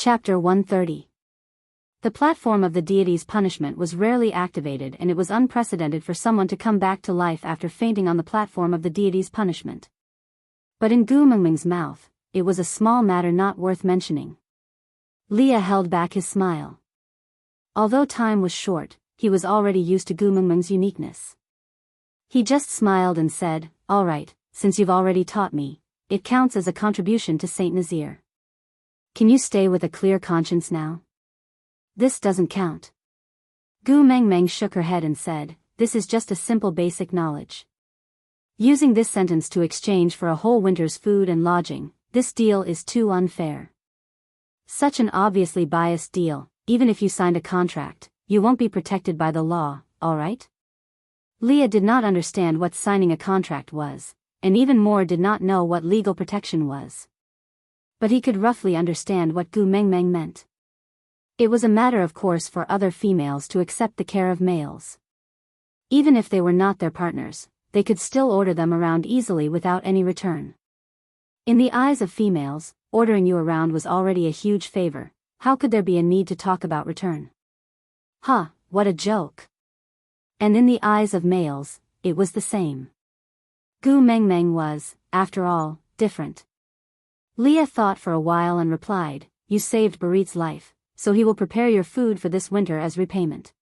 Chapter 130. The platform of the deity's punishment was rarely activated, and it was unprecedented for someone to come back to life after fainting on the platform of the deity's punishment. But in Gu Mengmeng's mouth, it was a small matter not worth mentioning. Leah held back his smile. Although time was short, he was already used to Gu Mengmeng's uniqueness. He just smiled and said, "All right, since you've already taught me, it counts as a contribution to Saint Nazir. Can you stay with a clear conscience now? This doesn't count." Gu Mengmeng shook her head and said, "This is just a simple basic knowledge. Using this sentence to exchange for a whole winter's food and lodging, this deal is too unfair. Such an obviously biased deal, even if you signed a contract, you won't be protected by the law, alright?" Leah did not understand what signing a contract was, and even more did not know what legal protection was. But he could roughly understand what Gu Mengmeng meant. It was a matter of course for other females to accept the care of males. Even if they were not their partners, they could still order them around easily without any return. In the eyes of females, ordering you around was already a huge favor. How could there be a need to talk about return? Huh, what a joke. And in the eyes of males, it was the same. Gu Mengmeng was, after all, different. Leah thought for a while and replied, "You saved Barit's life, so he will prepare your food for this winter as repayment.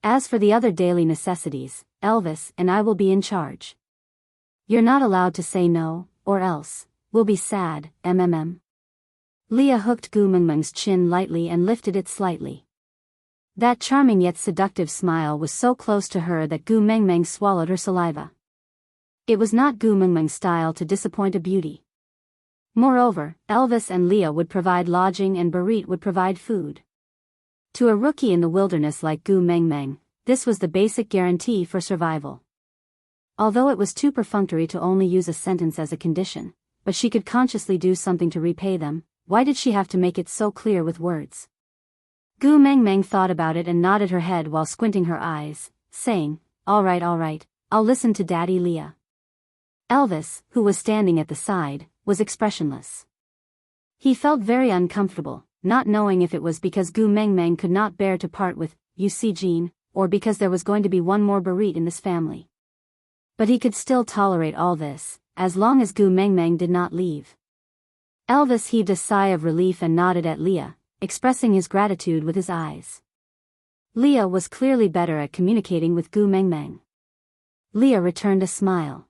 As for the other daily necessities, Elvis and I will be in charge. You're not allowed to say no, or else, we'll be sad, mmm." Leah hooked Gu Mengmeng's chin lightly and lifted it slightly. That charming yet seductive smile was so close to her that Gu Mengmeng swallowed her saliva. It was not Gu Mengmeng's style to disappoint a beauty. Moreover, Elvis and Leah would provide lodging and Barit would provide food. To a rookie in the wilderness like Gu Mengmeng, this was the basic guarantee for survival. Although it was too perfunctory to only use a sentence as a condition, but she could consciously do something to repay them, why did she have to make it so clear with words? Gu Mengmeng thought about it and nodded her head while squinting her eyes, saying, all right, I'll listen to Daddy Leah." Elvis, who was standing at the side, was expressionless. He felt very uncomfortable, not knowing if it was because Gu Mengmeng could not bear to part with, "You see Jean," or because there was going to be one more Barit in this family. But he could still tolerate all this, as long as Gu Mengmeng did not leave. Elvis heaved a sigh of relief and nodded at Leah, expressing his gratitude with his eyes. Leah was clearly better at communicating with Gu Mengmeng. Leah returned a smile.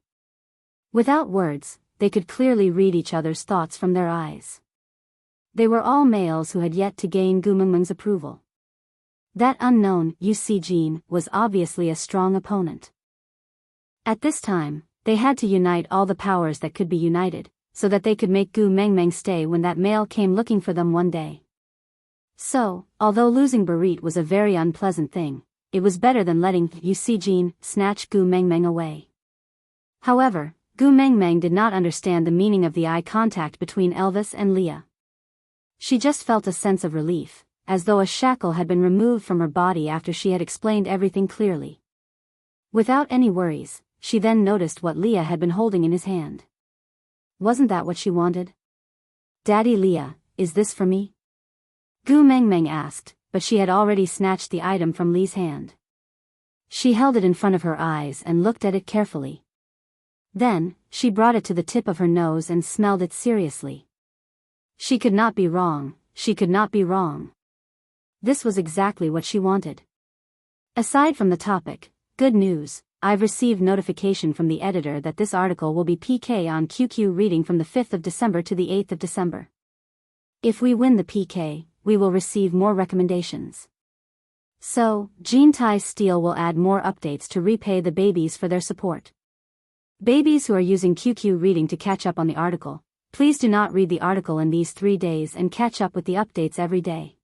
Without words, they could clearly read each other's thoughts from their eyes. They were all males who had yet to gain Gu Mengmeng's approval. That unknown, "You see Jean," was obviously a strong opponent. At this time, they had to unite all the powers that could be united, so that they could make Gu Mengmeng stay when that male came looking for them one day. So, although losing Barit was a very unpleasant thing, it was better than letting "You see Jean" snatch Gu Mengmeng away. However, Gu Mengmeng did not understand the meaning of the eye contact between Elvis and Leah. She just felt a sense of relief, as though a shackle had been removed from her body after she had explained everything clearly. Without any worries, she then noticed what Leah had been holding in his hand. Wasn't that what she wanted? "Daddy Leah, is this for me?" Gu Mengmeng asked, but she had already snatched the item from Lee's hand. She held it in front of her eyes and looked at it carefully. Then, she brought it to the tip of her nose and smelled it seriously. She could not be wrong, she could not be wrong. This was exactly what she wanted. Aside from the topic, good news, I've received notification from the editor that this article will be PK on QQ reading from the 5th of December to the 8th of December. If we win the PK, we will receive more recommendations. So, Jean Tai Steel will add more updates to repay the babies for their support. Babies who are using QQ reading to catch up on the article, please do not read the article in these 3 days and catch up with the updates every day.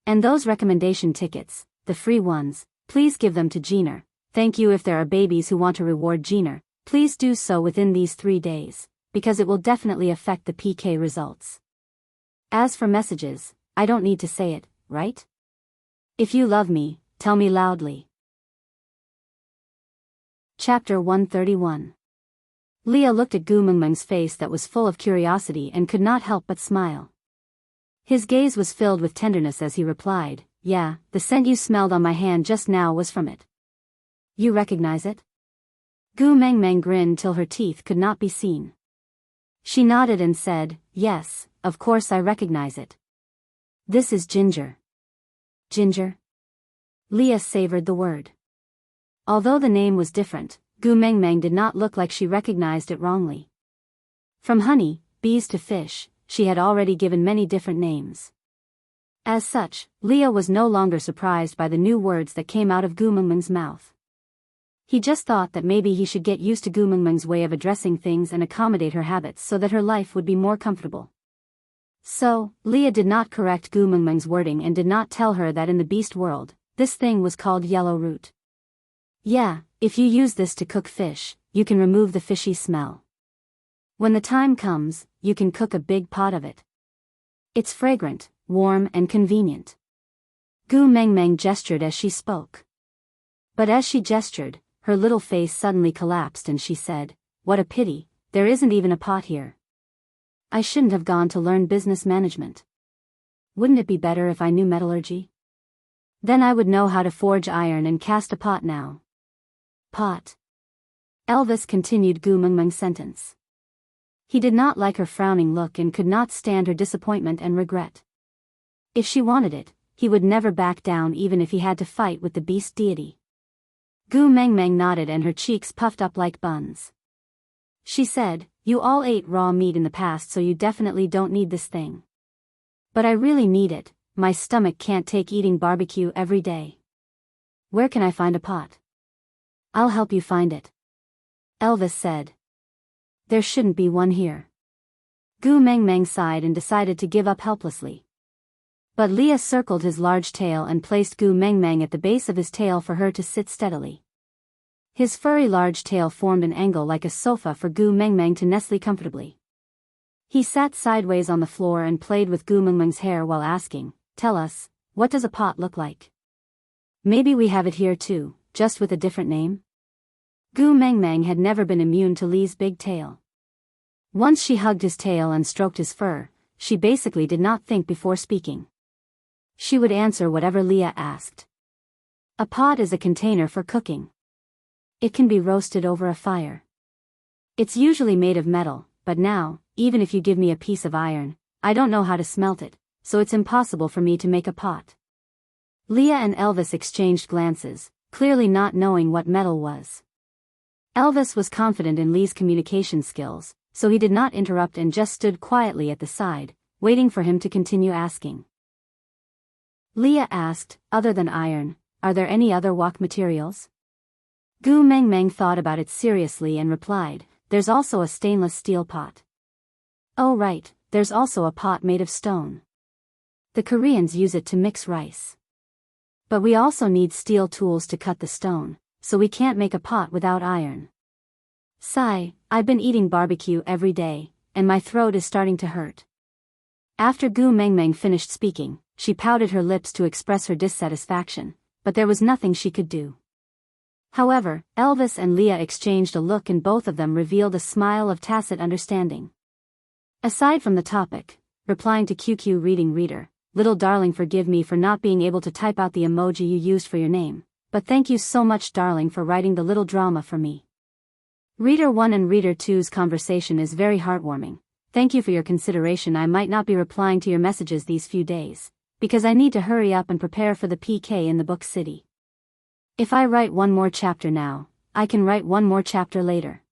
And those recommendation tickets, the free ones, please give them to Jeaner. Thank you. If there are babies who want to reward Jeaner, please do so within these 3 days, because it will definitely affect the PK results. As for messages, I don't need to say it, right? If you love me, tell me loudly. Chapter 131. Leah looked at Gu Mengmeng's face that was full of curiosity and could not help but smile. His gaze was filled with tenderness as he replied, "Yeah, the scent you smelled on my hand just now was from it. You recognize it?" Gu Mengmeng grinned till her teeth could not be seen. She nodded and said, "Yes, of course I recognize it. This is ginger." Ginger? Leah savored the word. Although the name was different, Gu Mengmeng did not look like she recognized it wrongly. From honey, bees to fish, she had already given many different names. As such, Leah was no longer surprised by the new words that came out of Gu Mengmeng's mouth. He just thought that maybe he should get used to Gu Mengmeng's way of addressing things and accommodate her habits so that her life would be more comfortable. So, Leah did not correct Gu Mengmeng's wording and did not tell her that in the beast world, this thing was called yellow root. Yeah, if you use this to cook fish, you can remove the fishy smell. When the time comes, you can cook a big pot of it. It's fragrant, warm and convenient. Gu Mengmeng gestured as she spoke. But as she gestured, her little face suddenly collapsed and she said, "What a pity, there isn't even a pot here. I shouldn't have gone to learn business management. Wouldn't it be better if I knew metallurgy? Then I would know how to forge iron and cast a pot now." Pot. Elvis continued Gu Mengmeng's sentence. He did not like her frowning look and could not stand her disappointment and regret. If she wanted it, he would never back down even if he had to fight with the beast deity. Gu Mengmeng nodded and her cheeks puffed up like buns. She said, "You all ate raw meat in the past so you definitely don't need this thing. But I really need it, my stomach can't take eating barbecue every day. Where can I find a pot?" "I'll help you find it," Elvis said. "There shouldn't be one here." Gu Mengmeng sighed and decided to give up helplessly. But Leah circled his large tail and placed Gu Mengmeng at the base of his tail for her to sit steadily. His furry large tail formed an angle like a sofa for Gu Mengmeng to nestle comfortably. He sat sideways on the floor and played with Gu Mengmeng's hair while asking, "Tell us, what does a pot look like? Maybe we have it here too, just with a different name?" Gu Mengmeng had never been immune to Lee's big tail. Once she hugged his tail and stroked his fur, she basically did not think before speaking. She would answer whatever Leah asked. A pot is a container for cooking. It can be roasted over a fire. It's usually made of metal, but now, even if you give me a piece of iron, I don't know how to smelt it, so it's impossible for me to make a pot. Leah and Elvis exchanged glances, clearly not knowing what metal was. Elvis was confident in Lee's communication skills, so he did not interrupt and just stood quietly at the side, waiting for him to continue asking. Leah asked, "Other than iron, are there any other wok materials?" Gu Mengmeng thought about it seriously and replied, "There's also a stainless steel pot. Oh right, there's also a pot made of stone. The Koreans use it to mix rice. But we also need steel tools to cut the stone, so we can't make a pot without iron. Sigh, I've been eating barbecue every day, and my throat is starting to hurt." After Gu Mengmeng finished speaking, she pouted her lips to express her dissatisfaction, but there was nothing she could do. However, Elvis and Leah exchanged a look and both of them revealed a smile of tacit understanding. Aside from the topic, replying to QQ reading reader, "Little darling, forgive me for not being able to type out the emoji you used for your name, but thank you so much darling for writing the little drama for me. Reader 1 and Reader 2's conversation is very heartwarming. Thank you for your consideration. I might not be replying to your messages these few days, because I need to hurry up and prepare for the PK in the book city. If I write one more chapter now, I can write one more chapter later."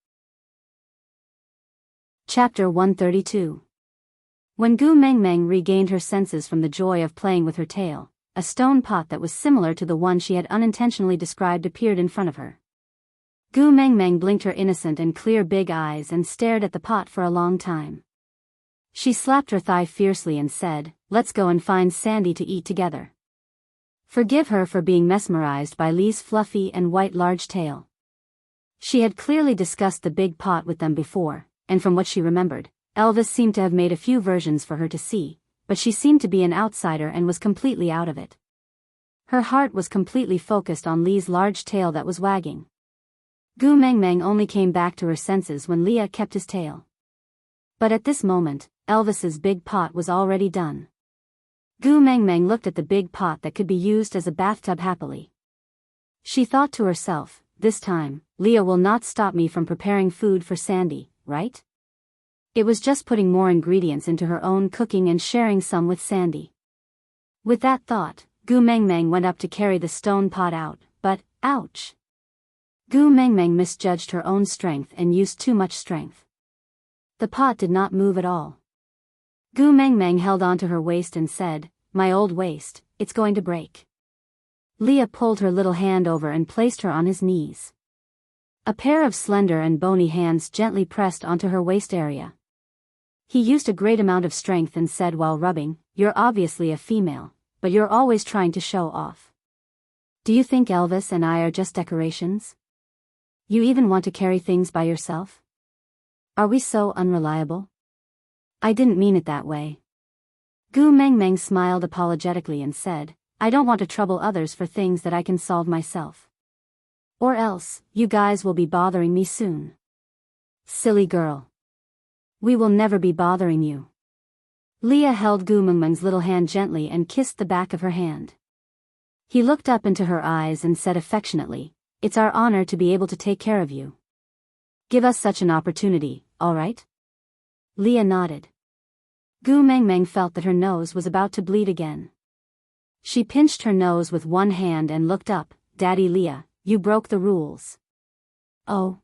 Chapter 132. When Gu Mengmeng regained her senses from the joy of playing with her tail, a stone pot that was similar to the one she had unintentionally described appeared in front of her. Gu Mengmeng blinked her innocent and clear big eyes and stared at the pot for a long time. She slapped her thigh fiercely and said, "Let's go and find Sandy to eat together." Forgive her for being mesmerized by Lee's fluffy and white large tail. She had clearly discussed the big pot with them before, and from what she remembered, Elvis seemed to have made a few versions for her to see, but she seemed to be an outsider and was completely out of it. Her heart was completely focused on Lee's large tail that was wagging. Gu Mengmeng only came back to her senses when Leah kept his tail. But at this moment, Elvis's big pot was already done. Gu Mengmeng looked at the big pot that could be used as a bathtub happily. She thought to herself, this time, Leah will not stop me from preparing food for Sandy, right? It was just putting more ingredients into her own cooking and sharing some with Sandy. With that thought, Gu Mengmeng went up to carry the stone pot out, but, ouch! Gu Mengmeng misjudged her own strength and used too much strength. The pot did not move at all. Gu Mengmeng held onto her waist and said, my old waist, it's going to break. Leah pulled her little hand over and placed her on his knees. A pair of slender and bony hands gently pressed onto her waist area. He used a great amount of strength and said while rubbing, you're obviously a female, but you're always trying to show off. Do you think Elvis and I are just decorations? You even want to carry things by yourself? Are we so unreliable? I didn't mean it that way. Gu Mengmeng smiled apologetically and said, I don't want to trouble others for things that I can solve myself. Or else, you guys will be bothering me soon. Silly girl. We will never be bothering you. Leah held Gu Mengmeng's little hand gently and kissed the back of her hand. He looked up into her eyes and said affectionately, it's our honor to be able to take care of you. Give us such an opportunity, all right? Leah nodded. Gu Mengmeng felt that her nose was about to bleed again. She pinched her nose with one hand and looked up, Daddy Leah, you broke the rules. Oh.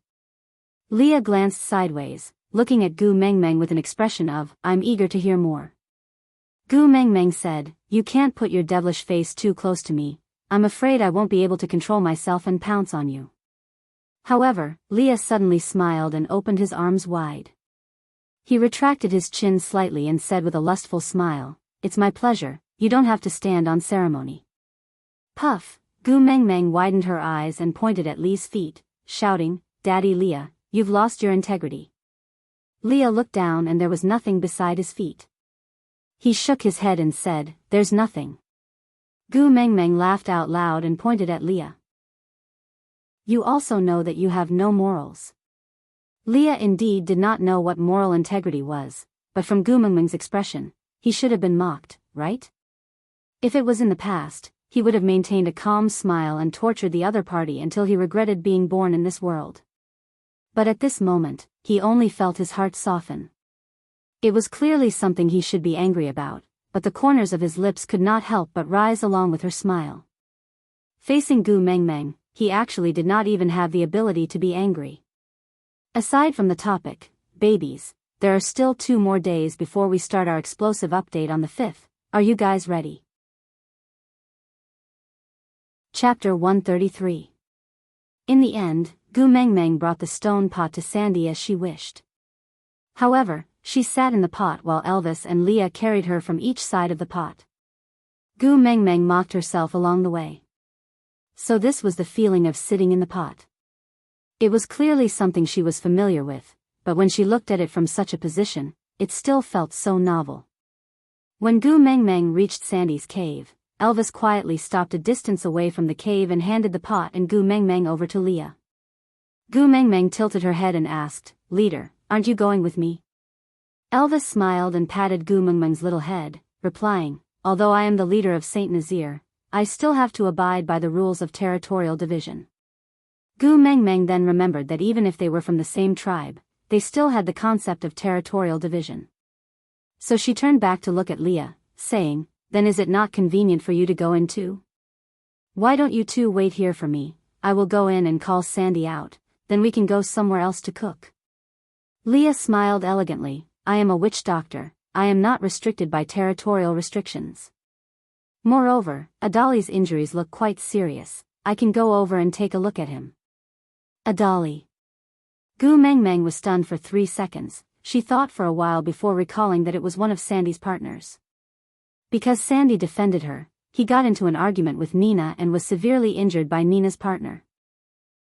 Leah glanced sideways, looking at Gu Mengmeng with an expression of, I'm eager to hear more. Gu Mengmeng said, you can't put your devilish face too close to me, I'm afraid I won't be able to control myself and pounce on you. However, Leah suddenly smiled and opened his arms wide. He retracted his chin slightly and said with a lustful smile, it's my pleasure, you don't have to stand on ceremony. Puff, Gu Mengmeng widened her eyes and pointed at Leah's feet, shouting, Daddy Leah, you've lost your integrity. Leah looked down and there was nothing beside his feet. He shook his head and said, there's nothing. Gu Mengmeng laughed out loud and pointed at Leah. You also know that you have no morals. Leah indeed did not know what moral integrity was, but from Gu Mengmeng's expression, he should have been mocked, right? If it was in the past, he would have maintained a calm smile and tortured the other party until he regretted being born in this world. But at this moment, he only felt his heart soften. It was clearly something he should be angry about, but the corners of his lips could not help but rise along with her smile. Facing Gu Mengmeng, he actually did not even have the ability to be angry. Aside from the topic, babies, there are still 2 more days before we start our explosive update on the 5th. Are you guys ready? Chapter 133. In the end, Gu Mengmeng brought the stone pot to Sandy as she wished. However, she sat in the pot while Elvis and Leah carried her from each side of the pot. Gu Mengmeng mocked herself along the way. So this was the feeling of sitting in the pot. It was clearly something she was familiar with, but when she looked at it from such a position, it still felt so novel. When Gu Mengmeng reached Sandy's cave, Elvis quietly stopped a distance away from the cave and handed the pot and Gu Mengmeng over to Leah. Gu Mengmeng tilted her head and asked, Leader, aren't you going with me? Elvis smiled and patted Gu Mengmeng's little head, replying, although I am the leader of Saint Nazir, I still have to abide by the rules of territorial division. Gu Mengmeng then remembered that even if they were from the same tribe, they still had the concept of territorial division. So she turned back to look at Leah, saying, then is it not convenient for you to go in too? Why don't you two wait here for me? I will go in and call Sandy out, then we can go somewhere else to cook. Leah smiled elegantly, I am a witch doctor, I am not restricted by territorial restrictions. Moreover, Adali's injuries look quite serious, I can go over and take a look at him. Adali. Gu Mengmeng was stunned for 3 seconds, she thought for a while before recalling that it was one of Sandy's partners. Because Sandy defended her, he got into an argument with Nina and was severely injured by Nina's partner.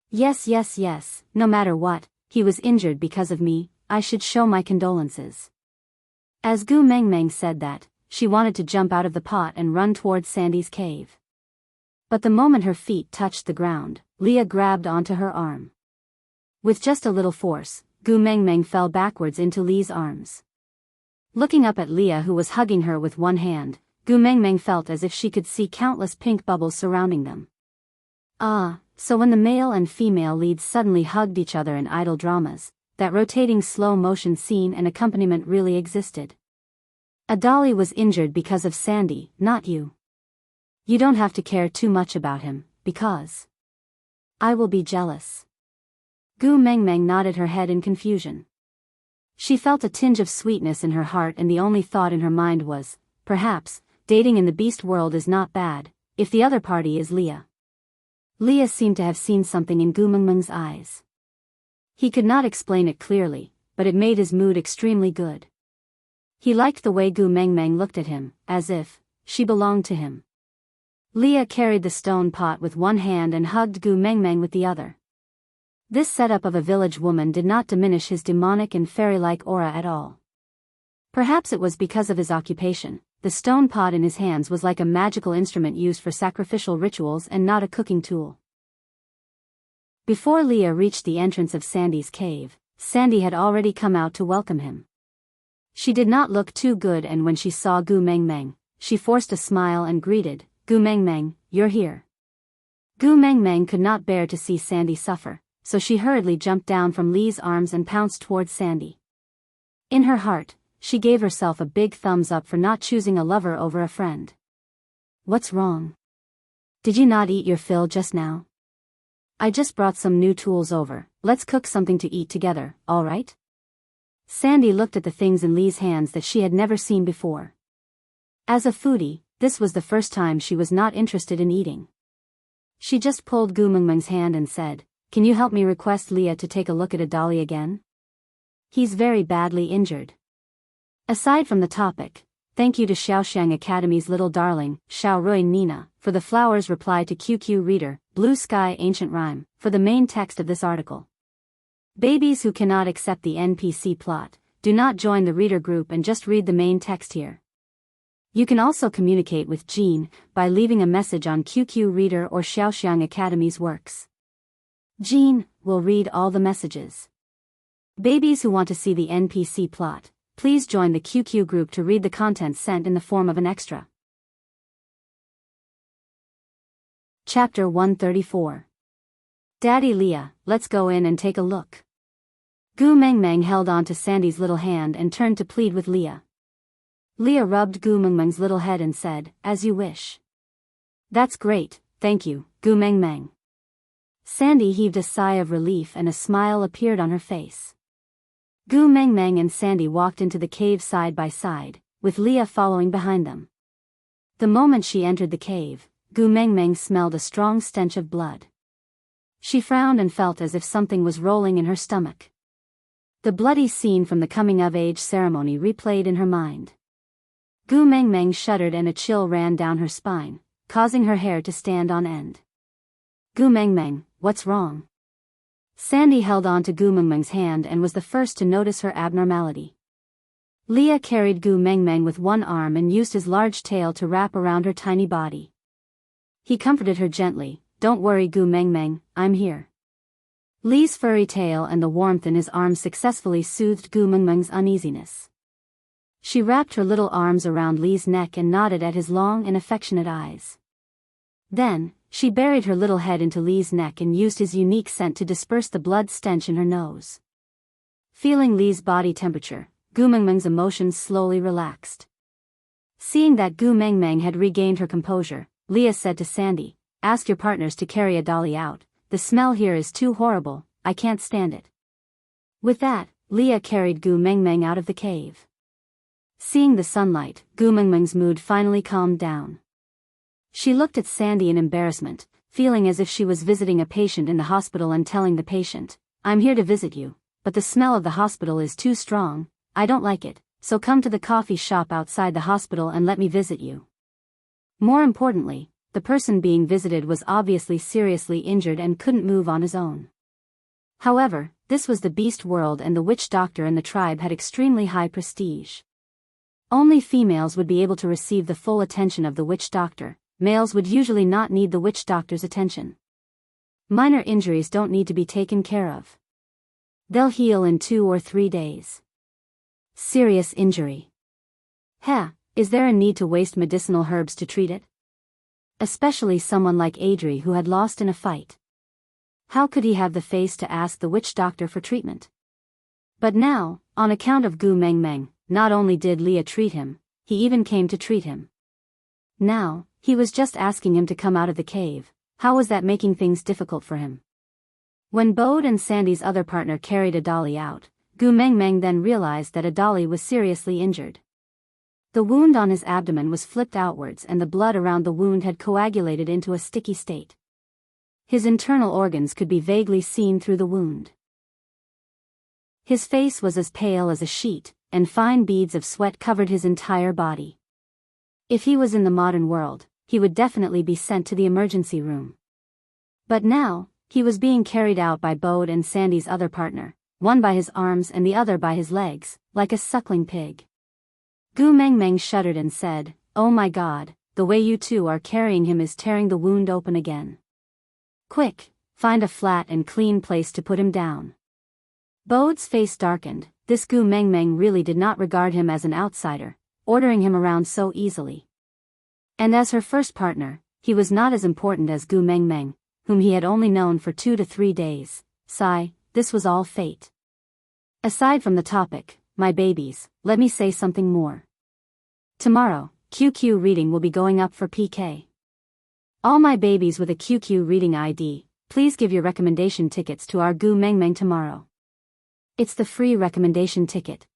Yes, no matter what, he was injured because of me, I should show my condolences. As Gu Mengmeng said that, she wanted to jump out of the pot and run towards Sandy's cave. But the moment her feet touched the ground, Leah grabbed onto her arm. With just a little force, Gu Mengmeng fell backwards into Lee's arms. Looking up at Leah who was hugging her with one hand, Gu Mengmeng felt as if she could see countless pink bubbles surrounding them. Ah, so when the male and female leads suddenly hugged each other in idol dramas, that rotating slow-motion scene and accompaniment really existed. Adali was injured because of Sandy, not you. You don't have to care too much about him, because I will be jealous. Gu Mengmeng nodded her head in confusion. She felt a tinge of sweetness in her heart, and the only thought in her mind was, perhaps, dating in the beast world is not bad, if the other party is Leah. Leah seemed to have seen something in Gu Mengmeng's eyes. He could not explain it clearly, but it made his mood extremely good. He liked the way Gu Mengmeng looked at him, as if she belonged to him. Leah carried the stone pot with one hand and hugged Gu Mengmeng with the other. This setup of a village woman did not diminish his demonic and fairy-like aura at all. Perhaps it was because of his occupation. The stone pot in his hands was like a magical instrument used for sacrificial rituals and not a cooking tool. Before Leah reached the entrance of Sandy's cave, Sandy had already come out to welcome him. She did not look too good, and when she saw Gu Mengmeng, she forced a smile and greeted, "Gu Mengmeng, you're here." Gu Mengmeng could not bear to see Sandy suffer, so she hurriedly jumped down from Lee's arms and pounced towards Sandy. In her heart, she gave herself a big thumbs up for not choosing a lover over a friend. "What's wrong? Did you not eat your fill just now? I just brought some new tools over, let's cook something to eat together, alright?" Sandy looked at the things in Lee's hands that she had never seen before. As a foodie, this was the first time she was not interested in eating. She just pulled Gu Mengmeng's hand and said, "Can you help me request Leah to take a look at Adali again? He's very badly injured." Aside from the topic, thank you to Xiaoxiang Academy's little darling, Xiaorui Nina, for the flowers reply to QQ Reader, Blue Sky Ancient Rhyme, for the main text of this article. Babies who cannot accept the NPC plot, do not join the reader group and just read the main text here. You can also communicate with Jean by leaving a message on QQ Reader or Xiaoxiang Academy's works. Jean will read all the messages. Babies who want to see the NPC plot, please join the QQ group to read the contents sent in the form of an extra. Chapter 134. Daddy Leah, let's go in and take a look. Gu Mengmeng held on to Sandy's little hand and turned to plead with Leah. Leah rubbed Gu Mengmeng's little head and said, "As you wish." "That's great, thank you, Gu Mengmeng." Sandy heaved a sigh of relief and a smile appeared on her face. Gu Mengmeng and Sandy walked into the cave side by side, with Leah following behind them. The moment she entered the cave, Gu Mengmeng smelled a strong stench of blood. She frowned and felt as if something was rolling in her stomach. The bloody scene from the coming-of-age ceremony replayed in her mind. Gu Mengmeng shuddered and a chill ran down her spine, causing her hair to stand on end. "Gu Mengmeng, what's wrong?" Sandy held on to Gu Mengmeng's hand and was the first to notice her abnormality. Leah carried Gu Mengmeng with one arm and used his large tail to wrap around her tiny body. He comforted her gently, "Don't worry Gu Mengmeng, I'm here." Lee's furry tail and the warmth in his arms successfully soothed Gu Mengmeng's uneasiness. She wrapped her little arms around Lee's neck and nodded at his long and affectionate eyes. Then, she buried her little head into Lee's neck and used his unique scent to disperse the blood stench in her nose. Feeling Lee's body temperature, Gu Mengmeng's emotions slowly relaxed. Seeing that Gu Mengmeng had regained her composure, Leah said to Sandy, "Ask your partners to carry Adali out, the smell here is too horrible, I can't stand it." With that, Leah carried Gu Mengmeng out of the cave. Seeing the sunlight, Gu Mengmeng's mood finally calmed down. She looked at Sandy in embarrassment, feeling as if she was visiting a patient in the hospital and telling the patient, "I'm here to visit you, but the smell of the hospital is too strong, I don't like it, so come to the coffee shop outside the hospital and let me visit you." More importantly, the person being visited was obviously seriously injured and couldn't move on his own. However, this was the beast world and the witch doctor in the tribe had extremely high prestige. Only females would be able to receive the full attention of the witch doctor, males would usually not need the witch doctor's attention. Minor injuries don't need to be taken care of. They'll heal in 2 or 3 days. Serious injury. Is there a need to waste medicinal herbs to treat it? Especially someone like Adri who had lost in a fight. How could he have the face to ask the witch doctor for treatment? But now, on account of Gu Meng Meng, not only did Leah treat him, he even came to treat him. Now, he was just asking him to come out of the cave. How was that making things difficult for him? When Bode and Sandy's other partner carried Adali out, Gu Meng Meng then realized that Adali was seriously injured. The wound on his abdomen was flipped outwards and the blood around the wound had coagulated into a sticky state. His internal organs could be vaguely seen through the wound. His face was as pale as a sheet, and fine beads of sweat covered his entire body. If he was in the modern world, he would definitely be sent to the emergency room. But now, he was being carried out by Bode and Sandy's other partner, one by his arms and the other by his legs, like a suckling pig. Gu Meng Meng shuddered and said, "Oh my God, the way you two are carrying him is tearing the wound open again. Quick, find a flat and clean place to put him down." Bode's face darkened. This Gu Meng Meng really did not regard him as an outsider, ordering him around so easily. And as her first partner, he was not as important as Gu Meng Meng, whom he had only known for 2 to 3 days. Sigh, this was all fate. Aside from the topic, my babies, let me say something more. Tomorrow, QQ reading will be going up for PK. All my babies with a QQ reading ID, please give your recommendation tickets to our Gu Meng Meng tomorrow. It's the free recommendation ticket.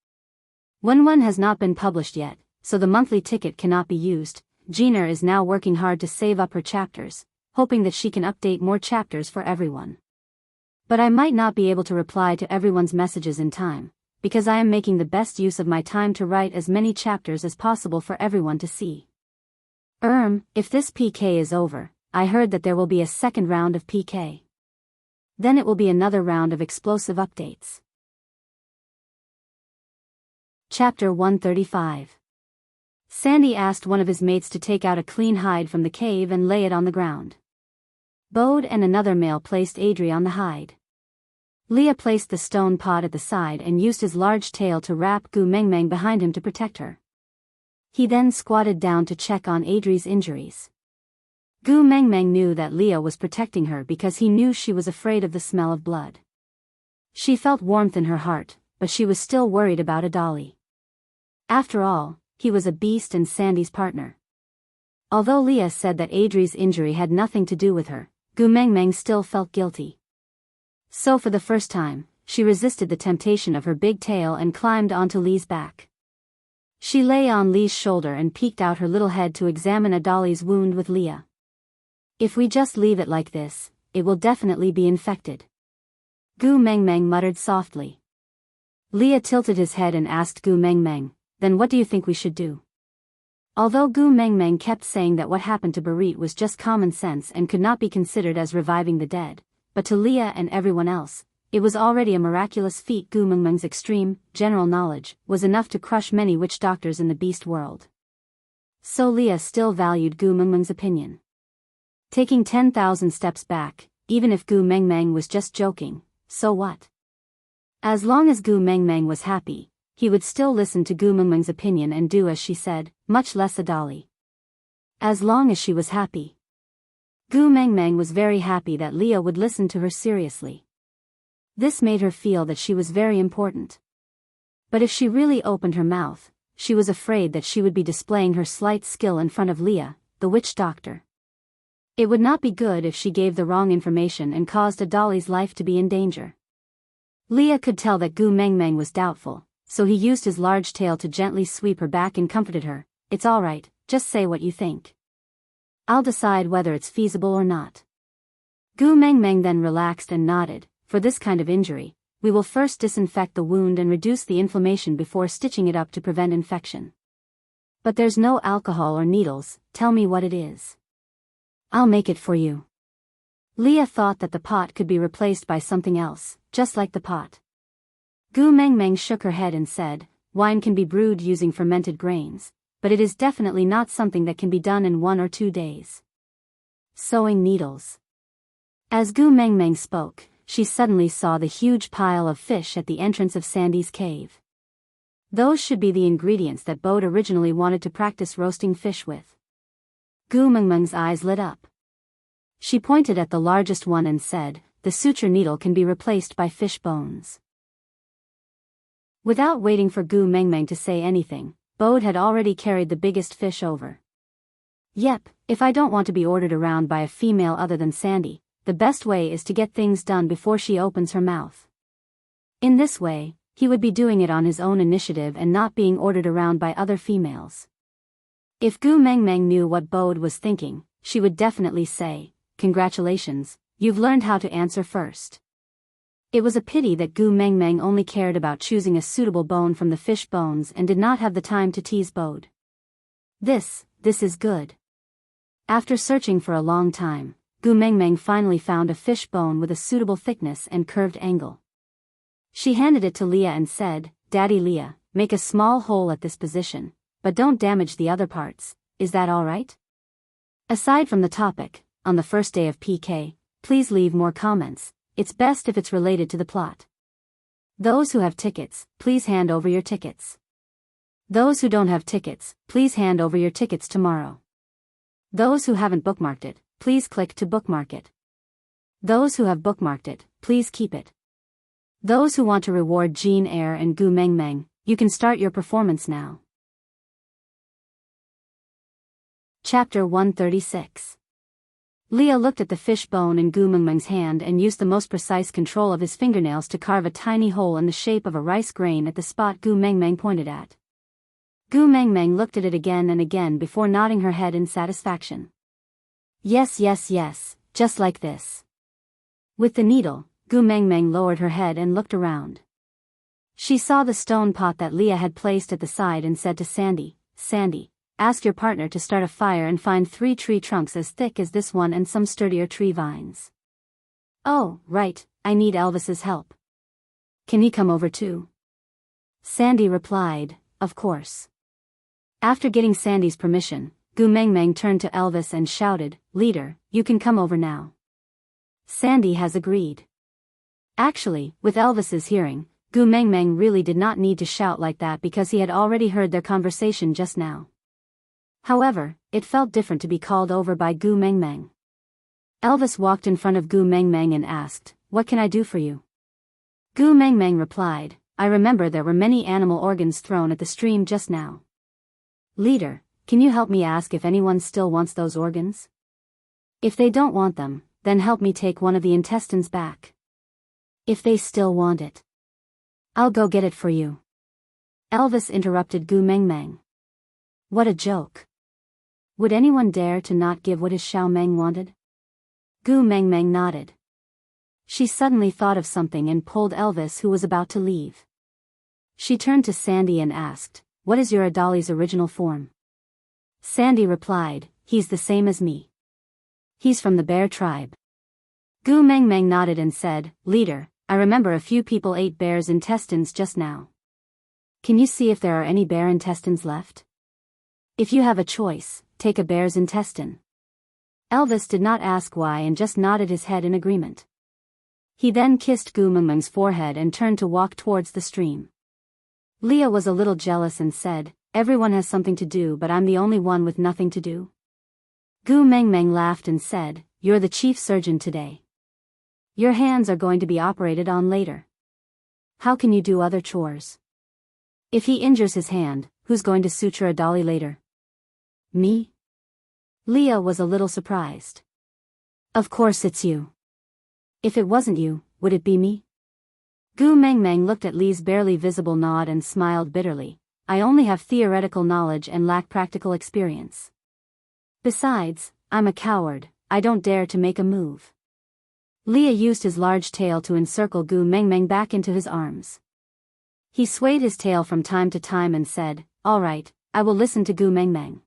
When one has not been published yet, so the monthly ticket cannot be used, Gina is now working hard to save up her chapters, hoping that she can update more chapters for everyone. But I might not be able to reply to everyone's messages in time, because I am making the best use of my time to write as many chapters as possible for everyone to see. If this PK is over, I heard that there will be a second round of PK. Then it will be another round of explosive updates. Chapter 135. Sandy asked one of his mates to take out a clean hide from the cave and lay it on the ground. Bode and another male placed Adri on the hide. Leah placed the stone pot at the side and used his large tail to wrap Gu Meng Meng behind him to protect her. He then squatted down to check on Adri's injuries. Gu Meng Meng knew that Leah was protecting her because he knew she was afraid of the smell of blood. She felt warmth in her heart, but she was still worried about Adali. After all, he was a beast and Sandy's partner. Although Leah said that Adri's injury had nothing to do with her, Gu Meng Meng still felt guilty. So for the first time, she resisted the temptation of her big tail and climbed onto Lee's back. She lay on Lee's shoulder and peeked out her little head to examine Adali's wound with Leah. If we just leave it like this, it will definitely be infected. Gu Meng Meng muttered softly. Leah tilted his head and asked Gu Meng Meng, "Then what do you think we should do?" Although Gu Meng Meng kept saying that what happened to Barit was just common sense and could not be considered as reviving the dead, but to Leah and everyone else, it was already a miraculous feat. Gu Meng Meng's extreme, general knowledge was enough to crush many witch doctors in the beast world. So Leah still valued Gu Meng Meng's opinion. Taking 10,000 steps back, even if Gu Meng Meng was just joking, so what? As long as Gu Meng Meng was happy, he would still listen to Gu Meng Meng's opinion and do as she said, much less Adali. As long as she was happy. Gu Meng Meng was very happy that Leah would listen to her seriously. This made her feel that she was very important. But if she really opened her mouth, she was afraid that she would be displaying her slight skill in front of Leah, the witch doctor. It would not be good if she gave the wrong information and caused Adali's life to be in danger. Leah could tell that Gu Meng Meng was doubtful, so he used his large tail to gently sweep her back and comforted her. "It's all right, just say what you think. I'll decide whether it's feasible or not." Gu Meng Meng then relaxed and nodded. "For this kind of injury, we will first disinfect the wound and reduce the inflammation before stitching it up to prevent infection. But there's no alcohol or needles. Tell me what it is." "I'll make it for you." Leah thought that the pot could be replaced by something else, just like the pot. Gu Meng Meng shook her head and said, "Wine can be brewed using fermented grains, but it is definitely not something that can be done in 1 or 2 days." Sewing needles. As Gu Meng Meng spoke, she suddenly saw the huge pile of fish at the entrance of Sandy's cave. Those should be the ingredients that Bode originally wanted to practice roasting fish with. Gu Mengmeng's eyes lit up. She pointed at the largest one and said, "The suture needle can be replaced by fish bones." Without waiting for Gu Mengmeng to say anything, Bode had already carried the biggest fish over. "Yep, if I don't want to be ordered around by a female other than Sandy, the best way is to get things done before she opens her mouth." In this way, he would be doing it on his own initiative and not being ordered around by other females. If Gu Mengmeng knew what Bode was thinking, she would definitely say, "Congratulations, you've learned how to answer first." It was a pity that Gu Mengmeng only cared about choosing a suitable bone from the fish bones and did not have the time to tease Bode. This is good. After searching for a long time, Gu Mengmeng finally found a fish bone with a suitable thickness and curved angle. She handed it to Leah and said, "Daddy Leah, make a small hole at this position, but don't damage the other parts, is that alright?" Aside from the topic, on the first day of PK, please leave more comments. It's best if it's related to the plot. Those who have tickets, please hand over your tickets. Those who don't have tickets, please hand over your tickets tomorrow. Those who haven't bookmarked it, please click to bookmark it. Those who have bookmarked it, please keep it. Those who want to reward Jean Eyre and Gu Mengmeng, you can start your performance now. Chapter 136. Leah looked at the fish bone in Gu Mengmeng's hand and used the most precise control of his fingernails to carve a tiny hole in the shape of a rice grain at the spot Gu Mengmeng pointed at. Gu Mengmeng looked at it again and again before nodding her head in satisfaction. Yes, just like this. With the needle, Gu Mengmeng lowered her head and looked around. She saw the stone pot that Leah had placed at the side and said to Sandy, "Sandy, ask your partner to start a fire and find 3 tree trunks as thick as this one and some sturdier tree vines." "Oh, right, I need Elvis's help. Can he come over too?" Sandy replied, "Of course." After getting Sandy's permission, Gu Mengmeng turned to Elvis and shouted, "Leader, you can come over now." Sandy has agreed. Actually, with Elvis's hearing, Gu Mengmeng really did not need to shout like that because he had already heard their conversation just now. However, it felt different to be called over by Gu Mengmeng. Elvis walked in front of Gu Mengmeng and asked, "What can I do for you?" Gu Mengmeng replied, "I remember there were many animal organs thrown at the stream just now. Leader, can you help me ask if anyone still wants those organs? If they don't want them, then help me take one of the intestines back. If they still want it, I'll go get it for you." Elvis interrupted Gu Mengmeng. What a joke. Would anyone dare to not give what his Xiao Meng wanted? Gu Mengmeng nodded. She suddenly thought of something and pulled Elvis, who was about to leave. She turned to Sandy and asked, "What is your Adali's original form?" Sandy replied, "He's the same as me. He's from the bear tribe." Gu Mengmeng nodded and said, "Leader, I remember a few people ate bear's intestines just now. Can you see if there are any bear intestines left? If you have a choice, take a bear's intestine." Elvis did not ask why and just nodded his head in agreement. He then kissed Gu Mengmeng's forehead and turned to walk towards the stream. Leah was a little jealous and said, "Everyone has something to do but I'm the only one with nothing to do." Gu Mengmeng laughed and said, "You're the chief surgeon today. Your hands are going to be operated on later. How can you do other chores? If he injures his hand, who's going to suture a dolly later? Me?" Leah was a little surprised. "Of course it's you. If it wasn't you, would it be me?" Gu Mengmeng looked at Lee's barely visible nod and smiled bitterly. "I only have theoretical knowledge and lack practical experience. Besides, I'm a coward, I don't dare to make a move." Leah used his large tail to encircle Gu Mengmeng back into his arms. He swayed his tail from time to time and said, "All right, I will listen to Gu Mengmeng.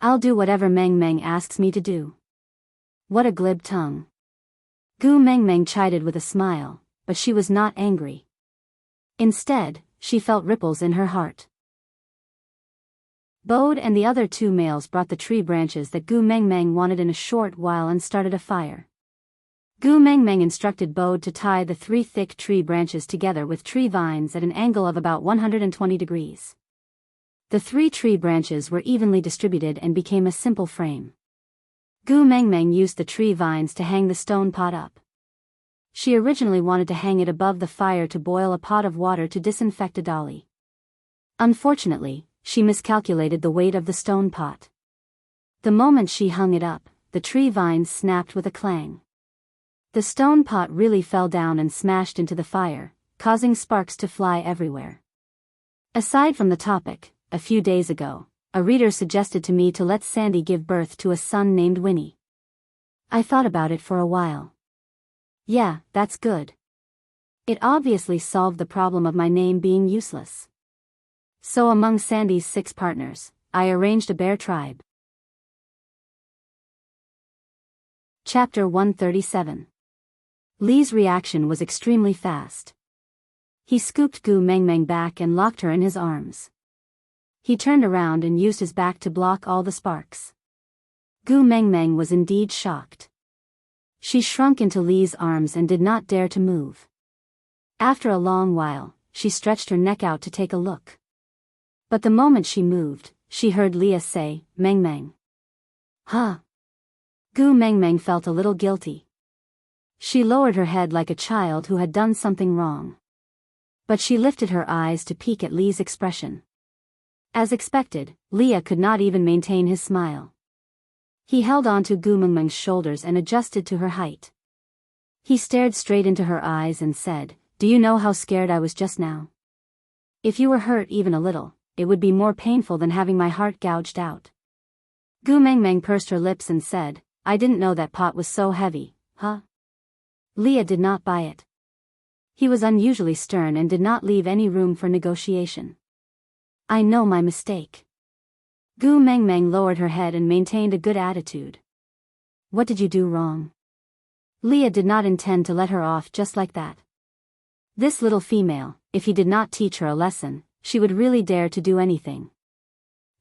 I'll do whatever Mengmeng asks me to do." What a glib tongue. Gu Mengmeng chided with a smile, but she was not angry. Instead, she felt ripples in her heart. Bode and the other 2 males brought the tree branches that Gu Mengmeng wanted in a short while and started a fire. Gu Mengmeng instructed Bode to tie the 3 thick tree branches together with tree vines at an angle of about 120 degrees. The 3 tree branches were evenly distributed and became a simple frame. Gu Mengmeng used the tree vines to hang the stone pot up. She originally wanted to hang it above the fire to boil a pot of water to disinfect a dolly. Unfortunately, she miscalculated the weight of the stone pot. The moment she hung it up, the tree vines snapped with a clang. The stone pot really fell down and smashed into the fire, causing sparks to fly everywhere. Aside from the topic, a few days ago, a reader suggested to me to let Sandy give birth to a son named Winnie. I thought about it for a while. Yeah, that's good. It obviously solved the problem of my name being useless. So among Sandy's 6 partners, I arranged a bear tribe. Chapter 137. Lee's reaction was extremely fast. He scooped Gu Mengmeng back and locked her in his arms. He turned around and used his back to block all the sparks. Gu Mengmeng was indeed shocked. She shrunk into Lee's arms and did not dare to move. After a long while, she stretched her neck out to take a look. But the moment she moved, she heard Leah say, "Mengmeng." Huh? Gu Mengmeng felt a little guilty. She lowered her head like a child who had done something wrong. But she lifted her eyes to peek at Lee's expression. As expected, Leah could not even maintain his smile. He held onto Gu Mengmeng's shoulders and adjusted to her height. He stared straight into her eyes and said, "Do you know how scared I was just now? If you were hurt even a little, it would be more painful than having my heart gouged out." Gu Mengmeng pursed her lips and said, "I didn't know that pot was so heavy, huh?" Leah did not buy it. He was unusually stern and did not leave any room for negotiation. "I know my mistake." Gu Mengmeng lowered her head and maintained a good attitude. "What did you do wrong?" Leah did not intend to let her off just like that. This little female, if he did not teach her a lesson, she would really dare to do anything.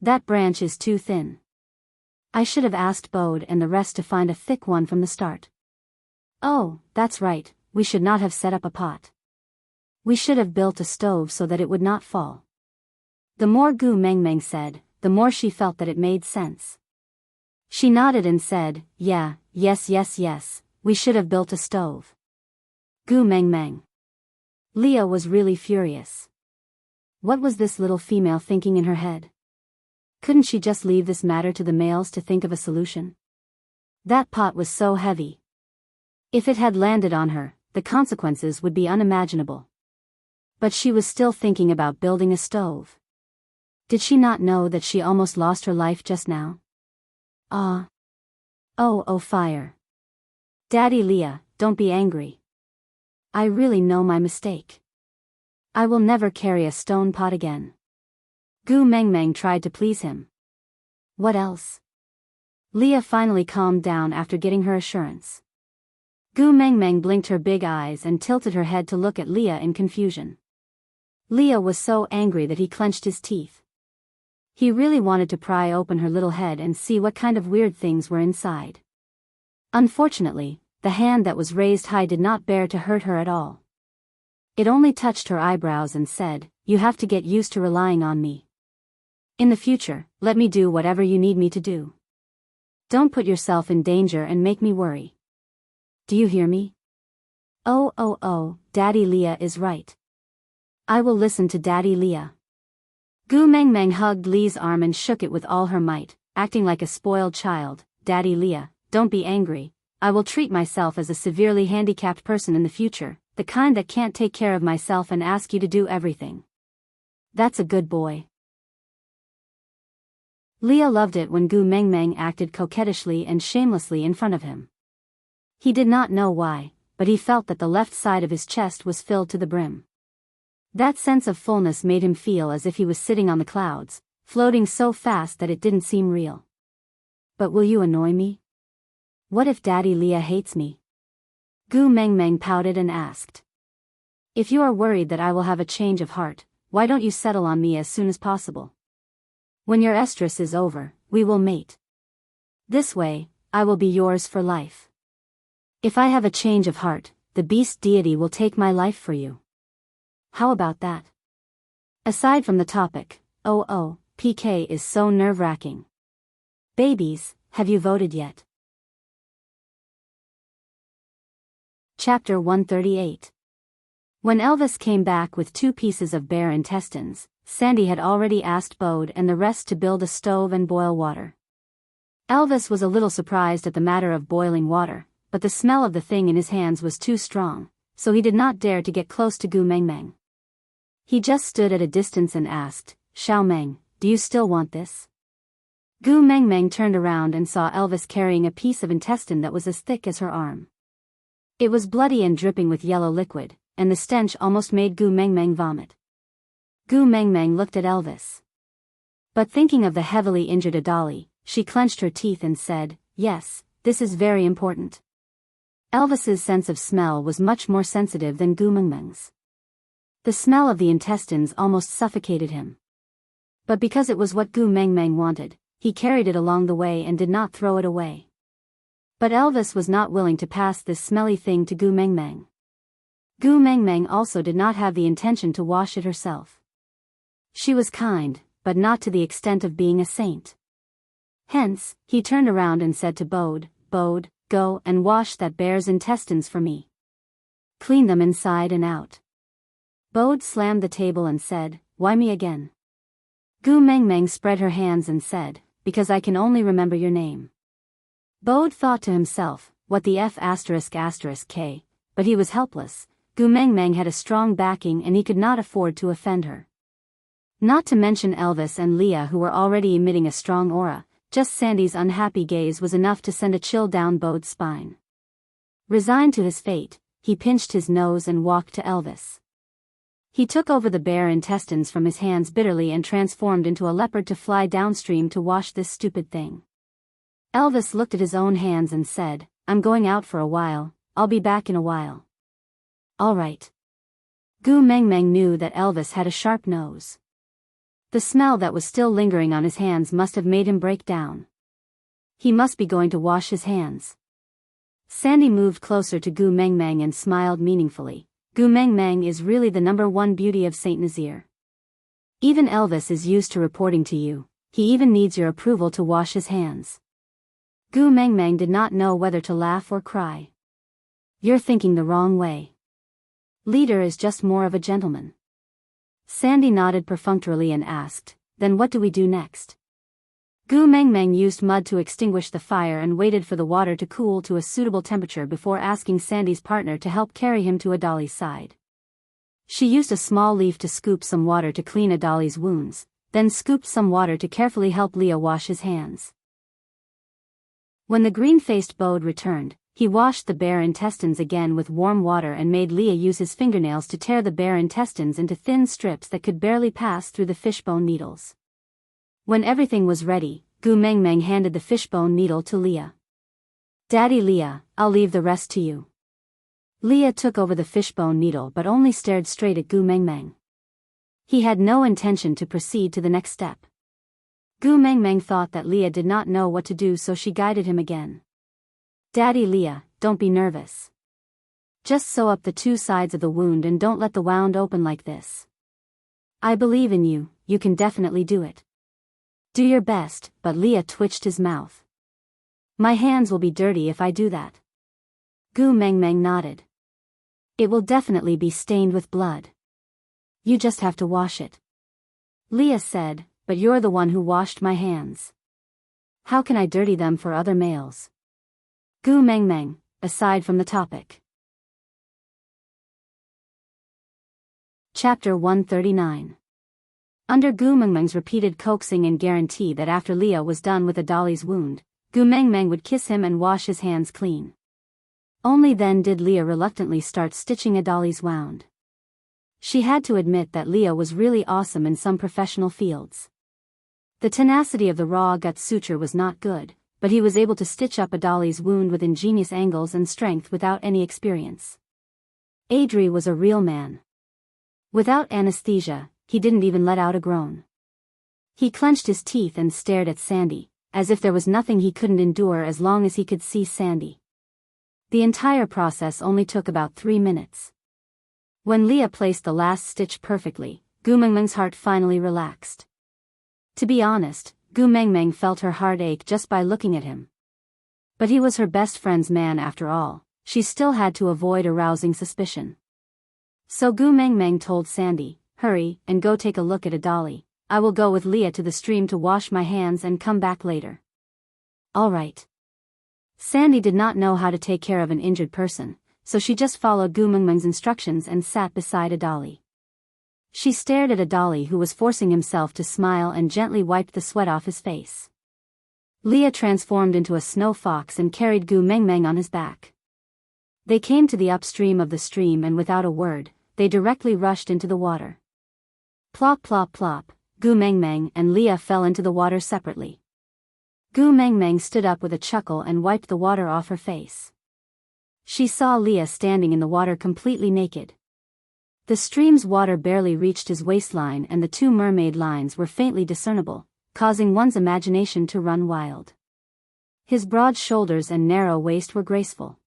"That branch is too thin. I should have asked Bode and the rest to find a thick one from the start." "Oh, that's right, we should not have set up a pot. We should have built a stove so that it would not fall." The more Gu Mengmeng said, the more she felt that it made sense. She nodded and said, "Yeah, yes, we should have built a stove." Gu Mengmeng. Leah was really furious. What was this little female thinking in her head? Couldn't she just leave this matter to the males to think of a solution? That pot was so heavy. If it had landed on her, the consequences would be unimaginable. But she was still thinking about building a stove. Did she not know that she almost lost her life just now? Ah. Oh, fire. Daddy Leah, don't be angry. I really know my mistake. I will never carry a stone pot again. Gu Mengmeng tried to please him. What else? Leah finally calmed down after getting her assurance. Gu Mengmeng blinked her big eyes and tilted her head to look at Leah in confusion. Leah was so angry that he clenched his teeth. He really wanted to pry open her little head and see what kind of weird things were inside. Unfortunately, the hand that was raised high did not bear to hurt her at all. It only touched her eyebrows and said, "You have to get used to relying on me. In the future, let me do whatever you need me to do. Don't put yourself in danger and make me worry. Do you hear me?" Oh, Daddy Leah is right. I will listen to Daddy Leah. Gu Mengmeng hugged Lee's arm and shook it with all her might, acting like a spoiled child. "Daddy Leah, don't be angry. I will treat myself as a severely handicapped person in the future, the kind that can't take care of myself and ask you to do everything. That's a good boy." Leah loved it when Gu Mengmeng acted coquettishly and shamelessly in front of him. He did not know why, but he felt that the left side of his chest was filled to the brim. That sense of fullness made him feel as if he was sitting on the clouds, floating so fast that it didn't seem real. "But will you annoy me? What if Daddy Leah hates me?" Gu Mengmeng pouted and asked. "If you are worried that I will have a change of heart, why don't you settle on me as soon as possible? When your estrus is over, we will mate. This way, I will be yours for life. If I have a change of heart, the beast deity will take my life for you. How about that? Aside from the topic, PK is so nerve-wracking. Babies, have you voted yet? Chapter 138. When Elvis came back with 2 pieces of bear intestines, Sandy had already asked Bode and the rest to build a stove and boil water. Elvis was a little surprised at the matter of boiling water, but the smell of the thing in his hands was too strong, so he did not dare to get close to Gu Meng Meng. He just stood at a distance and asked, "Xiao Meng, do you still want this?" Gu Meng Meng turned around and saw Elvis carrying a piece of intestine that was as thick as her arm. It was bloody and dripping with yellow liquid, and the stench almost made Gu Meng Meng vomit. Gu Meng Meng looked at Elvis. But thinking of the heavily injured Adali, she clenched her teeth and said, "Yes, this is very important." Elvis's sense of smell was much more sensitive than Gu Meng Meng's. The smell of the intestines almost suffocated him. But because it was what Gu Meng Meng wanted, he carried it along the way and did not throw it away. But Elvis was not willing to pass this smelly thing to Gu Meng Meng. Gu Meng Meng also did not have the intention to wash it herself. She was kind, but not to the extent of being a saint. Hence, he turned around and said to Bode, "Bode, go and wash that bear's intestines for me. Clean them inside and out." Bode slammed the table and said, "Why me again?" Gu Meng Meng spread her hands and said, "Because I can only remember your name." Bode thought to himself, what the F***K, but he was helpless. Gu Meng Meng had a strong backing and he could not afford to offend her. Not to mention Elvis and Leah, who were already emitting a strong aura. Just Sandy's unhappy gaze was enough to send a chill down Bode's spine. Resigned to his fate, he pinched his nose and walked to Elvis. He took over the bear intestines from his hands bitterly and transformed into a leopard to fly downstream to wash this stupid thing. Elvis looked at his own hands and said, "I'm going out for a while, I'll be back in a while." "All right." Gu Meng Meng knew that Elvis had a sharp nose. The smell that was still lingering on his hands must have made him break down. He must be going to wash his hands. Sandy moved closer to Gu Meng Meng and smiled meaningfully. Gu Meng Meng is really the #1 beauty of Saint Nazir. Even Elvis is used to reporting to you, he even needs your approval to wash his hands. Gu Meng Meng did not know whether to laugh or cry. "You're thinking the wrong way. Leader is just more of a gentleman." Sandy nodded perfunctorily and asked, "Then what do we do next?" Gu Meng Meng used mud to extinguish the fire and waited for the water to cool to a suitable temperature before asking Sandy's partner to help carry him to Adali's side. She used a small leaf to scoop some water to clean Adali's wounds, then scooped some water to carefully help Leah wash his hands. When the green-faced Bode returned, he washed the bear intestines again with warm water and made Leah use his fingernails to tear the bear intestines into thin strips that could barely pass through the fishbone needles. When everything was ready, Gu Meng Meng handed the fishbone needle to Leah. "Daddy Leah, I'll leave the rest to you." Leah took over the fishbone needle but only stared straight at Gu Meng Meng. He had no intention to proceed to the next step. Gu Meng Meng thought that Leah did not know what to do, so she guided him again. "Daddy Leah, don't be nervous. Just sew up the 2 sides of the wound and don't let the wound open like this. I believe in you, you can definitely do it. Do your best," but Leah twitched his mouth. "My hands will be dirty if I do that." Gu Meng Meng nodded. "It will definitely be stained with blood. You just have to wash it." Leah said, "But you're the one who washed my hands. How can I dirty them for other males?" Gu Meng Meng, aside from the topic. Chapter 139. Under Gu Meng Meng's repeated coaxing and guarantee that after Leah was done with Adali's wound, Gu Meng Meng would kiss him and wash his hands clean. Only then did Leah reluctantly start stitching Adali's wound. She had to admit that Leah was really awesome in some professional fields. The tenacity of the raw gut suture was not good, but he was able to stitch up Adali's wound with ingenious angles and strength without any experience. Adri was a real man. Without anesthesia, he didn't even let out a groan. He clenched his teeth and stared at Sandy, as if there was nothing he couldn't endure as long as he could see Sandy. The entire process only took about 3 minutes. When Leah placed the last stitch perfectly, Gu Mengmeng's heart finally relaxed. To be honest, Gu Mengmeng felt her heart ache just by looking at him. But he was her best friend's man after all. She still had to avoid arousing suspicion. So Gu Mengmeng told Sandy, "Hurry, and go take a look at a dolly. I will go with Leah to the stream to wash my hands and come back later." "All right." Sandy did not know how to take care of an injured person, so she just followed Gu Mengmeng's instructions and sat beside a dolly. She stared at a dolly who was forcing himself to smile and gently wiped the sweat off his face. Leah transformed into a snow fox and carried Gu Mengmeng on his back. They came to the upstream of the stream and without a word, they directly rushed into the water. Plop plop plop, Gu Mengmeng and Leah fell into the water separately. Gu Mengmeng stood up with a chuckle and wiped the water off her face. She saw Leah standing in the water completely naked. The stream's water barely reached his waistline and the 2 mermaid lines were faintly discernible, causing one's imagination to run wild. His broad shoulders and narrow waist were graceful.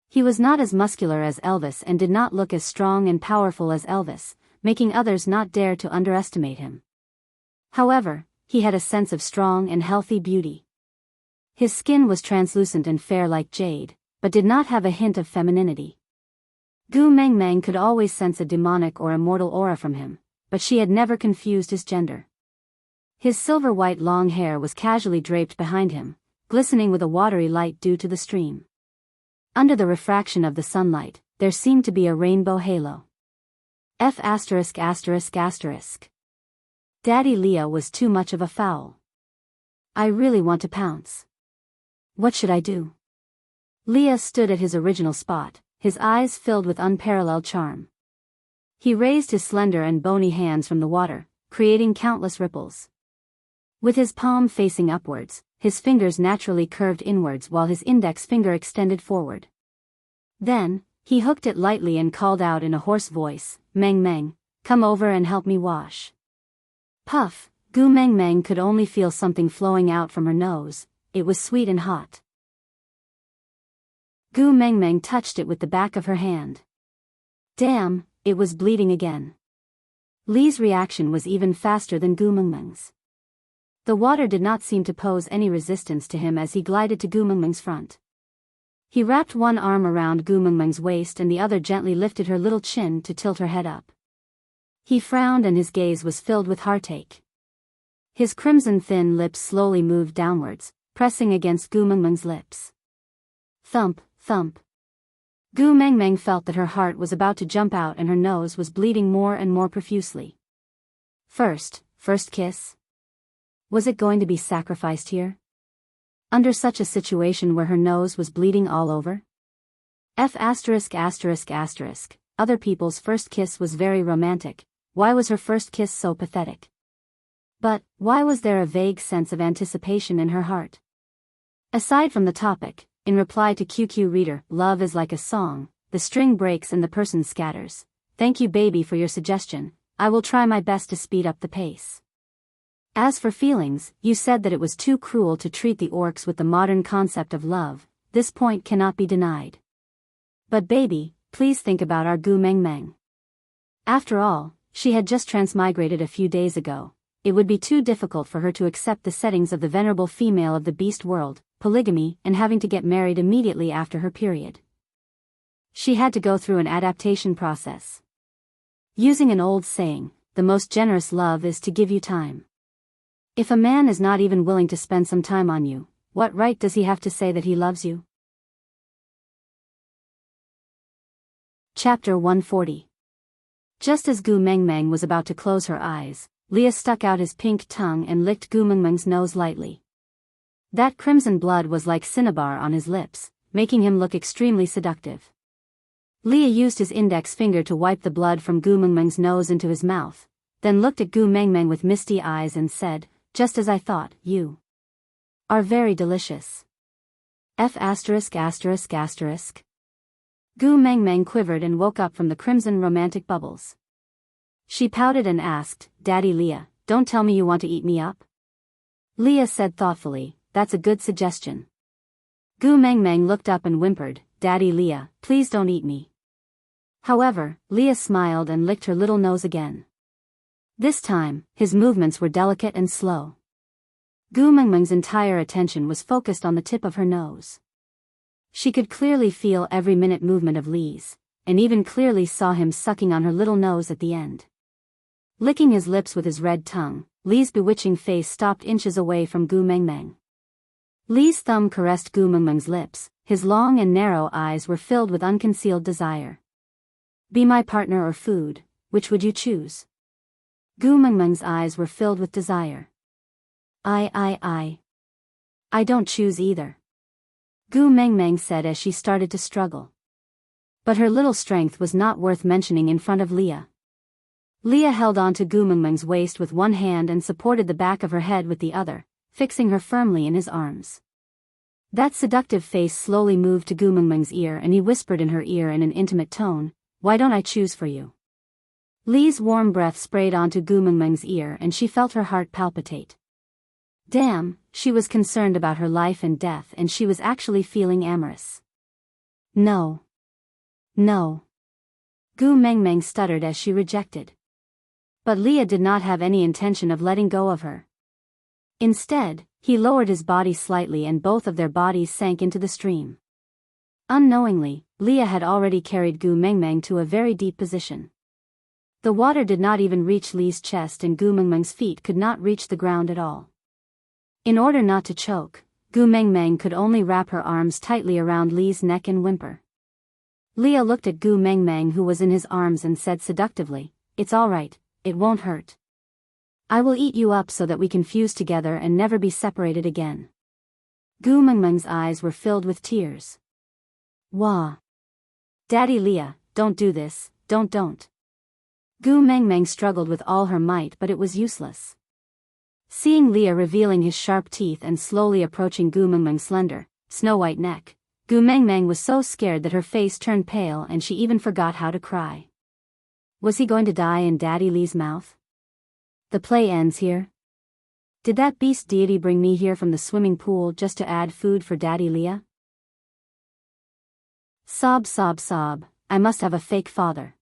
He was not as muscular as Elvis and did not look as strong and powerful as Elvis, making others not dare to underestimate him. However, he had a sense of strong and healthy beauty. His skin was translucent and fair like jade, but did not have a hint of femininity. Gu Mengmeng could always sense a demonic or immortal aura from him, but she had never confused his gender. His silver-white long hair was casually draped behind him, glistening with a watery light due to the stream. Under the refraction of the sunlight, there seemed to be a rainbow halo. F*******. Daddy Leah was too much of a foul. I really want to pounce. What should I do? Leah stood at his original spot, his eyes filled with unparalleled charm. He raised his slender and bony hands from the water, creating countless ripples. With his palm facing upwards, his fingers naturally curved inwards while his index finger extended forward. Then, he hooked it lightly and called out in a hoarse voice, "Meng Meng, come over and help me wash." Puff, Gu Mengmeng could only feel something flowing out from her nose. It was sweet and hot. Gu Mengmeng touched it with the back of her hand. Damn, it was bleeding again. Lee's reaction was even faster than Gu Mengmeng's. The water did not seem to pose any resistance to him as he glided to Gu Mengmeng's front. He wrapped one arm around Gu Mengmeng's waist and the other gently lifted her little chin to tilt her head up. He frowned and his gaze was filled with heartache. His crimson thin lips slowly moved downwards, pressing against Gu Mengmeng's lips. Thump, thump. Gu Mengmeng felt that her heart was about to jump out and her nose was bleeding more and more profusely. First kiss? Was it going to be sacrificed here? Under such a situation where her nose was bleeding all over? Other people's first kiss was very romantic. Why was her first kiss so pathetic? But, why was there a vague sense of anticipation in her heart? Aside from the topic, in reply to QQ Reader, love is like a song, the string breaks and the person scatters. Thank you baby for your suggestion, I will try my best to speed up the pace. As for feelings, you said that it was too cruel to treat the orcs with the modern concept of love. This point cannot be denied. But baby, please think about our Gu Mengmeng. After all, she had just transmigrated a few days ago. It would be too difficult for her to accept the settings of the venerable female of the beast world, polygamy, and having to get married immediately after her period. She had to go through an adaptation process. Using an old saying, the most generous love is to give you time. If a man is not even willing to spend some time on you, what right does he have to say that he loves you? Chapter 140. Just as Gu Mengmeng was about to close her eyes, Leah stuck out his pink tongue and licked Gu Mengmeng's nose lightly. That crimson blood was like cinnabar on his lips, making him look extremely seductive. Leah used his index finger to wipe the blood from Gu Mengmeng's nose into his mouth, then looked at Gu Mengmeng with misty eyes and said, "Just as I thought, you are very delicious." Gu Mengmeng quivered and woke up from the crimson romantic bubbles. She pouted and asked, "Daddy Leah, don't tell me you want to eat me up?" Leah said thoughtfully, "That's a good suggestion." Gu Mengmeng looked up and whimpered, "Daddy Leah, please don't eat me." However, Leah smiled and licked her little nose again. This time, his movements were delicate and slow. Gu Mengmeng's entire attention was focused on the tip of her nose. She could clearly feel every minute movement of Lee's, and even clearly saw him sucking on her little nose at the end. Licking his lips with his red tongue, Lee's bewitching face stopped inches away from Gu Mengmeng. Lee's thumb caressed Gu Mengmeng's lips, his long and narrow eyes were filled with unconcealed desire. "Be my partner or food, which would you choose?" Gu Mengmeng's eyes were filled with desire. I don't choose either," Gu Mengmeng said as she started to struggle. But her little strength was not worth mentioning in front of Leah. Leah held on to Gu Mengmeng's waist with one hand and supported the back of her head with the other, fixing her firmly in his arms. That seductive face slowly moved to Gu Mengmeng's ear and he whispered in her ear in an intimate tone, "Why don't I choose for you?" Lee's warm breath sprayed onto Gu Mengmeng's ear and she felt her heart palpitate. Damn, she was concerned about her life and death and she was actually feeling amorous. No. Gu Mengmeng stuttered as she rejected. But Leah did not have any intention of letting go of her. Instead, he lowered his body slightly and both of their bodies sank into the stream. Unknowingly, Leah had already carried Gu Mengmeng to a very deep position. The water did not even reach Lee's chest and Gu Mengmeng's feet could not reach the ground at all. In order not to choke, Gu Mengmeng could only wrap her arms tightly around Lee's neck and whimper. Leah looked at Gu Mengmeng who was in his arms and said seductively, "It's all right, it won't hurt. I will eat you up so that we can fuse together and never be separated again." Gu Mengmeng's eyes were filled with tears. "Wah. Daddy Leah, don't do this, don't. Gu Mengmeng struggled with all her might but it was useless. Seeing Leah revealing his sharp teeth and slowly approaching Gu Mengmeng's slender, snow-white neck, Gu Mengmeng was so scared that her face turned pale and she even forgot how to cry. Was he going to die in Daddy Lee's mouth? The play ends here. Did that beast deity bring me here from the swimming pool just to add food for Daddy Leah? Sob, I must have a fake father.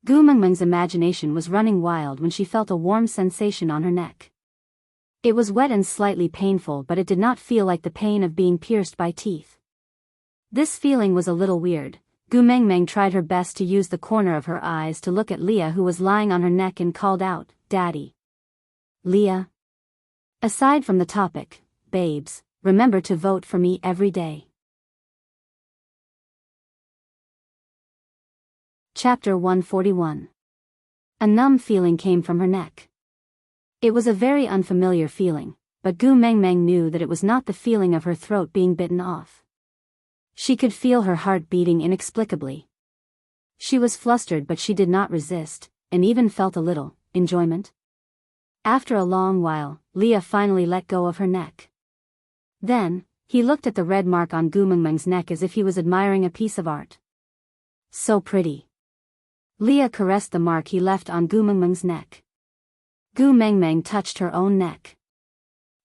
Gu Mengmeng's imagination was running wild when she felt a warm sensation on her neck. It was wet and slightly painful but it did not feel like the pain of being pierced by teeth. This feeling was a little weird. Gu Mengmeng tried her best to use the corner of her eyes to look at Leah who was lying on her neck and called out, "Daddy." "Leah. Aside from the topic, babes, remember to vote for me every day." Chapter 141. A numb feeling came from her neck. It was a very unfamiliar feeling, but Gu Mengmeng knew that it was not the feeling of her throat being bitten off. She could feel her heart beating inexplicably. She was flustered but she did not resist, and even felt a little enjoyment. After a long while, Leah finally let go of her neck. Then, he looked at the red mark on Gu Mengmeng's neck as if he was admiring a piece of art. So pretty. Leah caressed the mark he left on Gu Mengmeng's neck. Gu Mengmeng touched her own neck.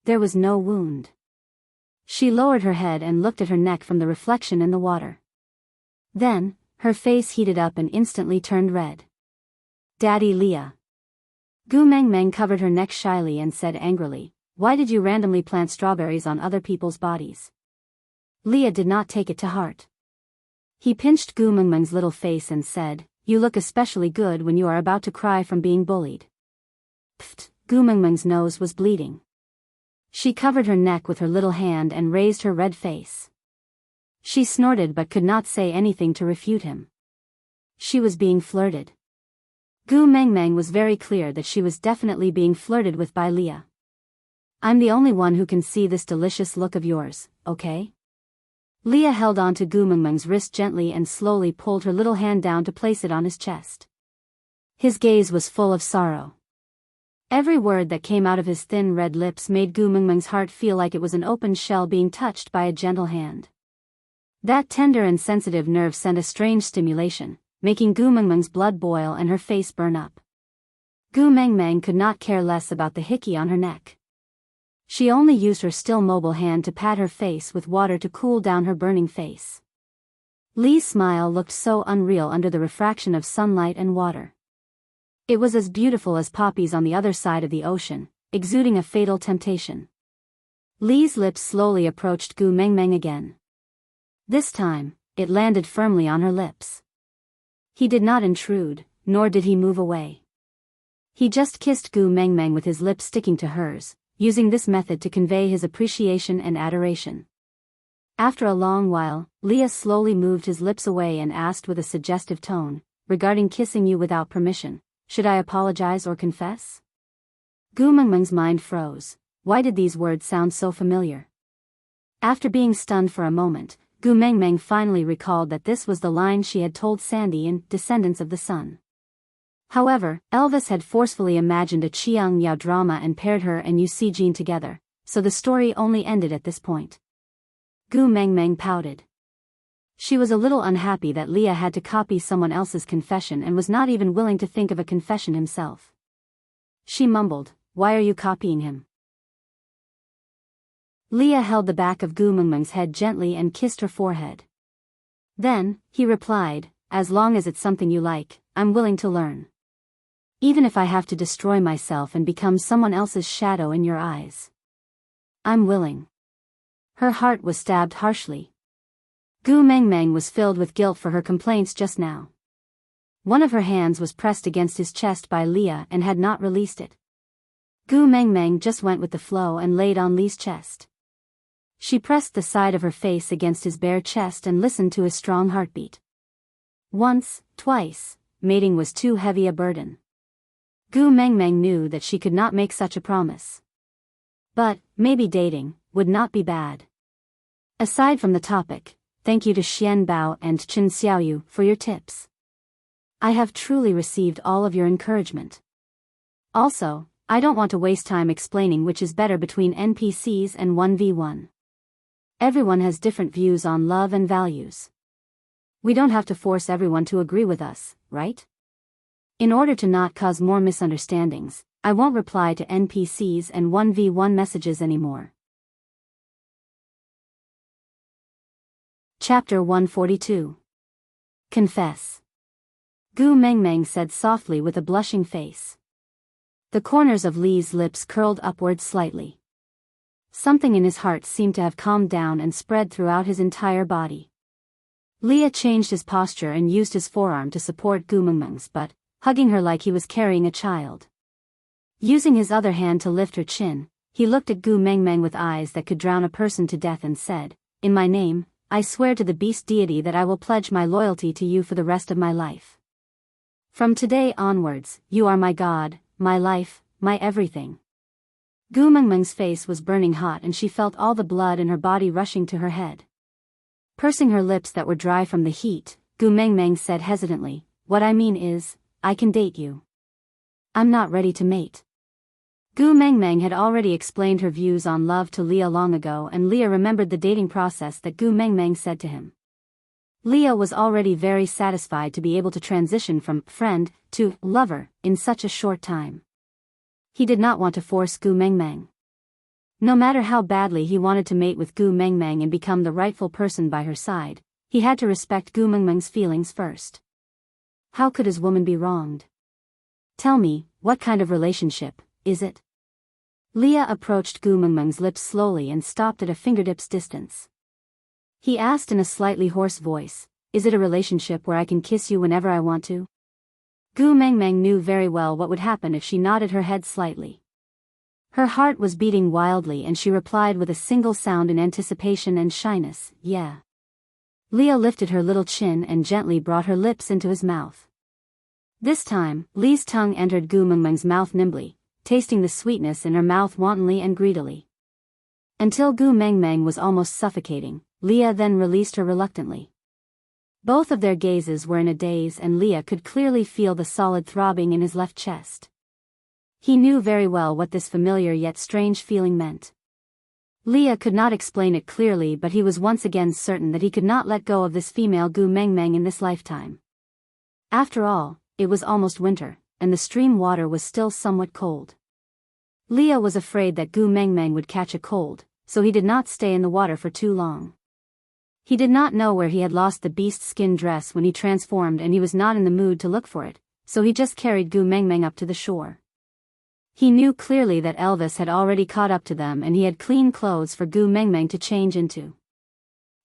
There was no wound. She lowered her head and looked at her neck from the reflection in the water. Then, her face heated up and instantly turned red. "Daddy Leah." Gu Mengmeng covered her neck shyly and said angrily, "Why did you randomly plant strawberries on other people's bodies?" Leah did not take it to heart. He pinched Gu Mengmeng's little face and said, "You look especially good when you are about to cry from being bullied." Pfft, Gu Mengmeng's nose was bleeding. She covered her neck with her little hand and raised her red face. She snorted but could not say anything to refute him. She was being flirted. Gu Mengmeng was very clear that she was definitely being flirted with by Leah. "I'm the only one who can see this delicious look of yours, okay?" Leah held on to Gu Mengmeng's wrist gently and slowly pulled her little hand down to place it on his chest. His gaze was full of sorrow. Every word that came out of his thin red lips made Gu Mengmeng's heart feel like it was an open shell being touched by a gentle hand. That tender and sensitive nerve sent a strange stimulation, making Gu Mengmeng's blood boil and her face burn up. Gu Mengmeng could not care less about the hickey on her neck. She only used her still mobile hand to pat her face with water to cool down her burning face. Lee's smile looked so unreal under the refraction of sunlight and water. It was as beautiful as poppies on the other side of the ocean, exuding a fatal temptation. Lee's lips slowly approached Gu Mengmeng again. This time, it landed firmly on her lips. He did not intrude, nor did he move away. He just kissed Gu Mengmeng with his lips sticking to hers, using this method to convey his appreciation and adoration. After a long while, Leah slowly moved his lips away and asked with a suggestive tone, "Regarding kissing you without permission, should I apologize or confess?" Gu Mengmeng's mind froze. Why did these words sound so familiar? After being stunned for a moment, Gu Mengmeng finally recalled that this was the line she had told Sandy in Descendants of the Sun. However, Elvis had forcefully imagined a Chiang Yao drama and paired her and Yu Sijin together, so the story only ended at this point. Gu Mengmeng pouted. She was a little unhappy that Leah had to copy someone else's confession and was not even willing to think of a confession himself. She mumbled, "Why are you copying him?" Leah held the back of Gu Mengmeng's head gently and kissed her forehead. Then, he replied, "As long as it's something you like, I'm willing to learn. Even if I have to destroy myself and become someone else's shadow in your eyes. I'm willing." Her heart was stabbed harshly. Gu Mengmeng was filled with guilt for her complaints just now. One of her hands was pressed against his chest by Leah and had not released it. Gu Mengmeng just went with the flow and laid on Lee's chest. She pressed the side of her face against his bare chest and listened to his strong heartbeat. Once, twice, mating was too heavy a burden. Gu Mengmeng knew that she could not make such a promise. But, maybe dating would not be bad. Aside from the topic, thank you to Xian Bao and Chen Xiaoyu for your tips. I have truly received all of your encouragement. Also, I don't want to waste time explaining which is better between NPCs and 1v1. Everyone has different views on love and values. We don't have to force everyone to agree with us, right? In order to not cause more misunderstandings, I won't reply to NPCs and 1v1 messages anymore. Chapter 142. Confess. Gu Mengmeng said softly with a blushing face. The corners of Lee's lips curled upward slightly. Something in his heart seemed to have calmed down and spread throughout his entire body. Leah changed his posture and used his forearm to support Gu Mengmeng's butt, hugging her like he was carrying a child. Using his other hand to lift her chin, he looked at Gu Mengmeng with eyes that could drown a person to death and said, "In my name, I swear to the beast deity that I will pledge my loyalty to you for the rest of my life. From today onwards, you are my God, my life, my everything." Gu Mengmeng's face was burning hot and she felt all the blood in her body rushing to her head. Pursing her lips that were dry from the heat, Gu Mengmeng said hesitantly, "What I mean is, I can date you. I'm not ready to mate." Gu Mengmeng had already explained her views on love to Leah long ago and Leah remembered the dating process that Gu Mengmeng said to him. Leah was already very satisfied to be able to transition from friend to lover in such a short time. He did not want to force Gu Mengmeng. No matter how badly he wanted to mate with Gu Mengmeng and become the rightful person by her side, he had to respect Gu Mengmeng's feelings first. How could his woman be wronged? "Tell me, what kind of relationship is it?" Leah approached Gu Mengmeng's lips slowly and stopped at a fingertip's distance. He asked in a slightly hoarse voice, "Is it a relationship where I can kiss you whenever I want to?" Gu Mengmeng knew very well what would happen if she nodded her head slightly. Her heart was beating wildly and she replied with a single sound in anticipation and shyness, "Yeah." Leah lifted her little chin and gently brought her lips into his mouth. This time, Lee's tongue entered Gu Mengmeng's mouth nimbly, tasting the sweetness in her mouth wantonly and greedily. Until Gu Mengmeng was almost suffocating, Leah then released her reluctantly. Both of their gazes were in a daze and Leah could clearly feel the solid throbbing in his left chest. He knew very well what this familiar yet strange feeling meant. Leah could not explain it clearly but he was once again certain that he could not let go of this female Gu Mengmeng in this lifetime. After all, it was almost winter, and the stream water was still somewhat cold. Leah was afraid that Gu Mengmeng would catch a cold, so he did not stay in the water for too long. He did not know where he had lost the beast skin dress when he transformed, and he was not in the mood to look for it, so he just carried Gu Mengmeng up to the shore. He knew clearly that Elvis had already caught up to them and he had clean clothes for Gu Mengmeng to change into.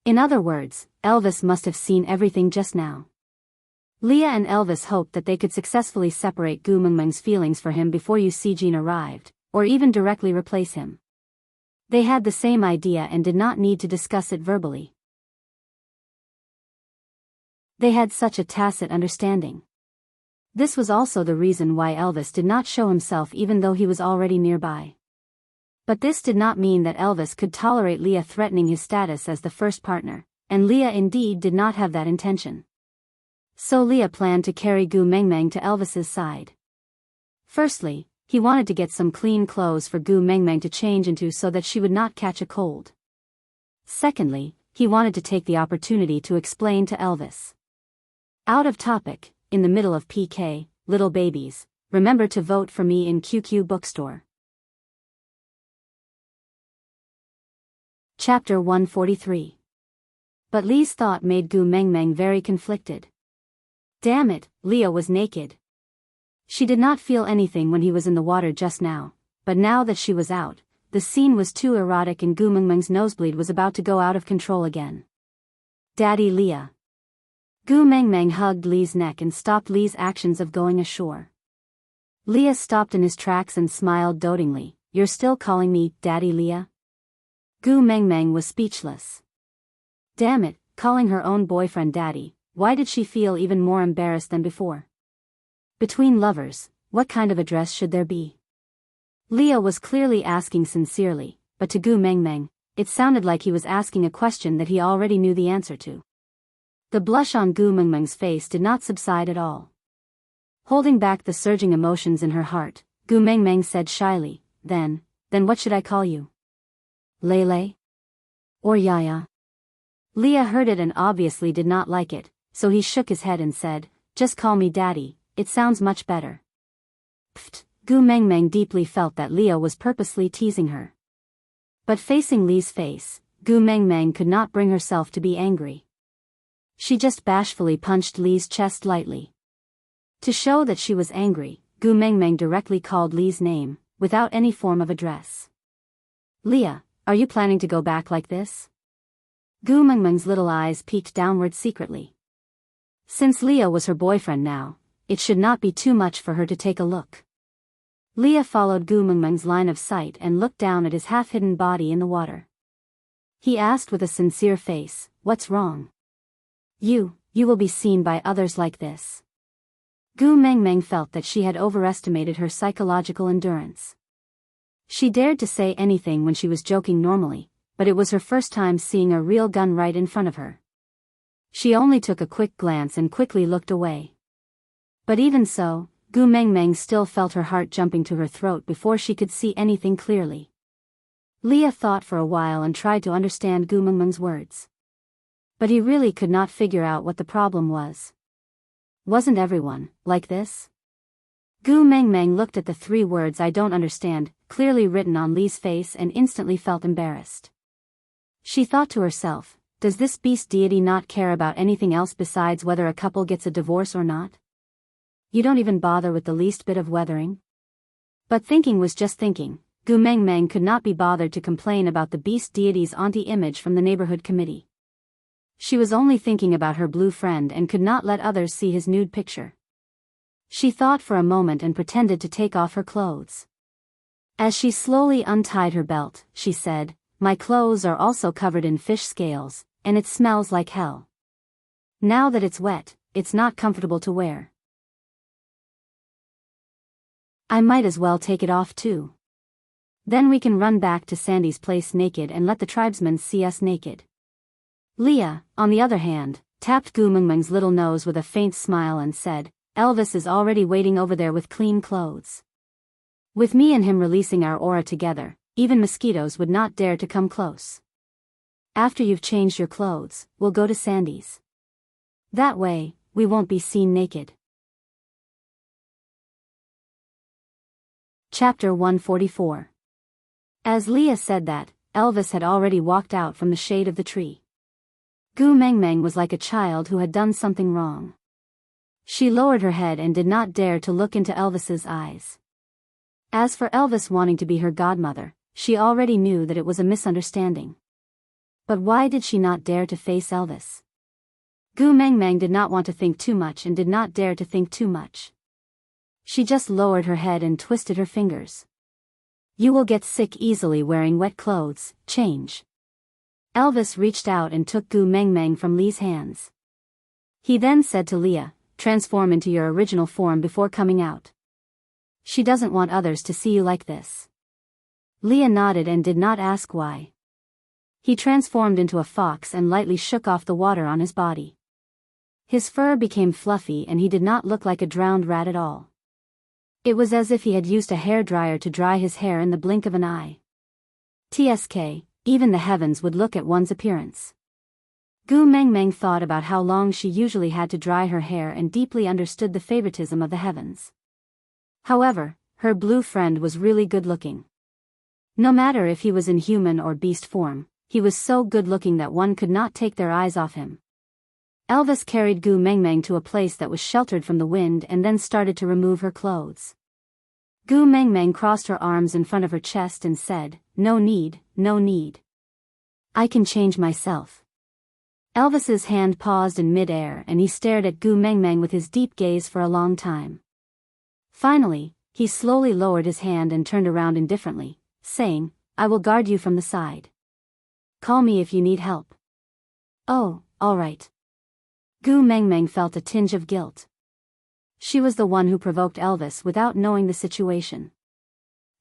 In other words, Elvis must have seen everything just now. Leah and Elvis hoped that they could successfully separate Gu Mengmeng's feelings for him before Yu Sijin arrived, or even directly replace him. They had the same idea and did not need to discuss it verbally. They had such a tacit understanding. This was also the reason why Elvis did not show himself even though he was already nearby. But this did not mean that Elvis could tolerate Leah threatening his status as the first partner, and Leah indeed did not have that intention. So Leah planned to carry Gu Mengmeng to Elvis's side. Firstly, he wanted to get some clean clothes for Gu Mengmeng to change into so that she would not catch a cold. Secondly, he wanted to take the opportunity to explain to Elvis. Out of topic, in the middle of PK, little babies, remember to vote for me in QQ bookstore. Chapter 143. But Lee's thought made Gu Mengmeng very conflicted. Damn it, Leah was naked. She did not feel anything when he was in the water just now, but now that she was out, the scene was too erotic and Gu Mengmeng's nosebleed was about to go out of control again. Daddy Leah. Gu Mengmeng hugged Lee's neck and stopped Lee's actions of going ashore. Leah stopped in his tracks and smiled dotingly. You're still calling me Daddy Leah? Gu Mengmeng was speechless. Damn it, calling her own boyfriend daddy, why did she feel even more embarrassed than before? Between lovers, what kind of a dress should there be? Leah was clearly asking sincerely, but to Gu Mengmeng, it sounded like he was asking a question that he already knew the answer to. The blush on Gu Mengmeng's face did not subside at all. Holding back the surging emotions in her heart, Gu Mengmeng said shyly, Then what should I call you? Lele? Or Yaya? Leah heard it and obviously did not like it, so he shook his head and said, Just call me Daddy, it sounds much better. Pfft, Gu Mengmeng deeply felt that Leah was purposely teasing her. But facing Lee's face, Gu Mengmeng could not bring herself to be angry. She just bashfully punched Lee's chest lightly. To show that she was angry, Gu Mengmeng directly called Lee's name, without any form of address. Leah, are you planning to go back like this? Gu Mengmeng's little eyes peeked downward secretly. Since Leah was her boyfriend now, it should not be too much for her to take a look. Leah followed Gu Mengmeng's line of sight and looked down at his half-hidden body in the water. He asked with a sincere face, What's wrong? You will be seen by others like this. Gu Mengmeng felt that she had overestimated her psychological endurance. She dared to say anything when she was joking normally, but it was her first time seeing a real gun right in front of her. She only took a quick glance and quickly looked away. But even so, Gu Mengmeng still felt her heart jumping to her throat before she could see anything clearly. Leah thought for a while and tried to understand Gu Mengmeng's words. But he really could not figure out what the problem was. Wasn't everyone like this? Gu Mengmeng looked at the 3 words I don't understand, clearly written on Lee's face and instantly felt embarrassed. She thought to herself, does this beast deity not care about anything else besides whether a couple gets a divorce or not? You don't even bother with the least bit of weathering? But thinking was just thinking. Gu Mengmeng could not be bothered to complain about the beast deity's anti-image from the neighborhood committee. She was only thinking about her blue friend and could not let others see his nude picture. She thought for a moment and pretended to take off her clothes. As she slowly untied her belt, she said, My clothes are also covered in fish scales, and it smells like hell. Now that it's wet, it's not comfortable to wear. I might as well take it off too. Then we can run back to Sandy's place naked and let the tribesmen see us naked. Leah, on the other hand, tapped Gu Mengmeng's little nose with a faint smile and said, Elvis is already waiting over there with clean clothes. With me and him releasing our aura together, even mosquitoes would not dare to come close. After you've changed your clothes, we'll go to Sandy's. That way, we won't be seen naked. Chapter 144. As Leah said that, Elvis had already walked out from the shade of the tree. Gu Mengmeng was like a child who had done something wrong. She lowered her head and did not dare to look into Elvis's eyes. As for Elvis wanting to be her godmother, she already knew that it was a misunderstanding. But why did she not dare to face Elvis? Gu Mengmeng did not want to think too much and did not dare to think too much. She just lowered her head and twisted her fingers. You will get sick easily wearing wet clothes, change. Elvis reached out and took Gu Mengmeng from Li's hands. He then said to Leah, transform into your original form before coming out. She doesn't want others to see you like this. Leah nodded and did not ask why. He transformed into a fox and lightly shook off the water on his body. His fur became fluffy and he did not look like a drowned rat at all. It was as if he had used a hairdryer to dry his hair in the blink of an eye. TSK, even the heavens would look at one's appearance. Gu Mengmeng thought about how long she usually had to dry her hair and deeply understood the favoritism of the heavens. However, her blue friend was really good-looking. No matter if he was in human or beast form, he was so good-looking that one could not take their eyes off him. Elvis carried Gu Mengmeng to a place that was sheltered from the wind and then started to remove her clothes. Gu Mengmeng crossed her arms in front of her chest and said, no need, no need. I can change myself. Elvis's hand paused in mid-air and he stared at Gu Mengmeng with his deep gaze for a long time. Finally, he slowly lowered his hand and turned around indifferently, saying, I will guard you from the side. Call me if you need help. Oh, all right. Gu Mengmeng felt a tinge of guilt. She was the one who provoked Elvis without knowing the situation.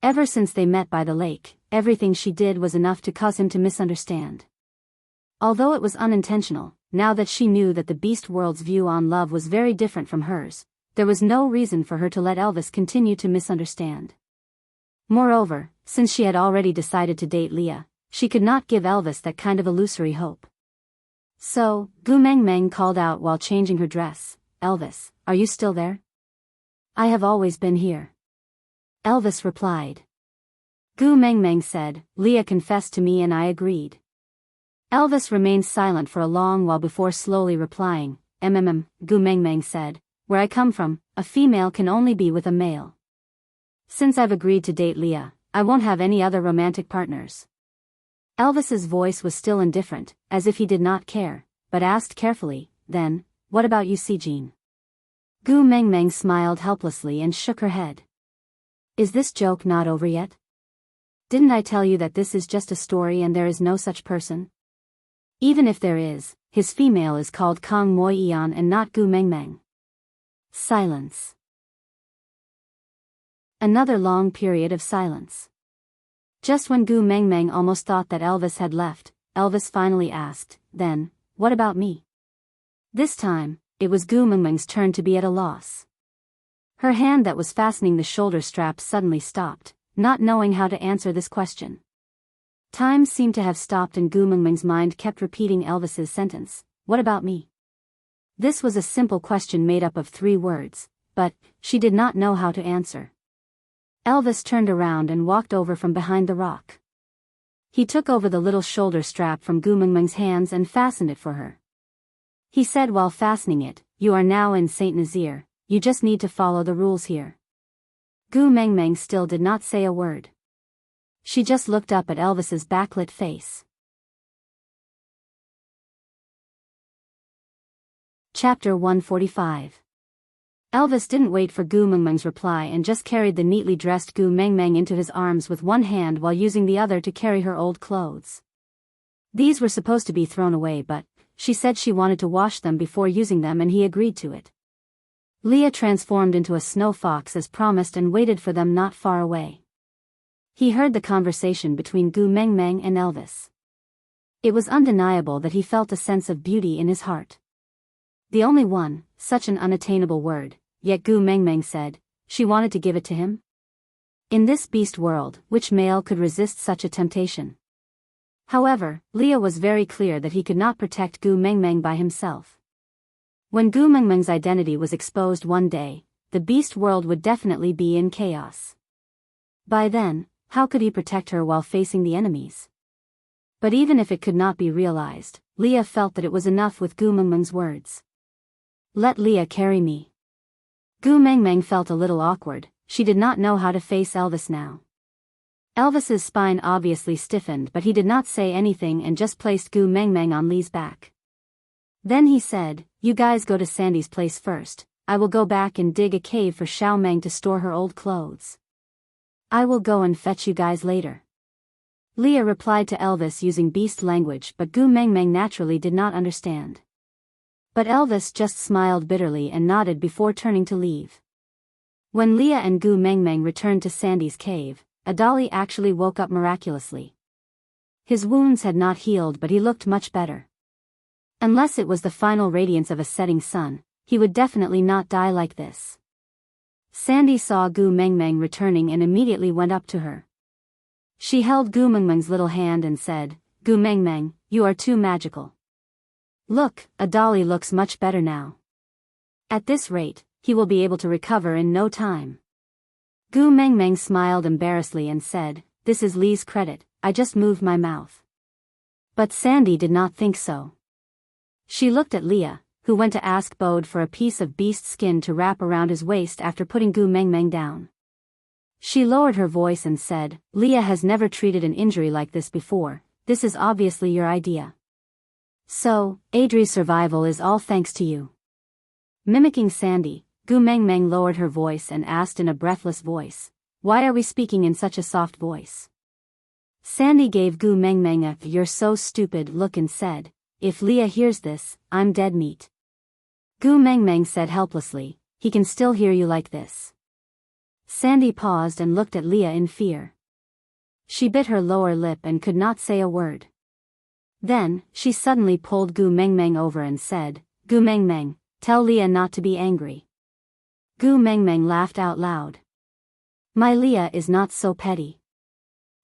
Ever since they met by the lake, everything she did was enough to cause him to misunderstand. Although it was unintentional, now that she knew that the beast world's view on love was very different from hers, there was no reason for her to let Elvis continue to misunderstand. Moreover, since she had already decided to date Leah, she could not give Elvis that kind of illusory hope. So, Gu Mengmeng called out while changing her dress, Elvis, are you still there? I have always been here. Elvis replied. Gu Mengmeng said, Leah confessed to me and I agreed. Elvis remained silent for a long while before slowly replying, Gu Mengmeng said, where I come from, a female can only be with a male. Since I've agreed to date Leah, I won't have any other romantic partners. Elvis's voice was still indifferent, as if he did not care, but asked carefully, then, what about you, Jean? Gu Mengmeng smiled helplessly and shook her head. Is this joke not over yet? Didn't I tell you that this is just a story and there is no such person? Even if there is, his female is called Kang Moi Ian and not Gu Mengmeng. Silence. Another long period of silence. Just when Gu Mengmeng almost thought that Elvis had left, Elvis finally asked, then, what about me? This time, it was Gu Mengmeng's turn to be at a loss. Her hand that was fastening the shoulder strap suddenly stopped, not knowing how to answer this question. Time seemed to have stopped and Gu Mengmeng's mind kept repeating Elvis's sentence, what about me? This was a simple question made up of 3 words, but she did not know how to answer. Elvis turned around and walked over from behind the rock. He took over the little shoulder strap from Gu Mengmeng's hands and fastened it for her. He said while fastening it, you are now in Saint Nazaire, you just need to follow the rules here. Gu Mengmeng still did not say a word. She just looked up at Elvis's backlit face. Chapter 145. Elvis didn't wait for Gu Mengmeng's reply and just carried the neatly dressed Gu Mengmeng into his arms with one hand while using the other to carry her old clothes. These were supposed to be thrown away but, she said she wanted to wash them before using them and he agreed to it. Leah transformed into a snow fox as promised and waited for them not far away. He heard the conversation between Gu Mengmeng and Elvis. It was undeniable that he felt a sense of beauty in his heart. The only one, such an unattainable word, yet Gu Mengmeng said, she wanted to give it to him? In this beast world, which male could resist such a temptation? However, Leah was very clear that he could not protect Gu Mengmeng by himself. When Gu Mengmeng's identity was exposed one day, the beast world would definitely be in chaos. By then, how could he protect her while facing the enemies? But even if it could not be realized, Leah felt that it was enough with Gu Mengmeng's words. Let Leah carry me. Gu Mengmeng felt a little awkward, she did not know how to face Elvis now. Elvis's spine obviously stiffened, but he did not say anything and just placed Gu Mengmeng on Lee's back. Then he said, you guys go to Sandy's place first, I will go back and dig a cave for Xiao Meng to store her old clothes. I will go and fetch you guys later. Leah replied to Elvis using beast language, but Gu Mengmeng naturally did not understand. But Elvis just smiled bitterly and nodded before turning to leave. When Leah and Gu Mengmeng returned to Sandy's cave, Adali actually woke up miraculously. His wounds had not healed, but he looked much better. Unless it was the final radiance of a setting sun, he would definitely not die like this. Sandy saw Gu Mengmeng returning and immediately went up to her. She held Gu Mengmeng's little hand and said, Gu Mengmeng, you are too magical. Look, Adali looks much better now. At this rate, he will be able to recover in no time. Gu Mengmeng smiled embarrassedly and said, this is Lee's credit, I just moved my mouth. But Sandy did not think so. She looked at Leah, who went to ask Bode for a piece of beast skin to wrap around his waist after putting Gu Mengmeng down. She lowered her voice and said, Leah has never treated an injury like this before, this is obviously your idea. So, Adri's survival is all thanks to you. Mimicking Sandy, Gu Mengmeng lowered her voice and asked in a breathless voice, why are we speaking in such a soft voice? Sandy gave Gu Mengmeng a you're so stupid look and said, if Leah hears this, I'm dead meat. Gu Mengmeng said helplessly, he can still hear you like this. Sandy paused and looked at Leah in fear. She bit her lower lip and could not say a word. Then, she suddenly pulled Gu Mengmeng over and said, Gu Mengmeng, tell Leah not to be angry. Gu Mengmeng laughed out loud. My Leah is not so petty.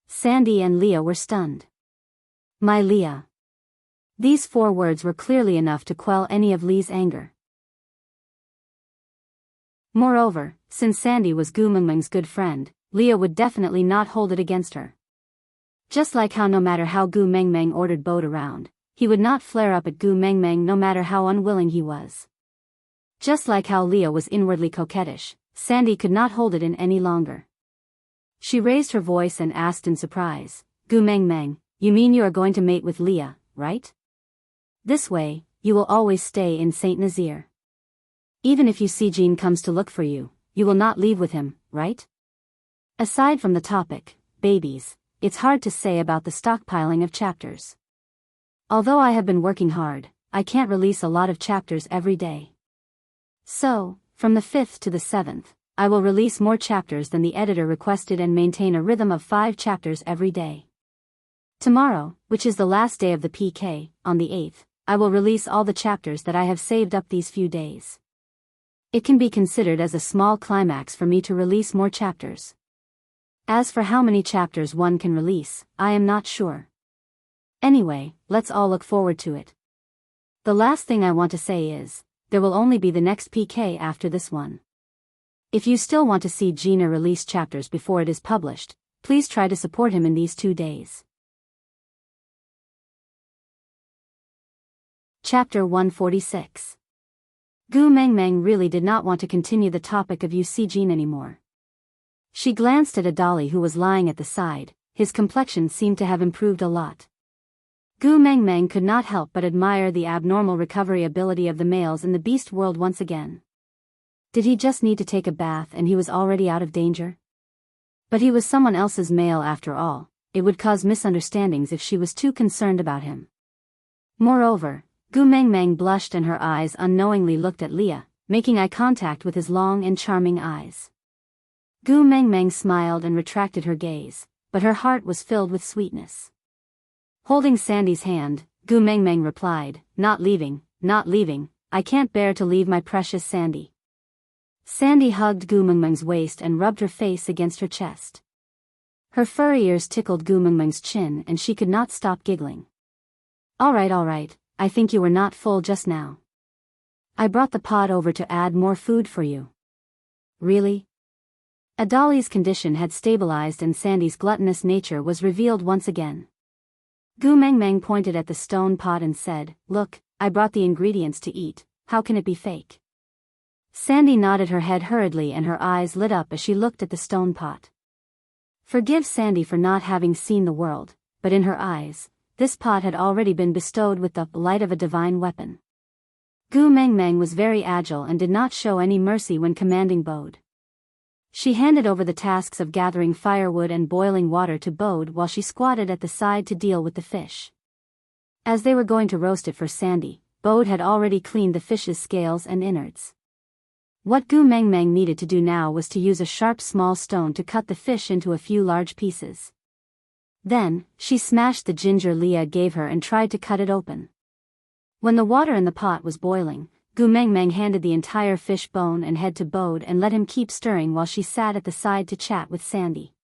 Sandy and Leah were stunned. My Leah. These 4 words were clearly enough to quell any of Lee's anger. Moreover, since Sandy was Gu Mengmeng's good friend, Leah would definitely not hold it against her. Just like how no matter how Gu Mengmeng ordered Bode around, he would not flare up at Gu Mengmeng no matter how unwilling he was. Just like how Leah was inwardly coquettish, Sandy could not hold it in any longer. She raised her voice and asked in surprise, Gu Mengmeng, you mean you are going to mate with Leah, right? This way, you will always stay in Saint Nazaire. Even if Eugene comes to look for you, you will not leave with him, right? Aside from the topic, babies, it's hard to say about the stockpiling of chapters. Although I have been working hard, I can't release a lot of chapters every day. So, from the 5th to the 7th, I will release more chapters than the editor requested and maintain a rhythm of 5 chapters every day. Tomorrow, which is the last day of the PK, on the 8th, I will release all the chapters that I have saved up these few days. It can be considered as a small climax for me to release more chapters. As for how many chapters one can release, I am not sure. Anyway, let's all look forward to it. The last thing I want to say is, there will only be the next PK after this one. If you still want to see Gina release chapters before it is published, please try to support him in these 2 days. Chapter 146. Gu Mengmeng really did not want to continue the topic of Eugene anymore. She glanced at Adali who was lying at the side, his complexion seemed to have improved a lot. Gu Mengmeng could not help but admire the abnormal recovery ability of the males in the beast world once again. Did he just need to take a bath and he was already out of danger? But he was someone else's male after all, it would cause misunderstandings if she was too concerned about him. Moreover, Gu Mengmeng blushed and her eyes unknowingly looked at Leah, making eye contact with his long and charming eyes. Gu Mengmeng smiled and retracted her gaze, but her heart was filled with sweetness. Holding Sandy's hand, Gu Mengmeng replied, not leaving, I can't bear to leave my precious Sandy. Sandy hugged Gu Mengmeng's waist and rubbed her face against her chest. Her furry ears tickled Gu Mengmeng's chin and she could not stop giggling. All right, I think you were not full just now. I brought the pot over to add more food for you. Really? Adali's condition had stabilized and Sandy's gluttonous nature was revealed once again. Gu Mengmeng pointed at the stone pot and said, "Look, I brought the ingredients to eat, how can it be fake?" Sandy nodded her head hurriedly and her eyes lit up as she looked at the stone pot. Forgive Sandy for not having seen the world, but in her eyes, this pot had already been bestowed with the light of a divine weapon. Gu Mengmeng was very agile and did not show any mercy when commanding Bode. She handed over the tasks of gathering firewood and boiling water to Bode while she squatted at the side to deal with the fish. As they were going to roast it for Sandy, Bode had already cleaned the fish's scales and innards. What Gu Mengmeng needed to do now was to use a sharp small stone to cut the fish into a few large pieces. Then, she smashed the ginger Leah gave her and tried to cut it open. When the water in the pot was boiling, Gu Mengmeng handed the entire fish bone and head to Bode and let him keep stirring while she sat at the side to chat with Sandy.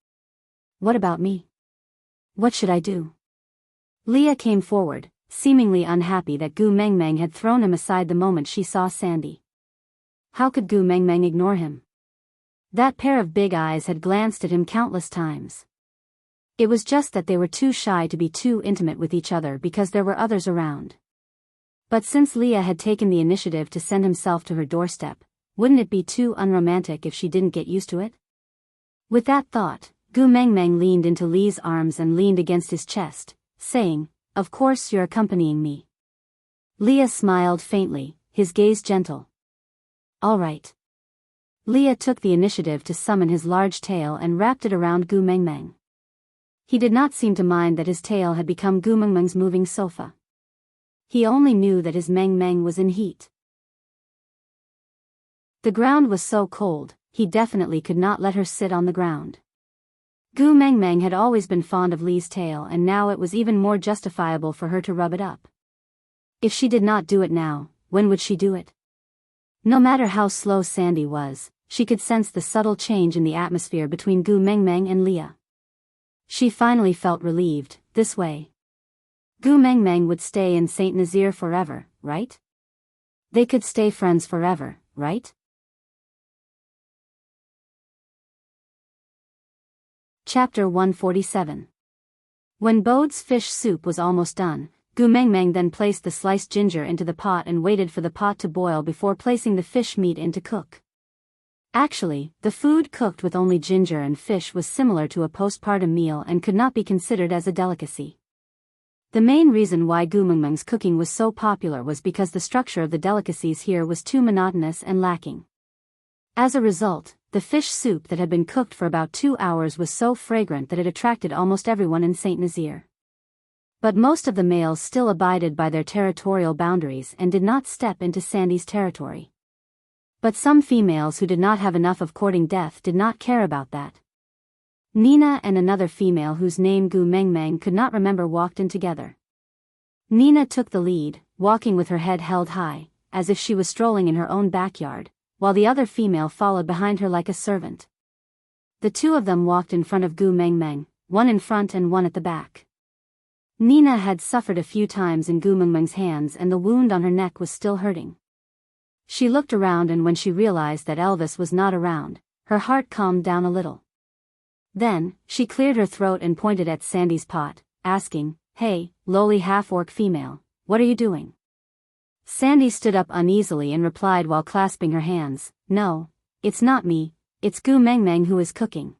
"What about me? What should I do?" Leah came forward, seemingly unhappy that Gu Mengmeng had thrown him aside the moment she saw Sandy. How could Gu Mengmeng ignore him? That pair of big eyes had glanced at him countless times. It was just that they were too shy to be too intimate with each other because there were others around. But since Leah had taken the initiative to send himself to her doorstep, wouldn't it be too unromantic if she didn't get used to it? With that thought, Gu Mengmeng leaned into Lee's arms and leaned against his chest, saying, "Of course you're accompanying me." Leah smiled faintly, his gaze gentle. "All right." Leah took the initiative to summon his large tail and wrapped it around Gu Mengmeng. He did not seem to mind that his tail had become Gu Mengmeng's moving sofa. He only knew that his Meng was in heat. The ground was so cold, he definitely could not let her sit on the ground. Gu Mengmeng had always been fond of Lee's tail and now it was even more justifiable for her to rub it up. If she did not do it now, when would she do it? No matter how slow Sandy was, she could sense the subtle change in the atmosphere between Gu Mengmeng and Leah. She finally felt relieved, this way. Gu Mengmeng would stay in Saint Nazaire forever, right? They could stay friends forever, right? Chapter 147. When Bode's fish soup was almost done, Gu Mengmeng then placed the sliced ginger into the pot and waited for the pot to boil before placing the fish meat in to cook. Actually, the food cooked with only ginger and fish was similar to a postpartum meal and could not be considered as a delicacy. The main reason why Gu Mengmeng's cooking was so popular was because the structure of the delicacies here was too monotonous and lacking. As a result, the fish soup that had been cooked for about 2 hours was so fragrant that it attracted almost everyone in Saint Nazaire. But most of the males still abided by their territorial boundaries and did not step into Sandy's territory. But some females who did not have enough of courting death did not care about that. Nina and another female whose name Gu Mengmeng could not remember walked in together. Nina took the lead, walking with her head held high, as if she was strolling in her own backyard, while the other female followed behind her like a servant. The two of them walked in front of Gu Mengmeng, one in front and one at the back. Nina had suffered a few times in Gu Mengmeng's hands and the wound on her neck was still hurting. She looked around and when she realized that Elvis was not around, her heart calmed down a little. Then, she cleared her throat and pointed at Sandy's pot, asking, "Hey, lowly half-orc female, what are you doing?" Sandy stood up uneasily and replied while clasping her hands, "No, it's not me, it's Gu Mengmeng who is cooking."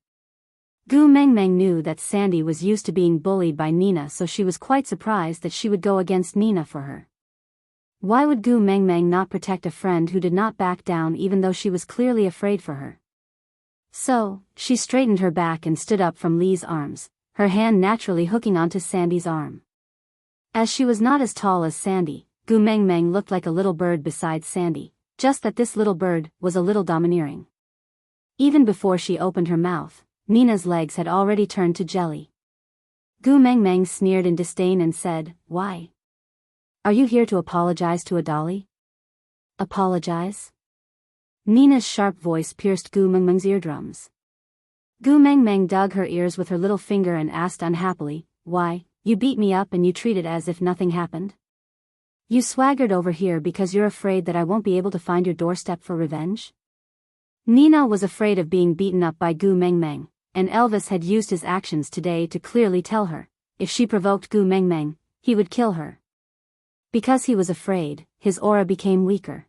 Gu Mengmeng knew that Sandy was used to being bullied by Nina so she was quite surprised that she would go against Nina for her. Why would Gu Mengmeng not protect a friend who did not back down even though she was clearly afraid for her? So, she straightened her back and stood up from Lee's arms, her hand naturally hooking onto Sandy's arm. As she was not as tall as Sandy, Gu Mengmeng looked like a little bird beside Sandy, just that this little bird was a little domineering. Even before she opened her mouth, Nina's legs had already turned to jelly. Gu Mengmeng sneered in disdain and said, "Why? Are you here to apologize to a dolly?" "Apologize?" Nina's sharp voice pierced Gu Mengmeng's eardrums. Gu Mengmeng dug her ears with her little finger and asked unhappily, "Why, you beat me up and you treat it as if nothing happened? You swaggered over here because you're afraid that I won't be able to find your doorstep for revenge?" Nina was afraid of being beaten up by Gu Mengmeng, and Elvis had used his actions today to clearly tell her, if she provoked Gu Mengmeng, he would kill her. Because he was afraid, his aura became weaker.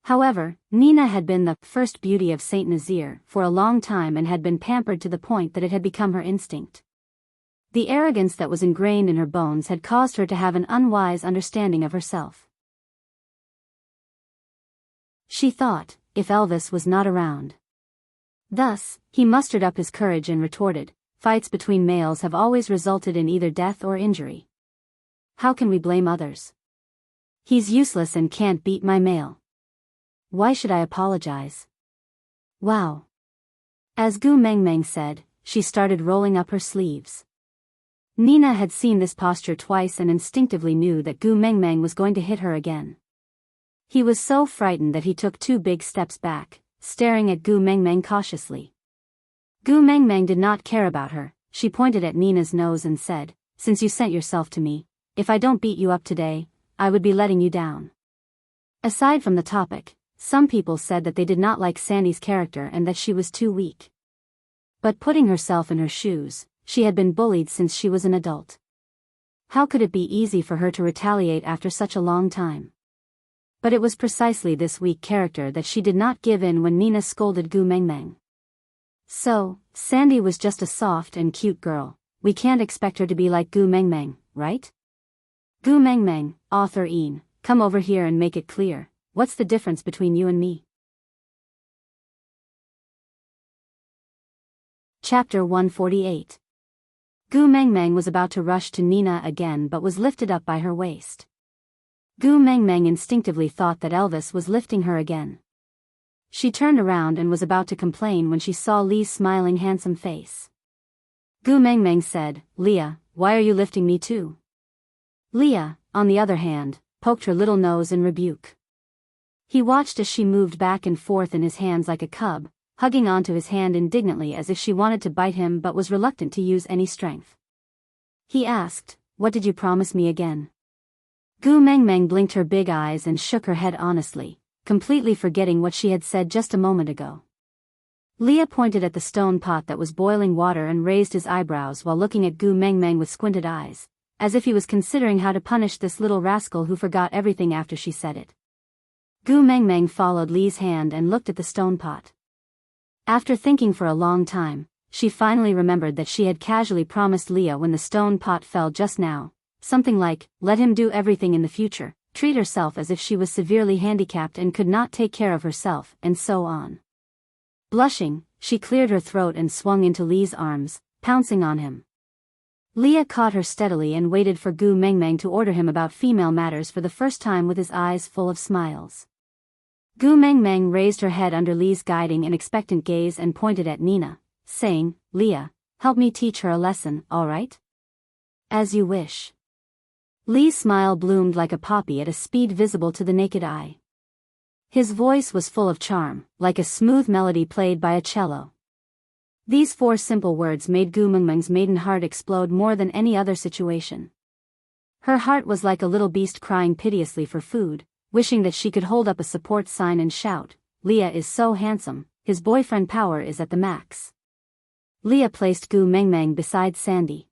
However, Nina had been the first beauty of Saint Nazaire for a long time and had been pampered to the point that it had become her instinct. The arrogance that was ingrained in her bones had caused her to have an unwise understanding of herself. She thought, if Elvis was not around. Thus, he mustered up his courage and retorted, fights between males have always resulted in either death or injury. How can we blame others? He's useless and can't beat my male. Why should I apologize? Wow. As Gu Mengmeng said, she started rolling up her sleeves. Nina had seen this posture twice and instinctively knew that Gu Mengmeng was going to hit her again. He was so frightened that he took 2 big steps back, staring at Gu Mengmeng cautiously. Gu Mengmeng did not care about her. She pointed at Nina's nose and said, "Since you sent yourself to me, if I don't beat you up today, I would be letting you down." Aside from the topic, some people said that they did not like Sandy's character and that she was too weak. But putting herself in her shoes, she had been bullied since she was an adult. How could it be easy for her to retaliate after such a long time? But it was precisely this weak character that she did not give in when Nina scolded Gu Mengmeng. So, Sandy was just a soft and cute girl. We can't expect her to be like Gu Mengmeng, right? Gu Mengmeng, author Ian, come over here and make it clear. What's the difference between you and me? Chapter 148. Gu Mengmeng was about to rush to Nina again but was lifted up by her waist. Gu Mengmeng instinctively thought that Elvis was lifting her again. She turned around and was about to complain when she saw Lee's smiling handsome face. Gu Mengmeng said, "Leah, why are you lifting me too?" Leah, on the other hand, poked her little nose in rebuke. He watched as she moved back and forth in his hands like a cub, hugging onto his hand indignantly as if she wanted to bite him but was reluctant to use any strength. He asked, "What did you promise me again?" Gu Mengmeng blinked her big eyes and shook her head honestly, completely forgetting what she had said just a moment ago. Leah pointed at the stone pot that was boiling water and raised his eyebrows while looking at Gu Mengmeng with squinted eyes, as if he was considering how to punish this little rascal who forgot everything after she said it. Gu Mengmeng followed Lee's hand and looked at the stone pot. After thinking for a long time, she finally remembered that she had casually promised Leah when the stone pot fell just now, something like, let him do everything in the future, treat herself as if she was severely handicapped and could not take care of herself, and so on. Blushing, she cleared her throat and swung into Lee's arms, pouncing on him. Leah caught her steadily and waited for Gu Mengmeng to order him about female matters for the first time with his eyes full of smiles. Gu Mengmeng raised her head under Lee's guiding and expectant gaze and pointed at Nina, saying, "Leah, help me teach her a lesson, all right?" "As you wish." Lee's smile bloomed like a poppy at a speed visible to the naked eye. His voice was full of charm, like a smooth melody played by a cello. These 4 simple words made Gu Mengmeng's maiden heart explode more than any other situation. Her heart was like a little beast crying piteously for food, wishing that she could hold up a support sign and shout, "Leah is so handsome, his boyfriend power is at the max." Leah placed Gu Mengmeng beside Sandy.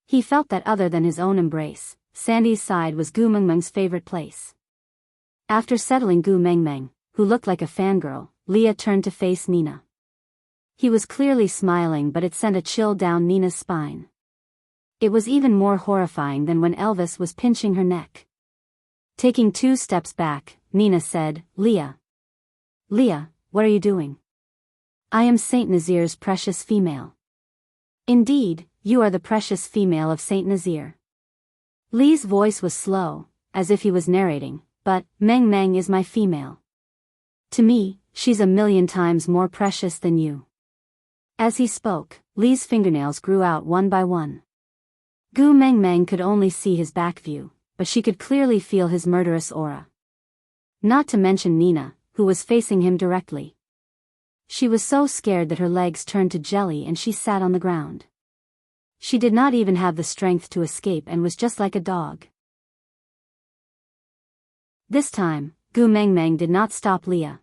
He felt that other than his own embrace, Sandy's side was Gu Mengmeng's favorite place. After settling Gu Mengmeng, who looked like a fangirl, Leah turned to face Nina. He was clearly smiling but it sent a chill down Nina's spine. It was even more horrifying than when Elvis was pinching her neck. Taking 2 steps back, Nina said, "Leah. Leah, what are you doing? I am Saint Nazaire's precious female." "Indeed, you are the precious female of Saint Nazaire." Lee's voice was slow, as if he was narrating, "But, Mengmeng is my female. To me, she's a million times more precious than you." As he spoke, Lee's fingernails grew out one by one. Gu Mengmeng could only see his back view, but she could clearly feel his murderous aura. Not to mention Nina, who was facing him directly. She was so scared that her legs turned to jelly and she sat on the ground. She did not even have the strength to escape and was just like a dog. This time, Gu Mengmeng did not stop Leah.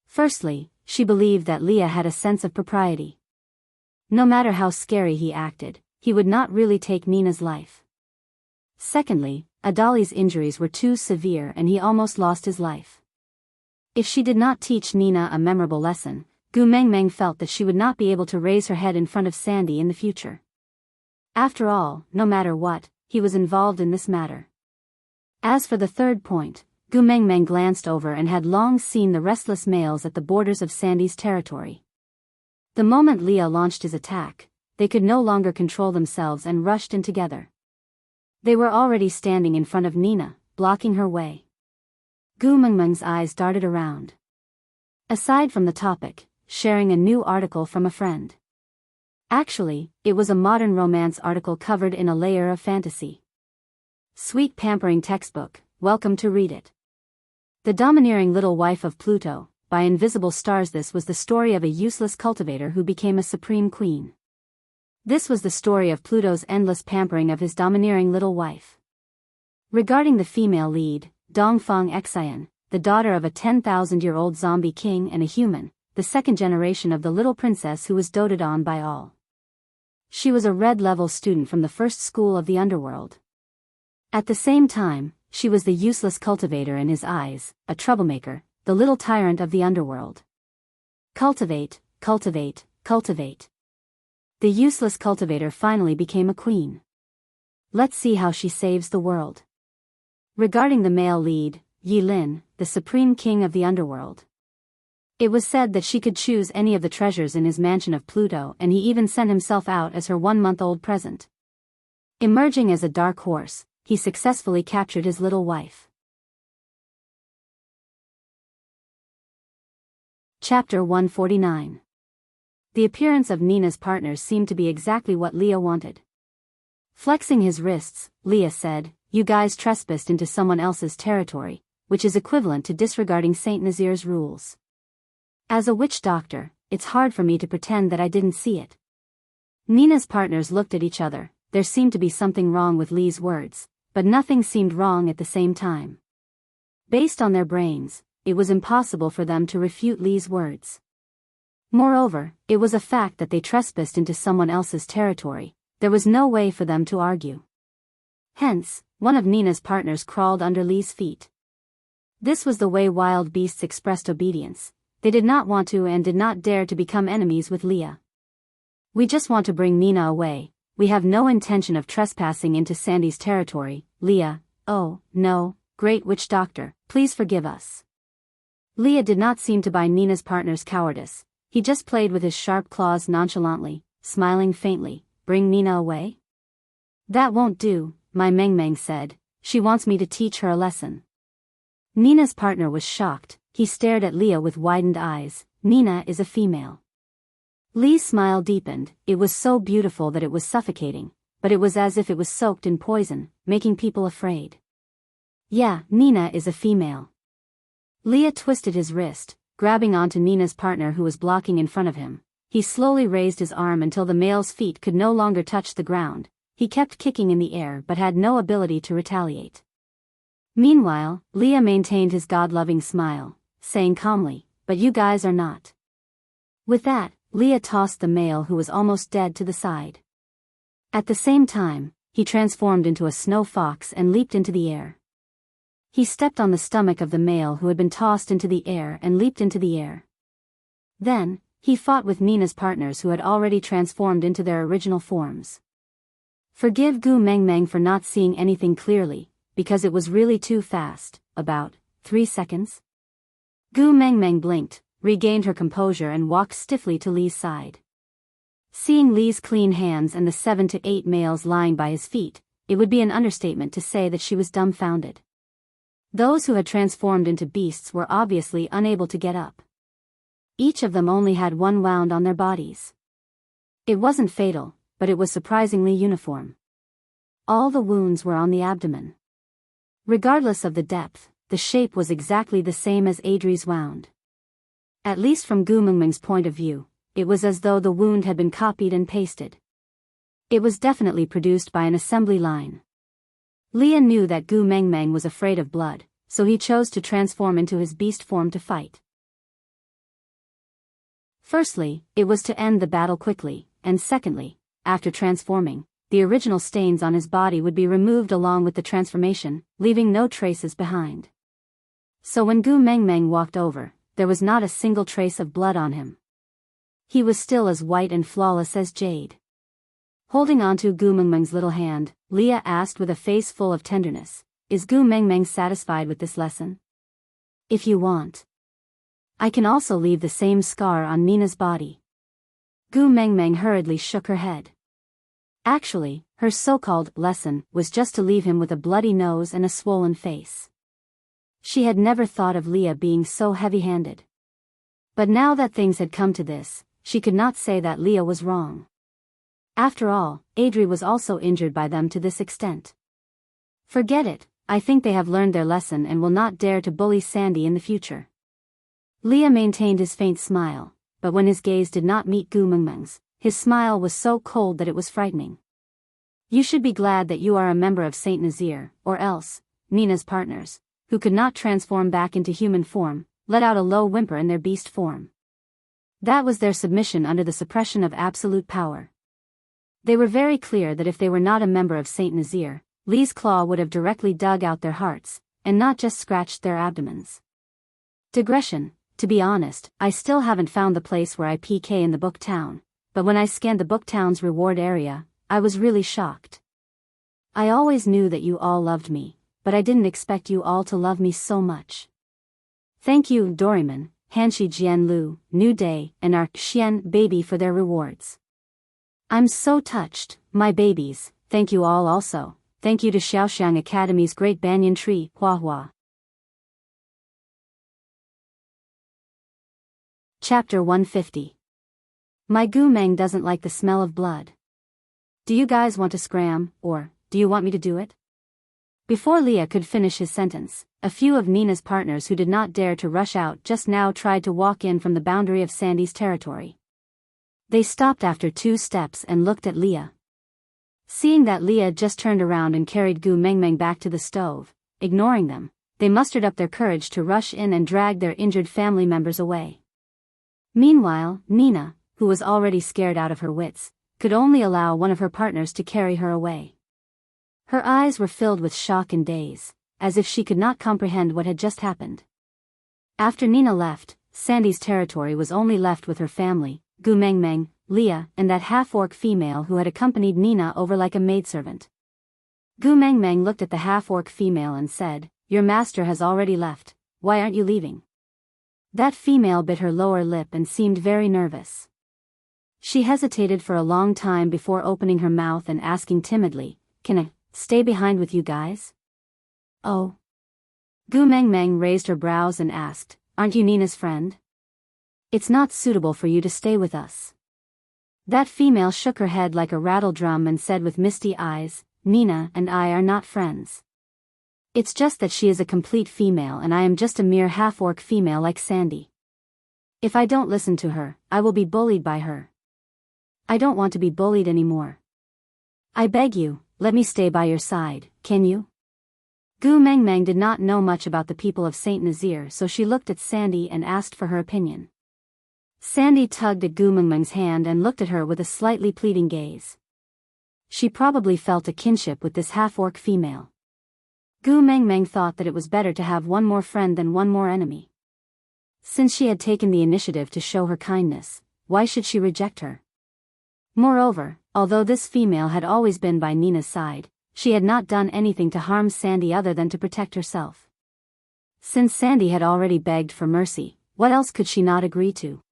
Firstly, she believed that Leah had a sense of propriety. No matter how scary he acted, he would not really take Nina's life. Secondly, Adali's injuries were too severe and he almost lost his life. If she did not teach Nina a memorable lesson, Gu Mengmeng felt that she would not be able to raise her head in front of Sandy in the future. After all, no matter what, he was involved in this matter. As for the third point, Gu Mengmeng glanced over and had long seen the restless males at the borders of Sandy's territory. The moment Leah launched his attack, they could no longer control themselves and rushed in together. They were already standing in front of Nina, blocking her way. Gu Mengmeng's eyes darted around. Aside from the topic, sharing a new article from a friend. Actually, it was a modern romance article covered in a layer of fantasy. Sweet pampering textbook, welcome to read it. The Domineering Little Wife of Pluto, by Invisible Stars. This was the story of a useless cultivator who became a supreme queen. This was the story of Pluto's endless pampering of his domineering little wife. Regarding the female lead, Dongfang Xian, the daughter of a 10,000-year-old zombie king and a human, the second generation of the little princess who was doted on by all. She was a red-level student from the first school of the underworld. At the same time, she was the useless cultivator in his eyes, a troublemaker, the little tyrant of the underworld. Cultivate, cultivate, cultivate. The useless cultivator finally became a queen. Let's see how she saves the world. Regarding the male lead, Yi Lin, the supreme king of the underworld. It was said that she could choose any of the treasures in his mansion of Pluto, and he even sent himself out as her 1-month-old present. Emerging as a dark horse, he successfully captured his little wife. Chapter 149. The appearance of Nina's partners seemed to be exactly what Leah wanted. Flexing his wrists, Leah said, "You guys trespassed into someone else's territory, which is equivalent to disregarding Saint Nazir's rules. As a witch doctor, it's hard for me to pretend that I didn't see it." Nina's partners looked at each other. There seemed to be something wrong with Lee's words, but nothing seemed wrong at the same time. Based on their brains, it was impossible for them to refute Lee's words. Moreover, it was a fact that they trespassed into someone else's territory. There was no way for them to argue. Hence, one of Nina's partners crawled under Lee's feet. This was the way wild beasts expressed obedience. They did not want to and did not dare to become enemies with Leah. "We just want to bring Nina away. We have no intention of trespassing into Sandy's territory." Leah, "Oh, no, great witch doctor, please forgive us." Leah did not seem to buy Nina's partner's cowardice. He just played with his sharp claws nonchalantly, smiling faintly. "Bring Nina away? That won't do," my Mengmeng said. "She wants me to teach her a lesson." Nina's partner was shocked. He stared at Leah with widened eyes. "Nina is a female." Lee's smile deepened. It was so beautiful that it was suffocating, but it was as if it was soaked in poison, making people afraid. "Yeah, Nina is a female." Leah twisted his wrist, grabbing onto Nina's partner who was blocking in front of him. He slowly raised his arm until the male's feet could no longer touch the ground. He kept kicking in the air but had no ability to retaliate. Meanwhile, Leah maintained his God-loving smile, saying calmly, "But you guys are not." With that, Leah tossed the male who was almost dead to the side. At the same time, he transformed into a snow fox and leaped into the air. He stepped on the stomach of the male who had been tossed into the air and leaped into the air. Then, he fought with Nina's partners who had already transformed into their original forms. Forgive Gu Mengmeng for not seeing anything clearly, because it was really too fast, about 3 seconds. Gu Mengmeng blinked, regained her composure and walked stiffly to Lee's side. Seeing Lee's clean hands and the 7 to 8 males lying by his feet, it would be an understatement to say that she was dumbfounded. Those who had transformed into beasts were obviously unable to get up. Each of them only had one wound on their bodies. It wasn't fatal, but it was surprisingly uniform. All the wounds were on the abdomen. Regardless of the depth, the shape was exactly the same as Adri's wound. At least from Gu Mengmeng's point of view, it was as though the wound had been copied and pasted. It was definitely produced by an assembly line. Leah knew that Gu Mengmeng was afraid of blood, so he chose to transform into his beast form to fight. Firstly, it was to end the battle quickly, and secondly, after transforming, the original stains on his body would be removed along with the transformation, leaving no traces behind. So when Gu Mengmeng walked over, there was not a single trace of blood on him. He was still as white and flawless as jade. Holding onto Gu Mengmeng's little hand, Leah asked with a face full of tenderness, "Is Gu Mengmeng satisfied with this lesson? If you want, I can also leave the same scar on Nina's body." Gu Mengmeng hurriedly shook her head. Actually, her so-called lesson was just to leave him with a bloody nose and a swollen face. She had never thought of Leah being so heavy-handed. But now that things had come to this, she could not say that Leah was wrong. After all, Adri was also injured by them to this extent. Forget it, I think they have learned their lesson and will not dare to bully Sandy in the future. Leah maintained his faint smile, but when his gaze did not meet Gu Mengmeng's, his smile was so cold that it was frightening. "You should be glad that you are a member of Saint Nazir, or else," Nina's partners, who could not transform back into human form, let out a low whimper in their beast form. That was their submission under the suppression of absolute power. They were very clear that if they were not a member of Saint Nazir, Lee's claw would have directly dug out their hearts, and not just scratched their abdomens. Digression, to be honest, I still haven't found the place where I PK in the book town, but when I scanned the book town's reward area, I was really shocked. I always knew that you all loved me, but I didn't expect you all to love me so much. Thank you, Doraemon, Hanshi Jianlu, New Day, and our Xian baby for their rewards. I'm so touched, my babies, thank you all also. Thank you to Xiaoxiang Academy's Great Banyan Tree, Hua Hua. Chapter 150. My Gu Meng doesn't like the smell of blood. Do you guys want to scram, or do you want me to do it? Before Leah could finish his sentence, a few of Nina's partners who did not dare to rush out just now tried to walk in from the boundary of Sandy's territory. They stopped after 2 steps and looked at Leah. Seeing that Leah just turned around and carried Gu Mengmeng back to the stove, ignoring them, they mustered up their courage to rush in and drag their injured family members away. Meanwhile, Nina, who was already scared out of her wits, could only allow one of her partners to carry her away. Her eyes were filled with shock and daze, as if she could not comprehend what had just happened. After Nina left, Sandy's territory was only left with her family, Gu Mengmeng, Leah, and that half-orc female who had accompanied Nina over like a maidservant. Gu Mengmeng looked at the half-orc female and said, "Your master has already left, why aren't you leaving?" That female bit her lower lip and seemed very nervous. She hesitated for a long time before opening her mouth and asking timidly, "Can I stay behind with you guys?" "Oh." Gu Mengmeng raised her brows and asked, "Aren't you Nina's friend? It's not suitable for you to stay with us." That female shook her head like a rattle drum and said with misty eyes, "Nina and I are not friends. It's just that she is a complete female and I am just a mere half-orc female like Sandy. If I don't listen to her, I will be bullied by her. I don't want to be bullied anymore. I beg you, let me stay by your side, can you?" Gu Mengmeng did not know much about the people of Saint Nazir, so she looked at Sandy and asked for her opinion. Sandy tugged at Gu Mengmeng's hand and looked at her with a slightly pleading gaze. She probably felt a kinship with this half-orc female. Gu Mengmeng thought that it was better to have one more friend than one more enemy. Since she had taken the initiative to show her kindness, why should she reject her? Moreover, although this female had always been by Nina's side, she had not done anything to harm Sandy other than to protect herself. Since Sandy had already begged for mercy, what else could she not agree to?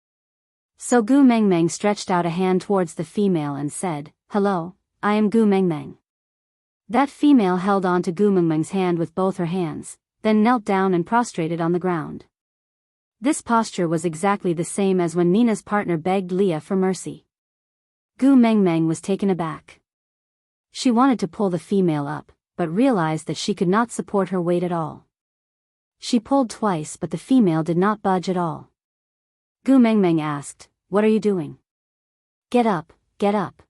So Gu Mengmeng stretched out a hand towards the female and said, "Hello, I am Gu Mengmeng." That female held on to Gu Mengmeng's hand with both her hands, then knelt down and prostrated on the ground. This posture was exactly the same as when Nina's partner begged Leah for mercy. Gu Mengmeng was taken aback. She wanted to pull the female up, but realized that she could not support her weight at all. She pulled twice but the female did not budge at all. Gu Mengmeng asked, "What are you doing?" Get up, get up."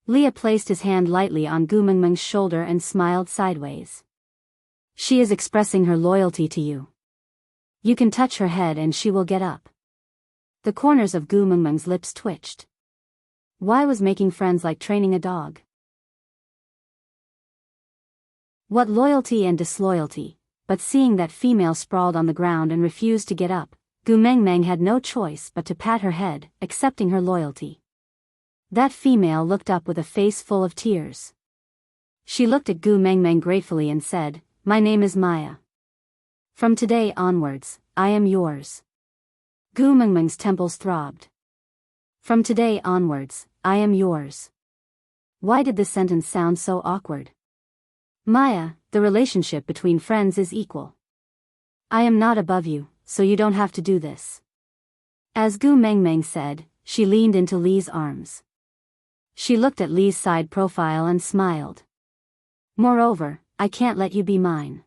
Leah placed his hand lightly on Gu Mengmeng's shoulder and smiled sideways. "She is expressing her loyalty to you. You can touch her head and she will get up." The corners of Gu Mengmeng's lips twitched. Why was making friends like training a dog? What loyalty and disloyalty, but seeing that female sprawled on the ground and refused to get up, Gu Mengmeng had no choice but to pat her head, accepting her loyalty. That female looked up with a face full of tears. She looked at Gu Mengmeng gratefully and said, "My name is Maya. From today onwards, I am yours." Gu Mengmeng's temples throbbed. From today onwards, I am yours. Why did this sentence sound so awkward? Maya, the relationship between friends is equal. I am not above you, so you don't have to do this. As Gu Mengmeng said, she leaned into Li's arms. She looked at Li's side profile and smiled. Moreover, I can't let you be mine.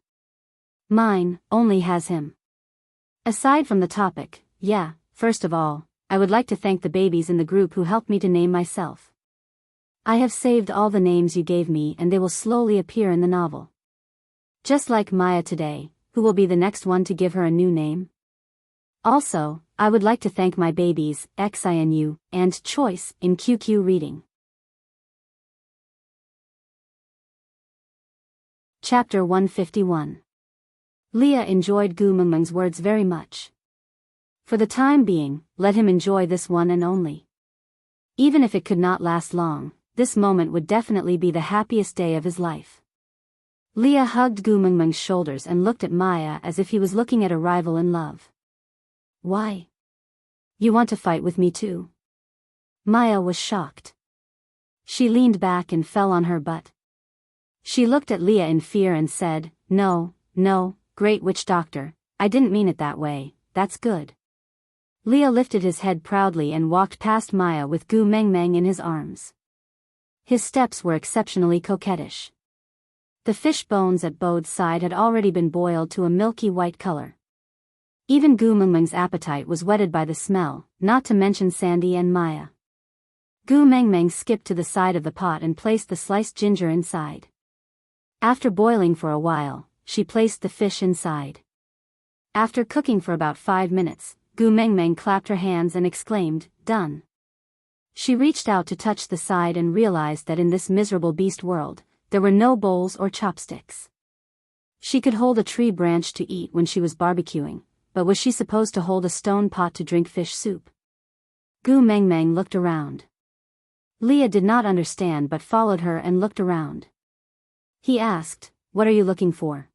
Mine only has him. Aside from the topic, yeah, first of all, I would like to thank the babies in the group who helped me to name myself. I have saved all the names you gave me and they will slowly appear in the novel. Just like Maya today, who will be the next one to give her a new name. Also, I would like to thank my babies, XINU, and Choice, in QQ Reading. Chapter 151. Leah enjoyed Gu Mengmeng's words very much. For the time being, let him enjoy this one and only. Even if it could not last long, this moment would definitely be the happiest day of his life. Leah hugged Gu Mengmeng's shoulders and looked at Maya as if he was looking at a rival in love. Why? You want to fight with me too? Maya was shocked. She leaned back and fell on her butt. She looked at Leah in fear and said, No, great witch doctor, I didn't mean it that way, that's good. Leah lifted his head proudly and walked past Maya with Gu Mengmeng in his arms. His steps were exceptionally coquettish. The fish bones at Bode's side had already been boiled to a milky white color. Even Gu Mengmeng's appetite was whetted by the smell, not to mention Sandy and Maya. Gu Mengmeng skipped to the side of the pot and placed the sliced ginger inside. After boiling for a while, she placed the fish inside. After cooking for about 5 minutes, Gu Mengmeng clapped her hands and exclaimed, "Done." She reached out to touch the side and realized that in this miserable beast world, there were no bowls or chopsticks. She could hold a tree branch to eat when she was barbecuing, but was she supposed to hold a stone pot to drink fish soup? Gu Mengmeng looked around. Leah did not understand but followed her and looked around. He asked, "What are you looking for?"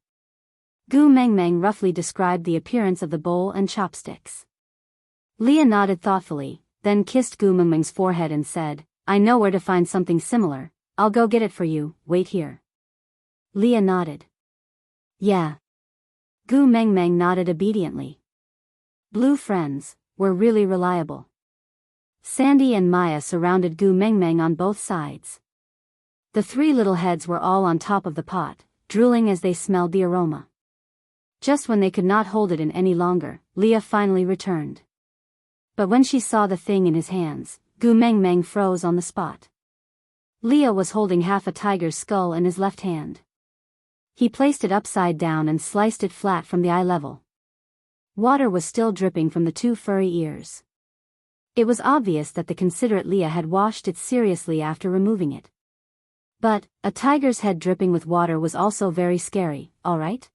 Gu Mengmeng roughly described the appearance of the bowl and chopsticks. Leah nodded thoughtfully, then kissed Gu Mengmeng's forehead and said, "I know where to find something similar, I'll go get it for you, wait here." Leah nodded. Yeah. Gu Mengmeng nodded obediently. Blue friends were really reliable. Sandy and Maya surrounded Gu Mengmeng on both sides. The 3 little heads were all on top of the pot, drooling as they smelled the aroma. Just when they could not hold it in any longer, Leah finally returned. But when she saw the thing in his hands, Gu Mengmeng froze on the spot. Leah was holding half a tiger's skull in his left hand. He placed it upside down and sliced it flat from the eye level. Water was still dripping from the 2 furry ears. It was obvious that the considerate Leah had washed it seriously after removing it. But, a tiger's head dripping with water was also very scary, alright?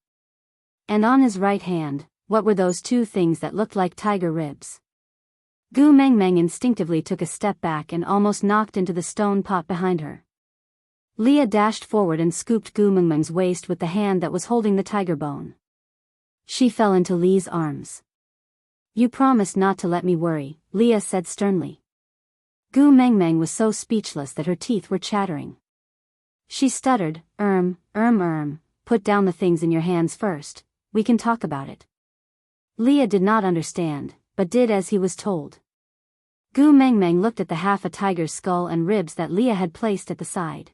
And on his right hand, what were those 2 things that looked like tiger ribs? Gu Mengmeng instinctively took a step back and almost knocked into the stone pot behind her. Leah dashed forward and scooped Gu Mengmeng's waist with the hand that was holding the tiger bone. She fell into Li's arms. "You promised not to let me worry," Leah said sternly. Gu Mengmeng was so speechless that her teeth were chattering. She stuttered, "Put down the things in your hands first, we can talk about it." Leah did not understand, but did as he was told. Gu Mengmeng looked at the half a tiger's skull and ribs that Leah had placed at the side.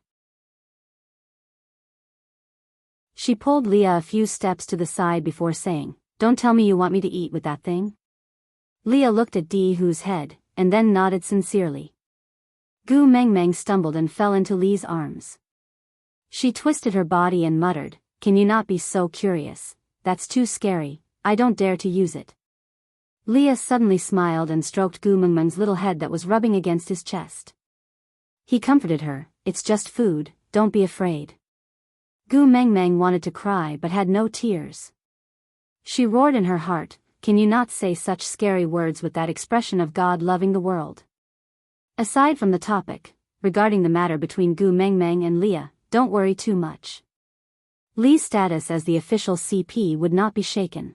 She pulled Leah a few steps to the side before saying, "Don't tell me you want me to eat with that thing?" Leah looked at Hu's head, and then nodded sincerely. Gu Mengmeng stumbled and fell into Li's arms. She twisted her body and muttered, "Can you not be so curious? That's too scary, I don't dare to use it." Leah suddenly smiled and stroked Gu Mengmeng's little head that was rubbing against his chest. He comforted her, "It's just food, don't be afraid." Gu Mengmeng wanted to cry but had no tears. She roared in her heart, "Can you not say such scary words with that expression of God loving the world?" Aside from the topic, regarding the matter between Gu Mengmeng and Leah, don't worry too much. Li's status as the official CP would not be shaken.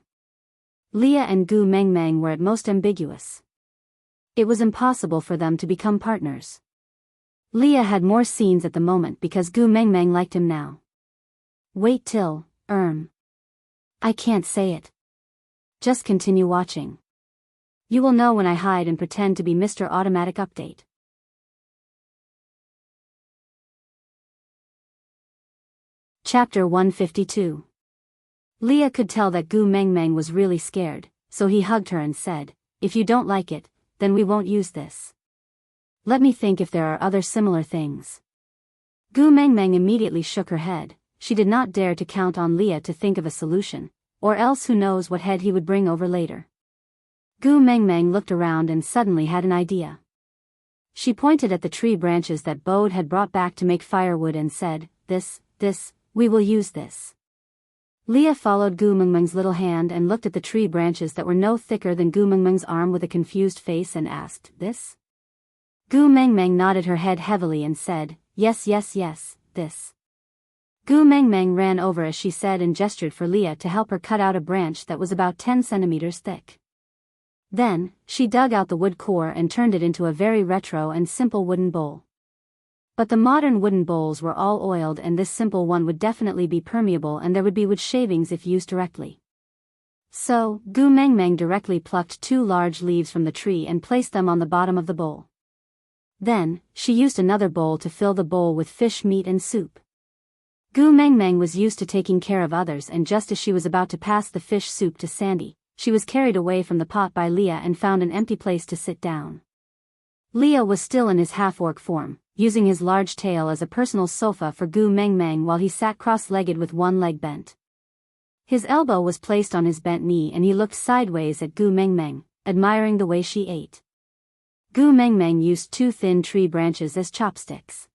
Leah and Gu Mengmeng were at most ambiguous. It was impossible for them to become partners. Leah had more scenes at the moment because Gu Mengmeng liked him now. Wait till, I can't say it. Just continue watching. You will know when I hide and pretend to be Mr. Automatic Update. Chapter 152. Leah could tell that Gu Mengmeng was really scared, so he hugged her and said, "If you don't like it, then we won't use this. Let me think if there are other similar things." Gu Mengmeng immediately shook her head. She did not dare to count on Leah to think of a solution, or else who knows what head he would bring over later. Gu Mengmeng looked around and suddenly had an idea. She pointed at the tree branches that Bode had brought back to make firewood and said, This, we will use this." Leah followed Gu Mengmeng's little hand and looked at the tree branches that were no thicker than Gu Mengmeng's arm with a confused face and asked, "This?" Gu Mengmeng nodded her head heavily and said, Yes, this." Gu Mengmeng ran over as she said and gestured for Leah to help her cut out a branch that was about 10 centimeters thick. Then, she dug out the wood core and turned it into a very retro and simple wooden bowl. But the modern wooden bowls were all oiled and this simple one would definitely be permeable and there would be wood shavings if used directly. So, Gu Mengmeng directly plucked 2 large leaves from the tree and placed them on the bottom of the bowl. Then, she used another bowl to fill the bowl with fish meat and soup. Gu Mengmeng was used to taking care of others and just as she was about to pass the fish soup to Sandy, she was carried away from the pot by Leah and found an empty place to sit down. Leah was still in his half-orc form, using his large tail as a personal sofa for Gu Mengmeng while he sat cross-legged with one leg bent. His elbow was placed on his bent knee and he looked sideways at Gu Mengmeng, admiring the way she ate. Gu Mengmeng used 2 thin tree branches as chopsticks.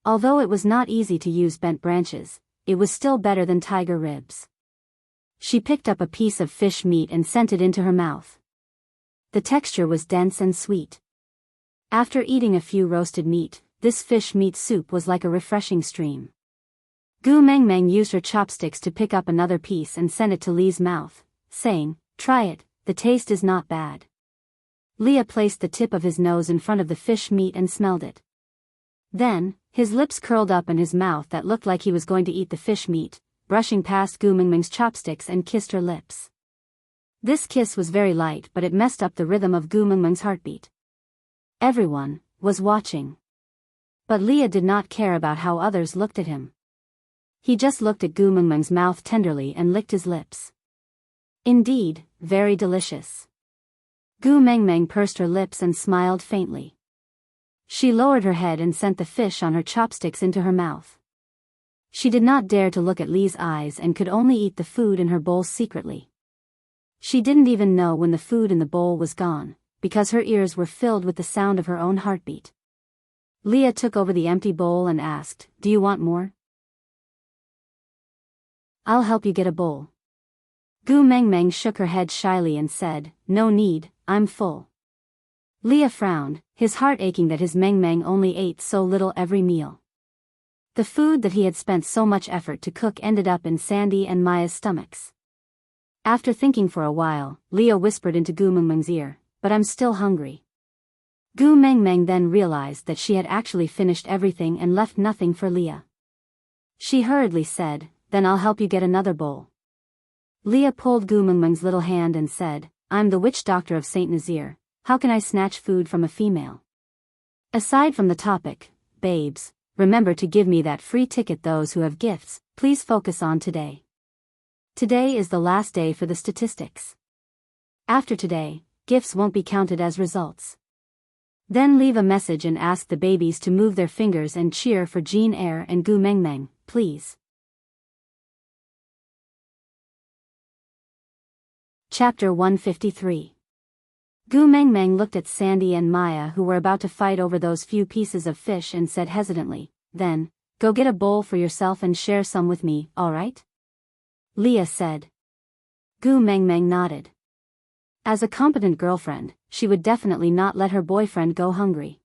Although it was not easy to use bent branches, it was still better than tiger ribs. She picked up a piece of fish meat and sent it into her mouth. The texture was dense and sweet. After eating a few roasted meat, this fish meat soup was like a refreshing stream. Gu Mengmeng used her chopsticks to pick up another piece and send it to Li's mouth, saying, "Try it, the taste is not bad." Leah placed the tip of his nose in front of the fish meat and smelled it. Then, his lips curled up in his mouth that looked like he was going to eat the fish meat, brushing past Gu Mengmeng's chopsticks and kissed her lips. This kiss was very light but it messed up the rhythm of Gu Mengmeng's heartbeat. Everyone was watching. But Leah did not care about how others looked at him. He just looked at Gu Mengmeng's mouth tenderly and licked his lips. Indeed, very delicious. Gu Mengmeng pursed her lips and smiled faintly. She lowered her head and sent the fish on her chopsticks into her mouth. She did not dare to look at Li's eyes and could only eat the food in her bowl secretly. She didn't even know when the food in the bowl was gone, because her ears were filled with the sound of her own heartbeat. Leah took over the empty bowl and asked, "Do you want more?" "I'll help you get a bowl." Gu Mengmeng shook her head shyly and said, "No need, I'm full." Leah frowned, his heart aching that his Mengmeng only ate so little every meal. The food that he had spent so much effort to cook ended up in Sandy and Maya's stomachs. After thinking for a while, Leah whispered into Gu Mengmeng's ear, "But I'm still hungry." Gu Mengmeng then realized that she had actually finished everything and left nothing for Leah. She hurriedly said, "Then I'll help you get another bowl." Leah pulled Gu Mengmeng's little hand and said, "I'm the witch doctor of Saint Nazir. How can I snatch food from a female?" Aside from the topic, babes, remember to give me that free ticket. Those who have gifts, please focus on today. Today is the last day for the statistics. After today, gifts won't be counted as results. Then leave a message and ask the babies to move their fingers and cheer for Jean Eyre and Gu Mengmeng, please. Chapter 153. Gu Mengmeng looked at Sandy and Maya who were about to fight over those few pieces of fish and said hesitantly, "Then, go get a bowl for yourself and share some with me, alright? Leah said. Gu Mengmeng nodded. As a competent girlfriend, she would definitely not let her boyfriend go hungry.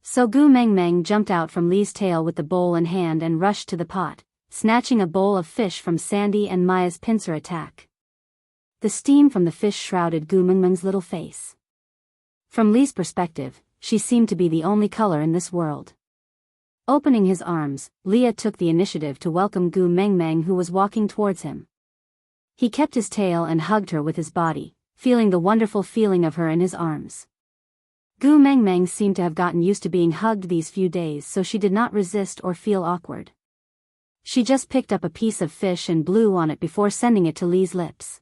So Gu Mengmeng jumped out from Lee's tail with the bowl in hand and rushed to the pot, snatching a bowl of fish from Sandy and Maya's pincer attack. The steam from the fish shrouded Gu Mengmeng's little face. From Lee's perspective, she seemed to be the only color in this world. Opening his arms, Leah took the initiative to welcome Gu Mengmeng, who was walking towards him. He kept his tail and hugged her with his body, feeling the wonderful feeling of her in his arms. Gu Mengmeng seemed to have gotten used to being hugged these few days, so she did not resist or feel awkward. She just picked up a piece of fish and blew on it before sending it to Lee's lips.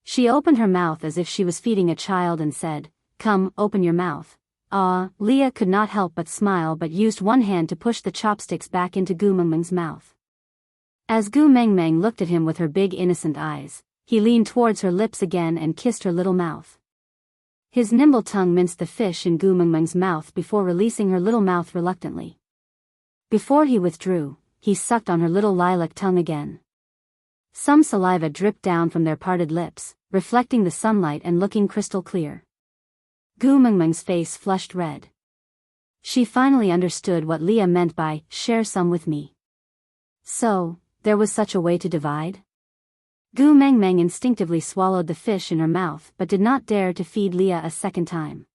She opened her mouth as if she was feeding a child and said, "Come, open your mouth." Leah could not help but smile, but used one hand to push the chopsticks back into Gu Mengmeng's mouth. As Gu Mengmeng looked at him with her big innocent eyes, he leaned towards her lips again and kissed her little mouth. His nimble tongue minced the fish in Gu Mengmeng's mouth before releasing her little mouth reluctantly. Before he withdrew, he sucked on her little lilac tongue again. Some saliva dripped down from their parted lips, reflecting the sunlight and looking crystal clear. Gu Mengmeng's face flushed red. She finally understood what Leah meant by, "share some with me." So, there was such a way to divide? Gu Mengmeng instinctively swallowed the fish in her mouth but did not dare to feed Leah a second time.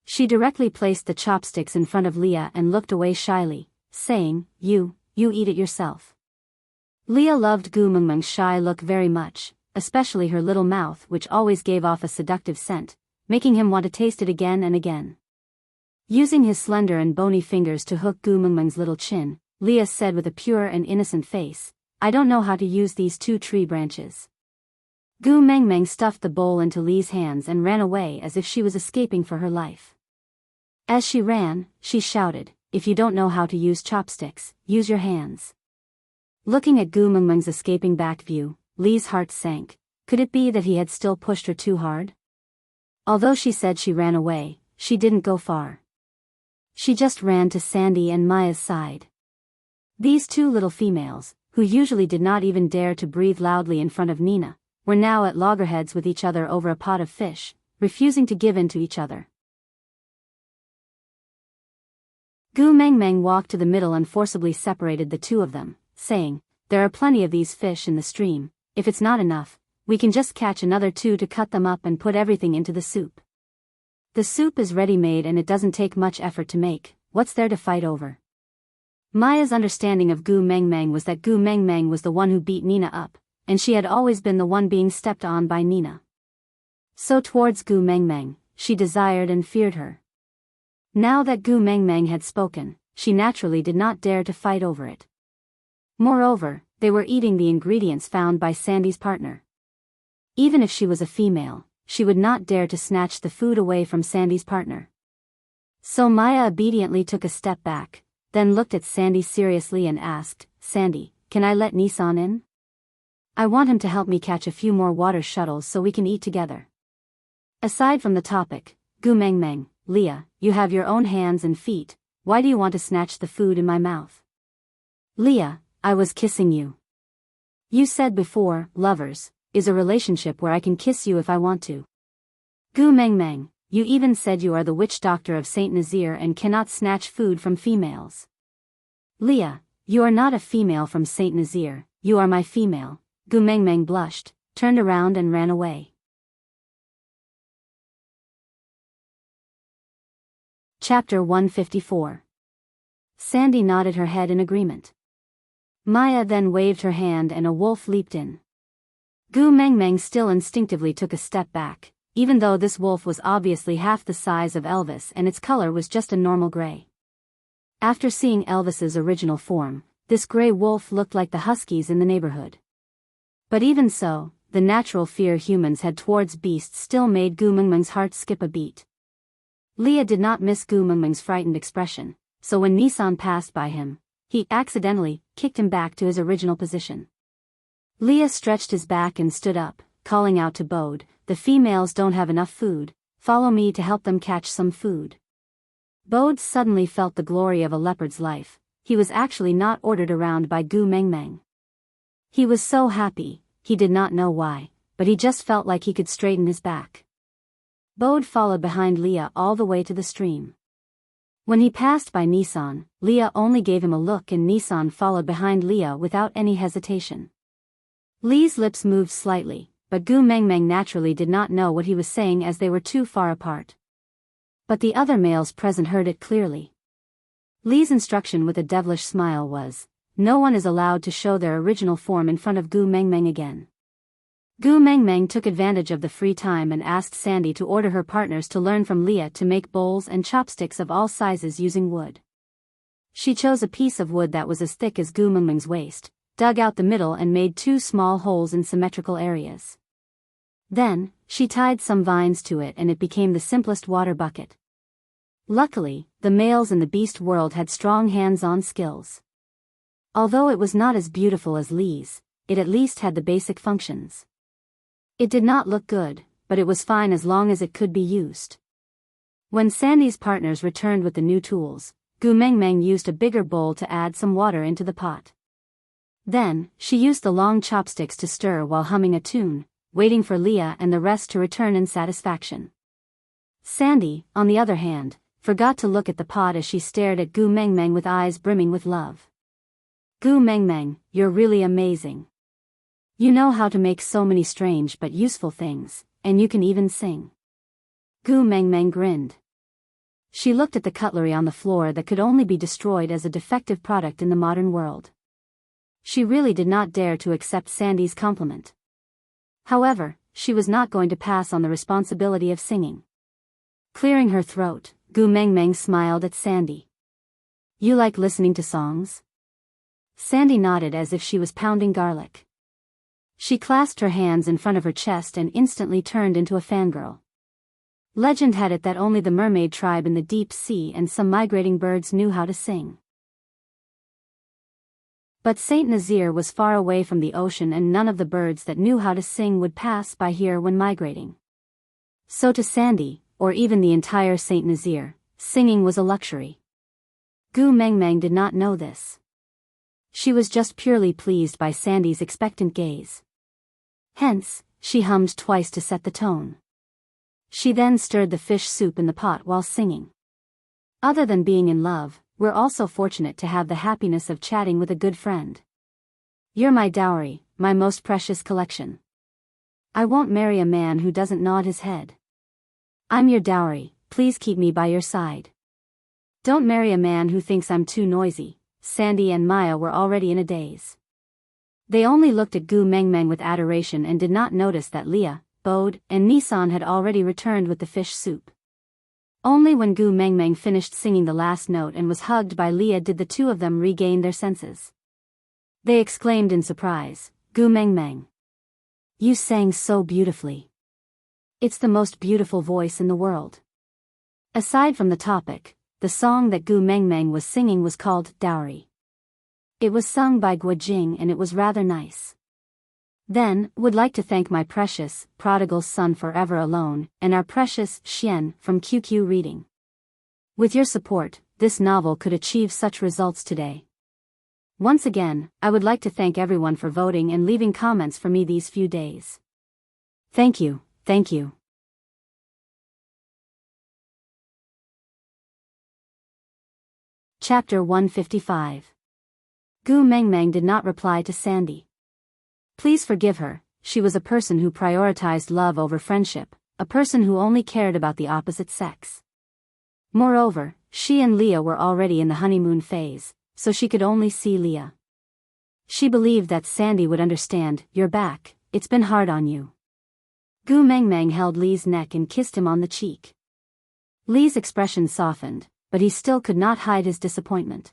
She directly placed the chopsticks in front of Leah and looked away shyly, saying, You eat it yourself." Leah loved Gu Mengmeng's shy look very much, especially her little mouth, which always gave off a seductive scent, making him want to taste it again and again. Using his slender and bony fingers to hook Gu Mengmeng's little chin, Leah said with a pure and innocent face, "I don't know how to use these 2 tree branches." Gu Mengmeng stuffed the bowl into Lee's hands and ran away as if she was escaping for her life. As she ran, she shouted, "If you don't know how to use chopsticks, use your hands." Looking at Gu Mengmeng's escaping back view, Lee's heart sank. Could it be that he had still pushed her too hard? Although she said she ran away, she didn't go far. She just ran to Sandy and Maya's side. These 2 little females, who usually did not even dare to breathe loudly in front of Nina, were now at loggerheads with each other over a pot of fish, refusing to give in to each other. Gu Mengmeng walked to the middle and forcibly separated the 2 of them, saying, "There are plenty of these fish in the stream. If it's not enough, we can just catch another 2 to cut them up and put everything into the soup. The soup is ready-made and it doesn't take much effort to make. What's there to fight over?" Maya's understanding of Gu Mengmeng was that Gu Mengmeng was the one who beat Nina up, and she had always been the one being stepped on by Nina. So towards Gu Mengmeng, she desired and feared her. Now that Gu Mengmeng had spoken, she naturally did not dare to fight over it. Moreover, they were eating the ingredients found by Sandy's partner. Even if she was a female, she would not dare to snatch the food away from Sandy's partner. So Maya obediently took a step back, then looked at Sandy seriously and asked, "Sandy, can I let Nissan in? I want him to help me catch a few more water shuttles so we can eat together." Aside from the topic, Gu Mengmeng, "Leah, you have your own hands and feet, why do you want to snatch the food in my mouth?" "Leah, I was kissing you. You said before, lovers is a relationship where I can kiss you if I want to." "Gu Mengmeng, you even said you are the witch doctor of Saint Nazir and cannot snatch food from females." "Leah, you are not a female from Saint Nazir, you are my female." Gu Mengmeng blushed, turned around and ran away. Chapter 154. Sandy nodded her head in agreement. Maya then waved her hand and a wolf leaped in. Gu Mengmeng still instinctively took a step back, even though this wolf was obviously half the size of Elvis and its color was just a normal gray. After seeing Elvis's original form, this gray wolf looked like the huskies in the neighborhood. But even so, the natural fear humans had towards beasts still made Gu Mengmeng's heart skip a beat. Leah did not miss Gu Mengmeng's frightened expression, so when Nissan passed by him, he accidentally kicked him back to his original position. Leah stretched his back and stood up, calling out to Bode, "The females don't have enough food, follow me to help them catch some food." Bode suddenly felt the glory of a leopard's life. he was actually not ordered around by Gu Mengmeng. He was so happy, he did not know why, but he just felt like he could straighten his back. Bode followed behind Leah all the way to the stream. When he passed by Nissan, Leah only gave him a look and Nissan followed behind Leah without any hesitation. Lee's lips moved slightly, but Gu Mengmeng naturally did not know what he was saying as they were too far apart. But the other males present heard it clearly. Lee's instruction with a devilish smile was, no one is allowed to show their original form in front of Gu Mengmeng again. Gu Mengmeng took advantage of the free time and asked Sandy to order her partners to learn from Leah to make bowls and chopsticks of all sizes using wood. She chose a piece of wood that was as thick as Gu Mengmeng's waist, dug out the middle and made 2 small holes in symmetrical areas. Then, she tied some vines to it and it became the simplest water bucket. Luckily, the males in the beast world had strong hands-on skills. Although it was not as beautiful as Lee's, it at least had the basic functions. It did not look good, but it was fine as long as it could be used. When Sandy's partners returned with the new tools, Gu Mengmeng used a bigger bowl to add some water into the pot. Then, she used the long chopsticks to stir while humming a tune, waiting for Leah and the rest to return in satisfaction. Sandy, on the other hand, forgot to look at the pot as she stared at Gu Mengmeng with eyes brimming with love. Gu Mengmeng, you're really amazing. You know how to make so many strange but useful things, and you can even sing. Gu Mengmeng grinned. She looked at the cutlery on the floor that could only be destroyed as a defective product in the modern world. She really did not dare to accept Sandy's compliment. However, she was not going to pass on the responsibility of singing. Clearing her throat, Gu Mengmeng smiled at Sandy. You like listening to songs? Sandy nodded as if she was pounding garlic. She clasped her hands in front of her chest and instantly turned into a fangirl. Legend had it that only the mermaid tribe in the deep sea and some migrating birds knew how to sing. But Saint Nazaire was far away from the ocean and none of the birds that knew how to sing would pass by here when migrating. So to Sandy, or even the entire Saint Nazaire, singing was a luxury. Gu Mengmeng did not know this. She was just purely pleased by Sandy's expectant gaze. Hence, she hummed twice to set the tone. She then stirred the fish soup in the pot while singing. Other than being in love, we're also fortunate to have the happiness of chatting with a good friend. You're my dowry, my most precious collection. I won't marry a man who doesn't nod his head. I'm your dowry, please keep me by your side. Don't marry a man who thinks I'm too noisy. Sandy and Maya were already in a daze. They only looked at Gu Mengmeng with adoration and did not notice that Leah, Bode, and Nissan had already returned with the fish soup. Only when Gu Mengmeng finished singing the last note and was hugged by Leah did the two of them regain their senses. They exclaimed in surprise, Gu Mengmeng. You sang so beautifully. It's the most beautiful voice in the world. Aside from the topic, the song that Gu Mengmeng was singing was called Dowry. It was sung by Guo Jing and it was rather nice. Then, would like to thank my precious, prodigal son Forever Alone, and our precious, Xian, from QQ Reading. With your support, this novel could achieve such results today. Once again, I would like to thank everyone for voting and leaving comments for me these few days. Thank you, thank you. Chapter 155. Gu Mengmeng did not reply to Sandy. Please forgive her, she was a person who prioritized love over friendship, a person who only cared about the opposite sex. Moreover, she and Leah were already in the honeymoon phase, so she could only see Leah. She believed that Sandy would understand, you're back, it's been hard on you. Gu Mengmeng held Lee's neck and kissed him on the cheek. Lee's expression softened, but he still could not hide his disappointment.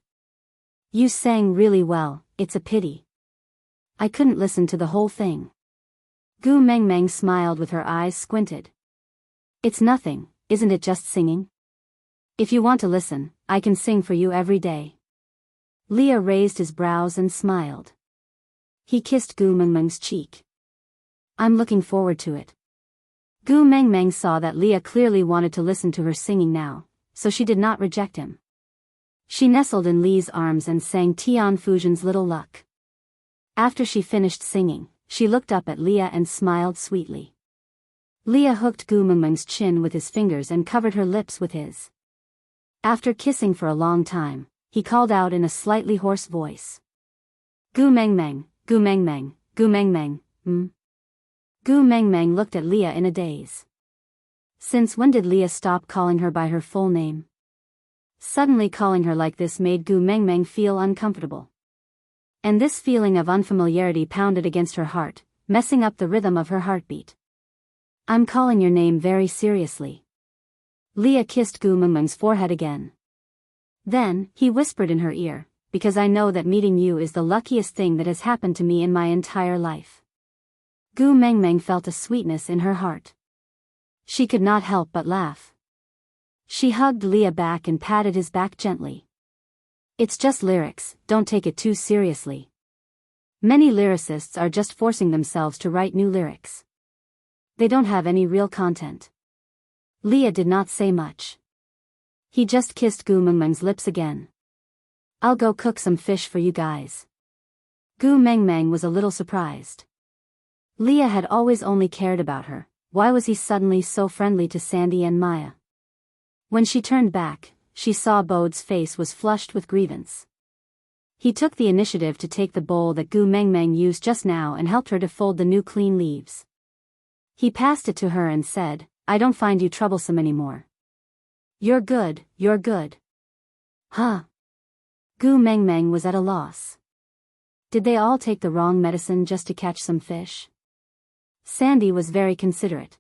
You sang really well, it's a pity. I couldn't listen to the whole thing. Gu Mengmeng smiled with her eyes squinted. It's nothing, isn't it just singing? If you want to listen, I can sing for you every day. Leah raised his brows and smiled. He kissed Gu Mengmeng's cheek. I'm looking forward to it. Gu Mengmeng saw that Leah clearly wanted to listen to her singing now, so she did not reject him. She nestled in Lee's arms and sang Tian Fusion's Little Luck. After she finished singing, she looked up at Leah and smiled sweetly. Leah hooked Gu Mengmeng's chin with his fingers and covered her lips with his. After kissing for a long time, he called out in a slightly hoarse voice. Gu Mengmeng, Gu Mengmeng, Gu Mengmeng, Gu Mengmeng looked at Leah in a daze. Since when did Leah stop calling her by her full name? Suddenly calling her like this made Gu Mengmeng feel uncomfortable. And this feeling of unfamiliarity pounded against her heart, messing up the rhythm of her heartbeat. I'm calling your name very seriously. Leah kissed Gu Mengmeng's forehead again. Then, he whispered in her ear, because I know that meeting you is the luckiest thing that has happened to me in my entire life. Gu Mengmeng felt a sweetness in her heart. She could not help but laugh. She hugged Leah back and patted his back gently. It's just lyrics, don't take it too seriously. Many lyricists are just forcing themselves to write new lyrics. They don't have any real content. Leah did not say much. He just kissed Gu Mengmeng's lips again. I'll go cook some fish for you guys. Gu Mengmeng was a little surprised. Leah had always only cared about her, why was he suddenly so friendly to Sandy and Maya? When she turned back, she saw Bode's face was flushed with grievance. He took the initiative to take the bowl that Gu Mengmeng used just now and helped her to fold the new clean leaves. He passed it to her and said, I don't find you troublesome anymore. You're good, you're good. Huh? Gu Mengmeng was at a loss. Did they all take the wrong medicine just to catch some fish? Sandy was very considerate.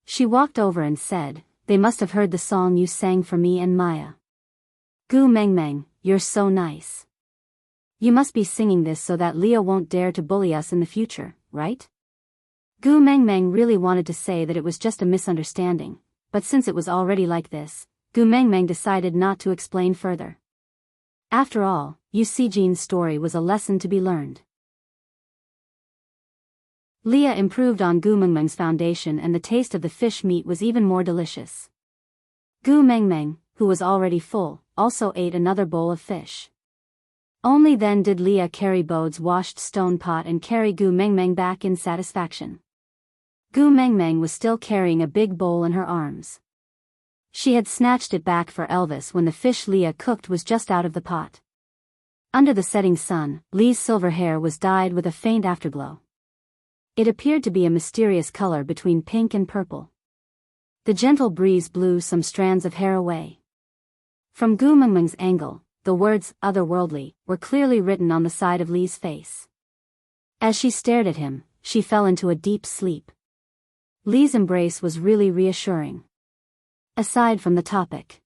She walked over and said, they must have heard the song you sang for me and Maya. Gu Mengmeng, you're so nice. You must be singing this so that Leah won't dare to bully us in the future, right? Gu Mengmeng really wanted to say that it was just a misunderstanding, but since it was already like this, Gu Mengmeng decided not to explain further. After all, Yu Sijin's story was a lesson to be learned. Leah improved on Gu Mengmeng's foundation and the taste of the fish meat was even more delicious. Gu Mengmeng, who was already full, also ate another bowl of fish. Only then did Leah carry Bode's washed stone pot and carry Gu Mengmeng back in satisfaction. Gu Mengmeng was still carrying a big bowl in her arms. She had snatched it back for Elvis when the fish Leah cooked was just out of the pot. Under the setting sun, Lee's silver hair was dyed with a faint afterglow. It appeared to be a mysterious color between pink and purple. The gentle breeze blew some strands of hair away. From Gu Mengmeng's angle, the words, otherworldly, were clearly written on the side of Lee's face. As she stared at him, she fell into a deep sleep. Lee's embrace was really reassuring. Aside from the topic.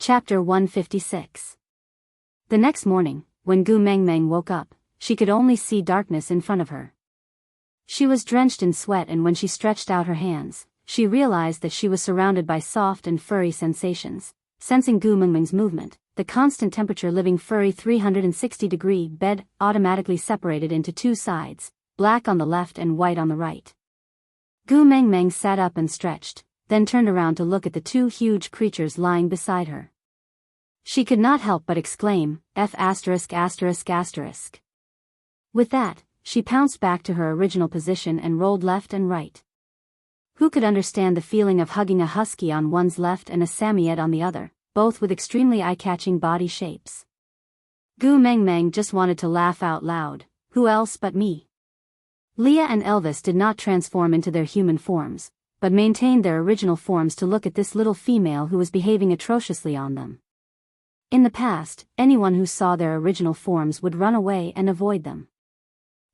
Chapter 156. The next morning, when Gu Mengmeng woke up, she could only see darkness in front of her. She was drenched in sweat and when she stretched out her hands, she realized that she was surrounded by soft and furry sensations. Sensing Gu Mengmeng's movement, the constant temperature living furry 360-degree bed automatically separated into two sides, black on the left and white on the right. Gu Mengmeng sat up and stretched, then turned around to look at the two huge creatures lying beside her. She could not help but exclaim, F*******. With that, she pounced back to her original position and rolled left and right. Who could understand the feeling of hugging a husky on one's left and a Samoyed on the other, both with extremely eye-catching body shapes? Gu Mengmeng just wanted to laugh out loud, who else but me? Leah and Elvis did not transform into their human forms, but maintained their original forms to look at this little female who was behaving atrociously on them. In the past, anyone who saw their original forms would run away and avoid them.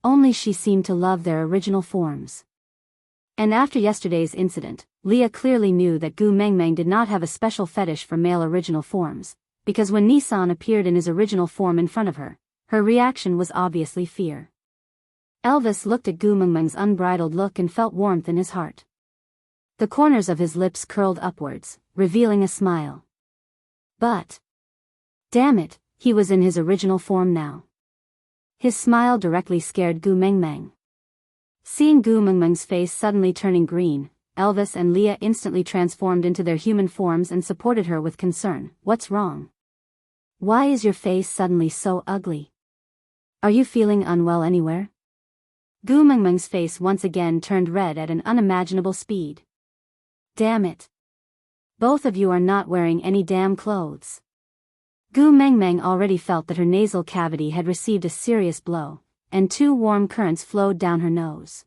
Only she seemed to love their original forms. And after yesterday's incident, Leah clearly knew that Gu Mengmeng did not have a special fetish for male original forms, because when Nissan appeared in his original form in front of her, her reaction was obviously fear. Elvis looked at Gu Mengmeng's unbridled look and felt warmth in his heart. The corners of his lips curled upwards, revealing a smile. But, damn it, he was in his original form now. His smile directly scared Gu Mengmeng. Seeing Gu Mengmeng's face suddenly turning green, Elvis and Leah instantly transformed into their human forms and supported her with concern. What's wrong? Why is your face suddenly so ugly? Are you feeling unwell anywhere? Gu Mengmeng's face once again turned red at an unimaginable speed. Damn it. Both of you are not wearing any damn clothes. Gu Mengmeng already felt that her nasal cavity had received a serious blow, and 2 warm currents flowed down her nose.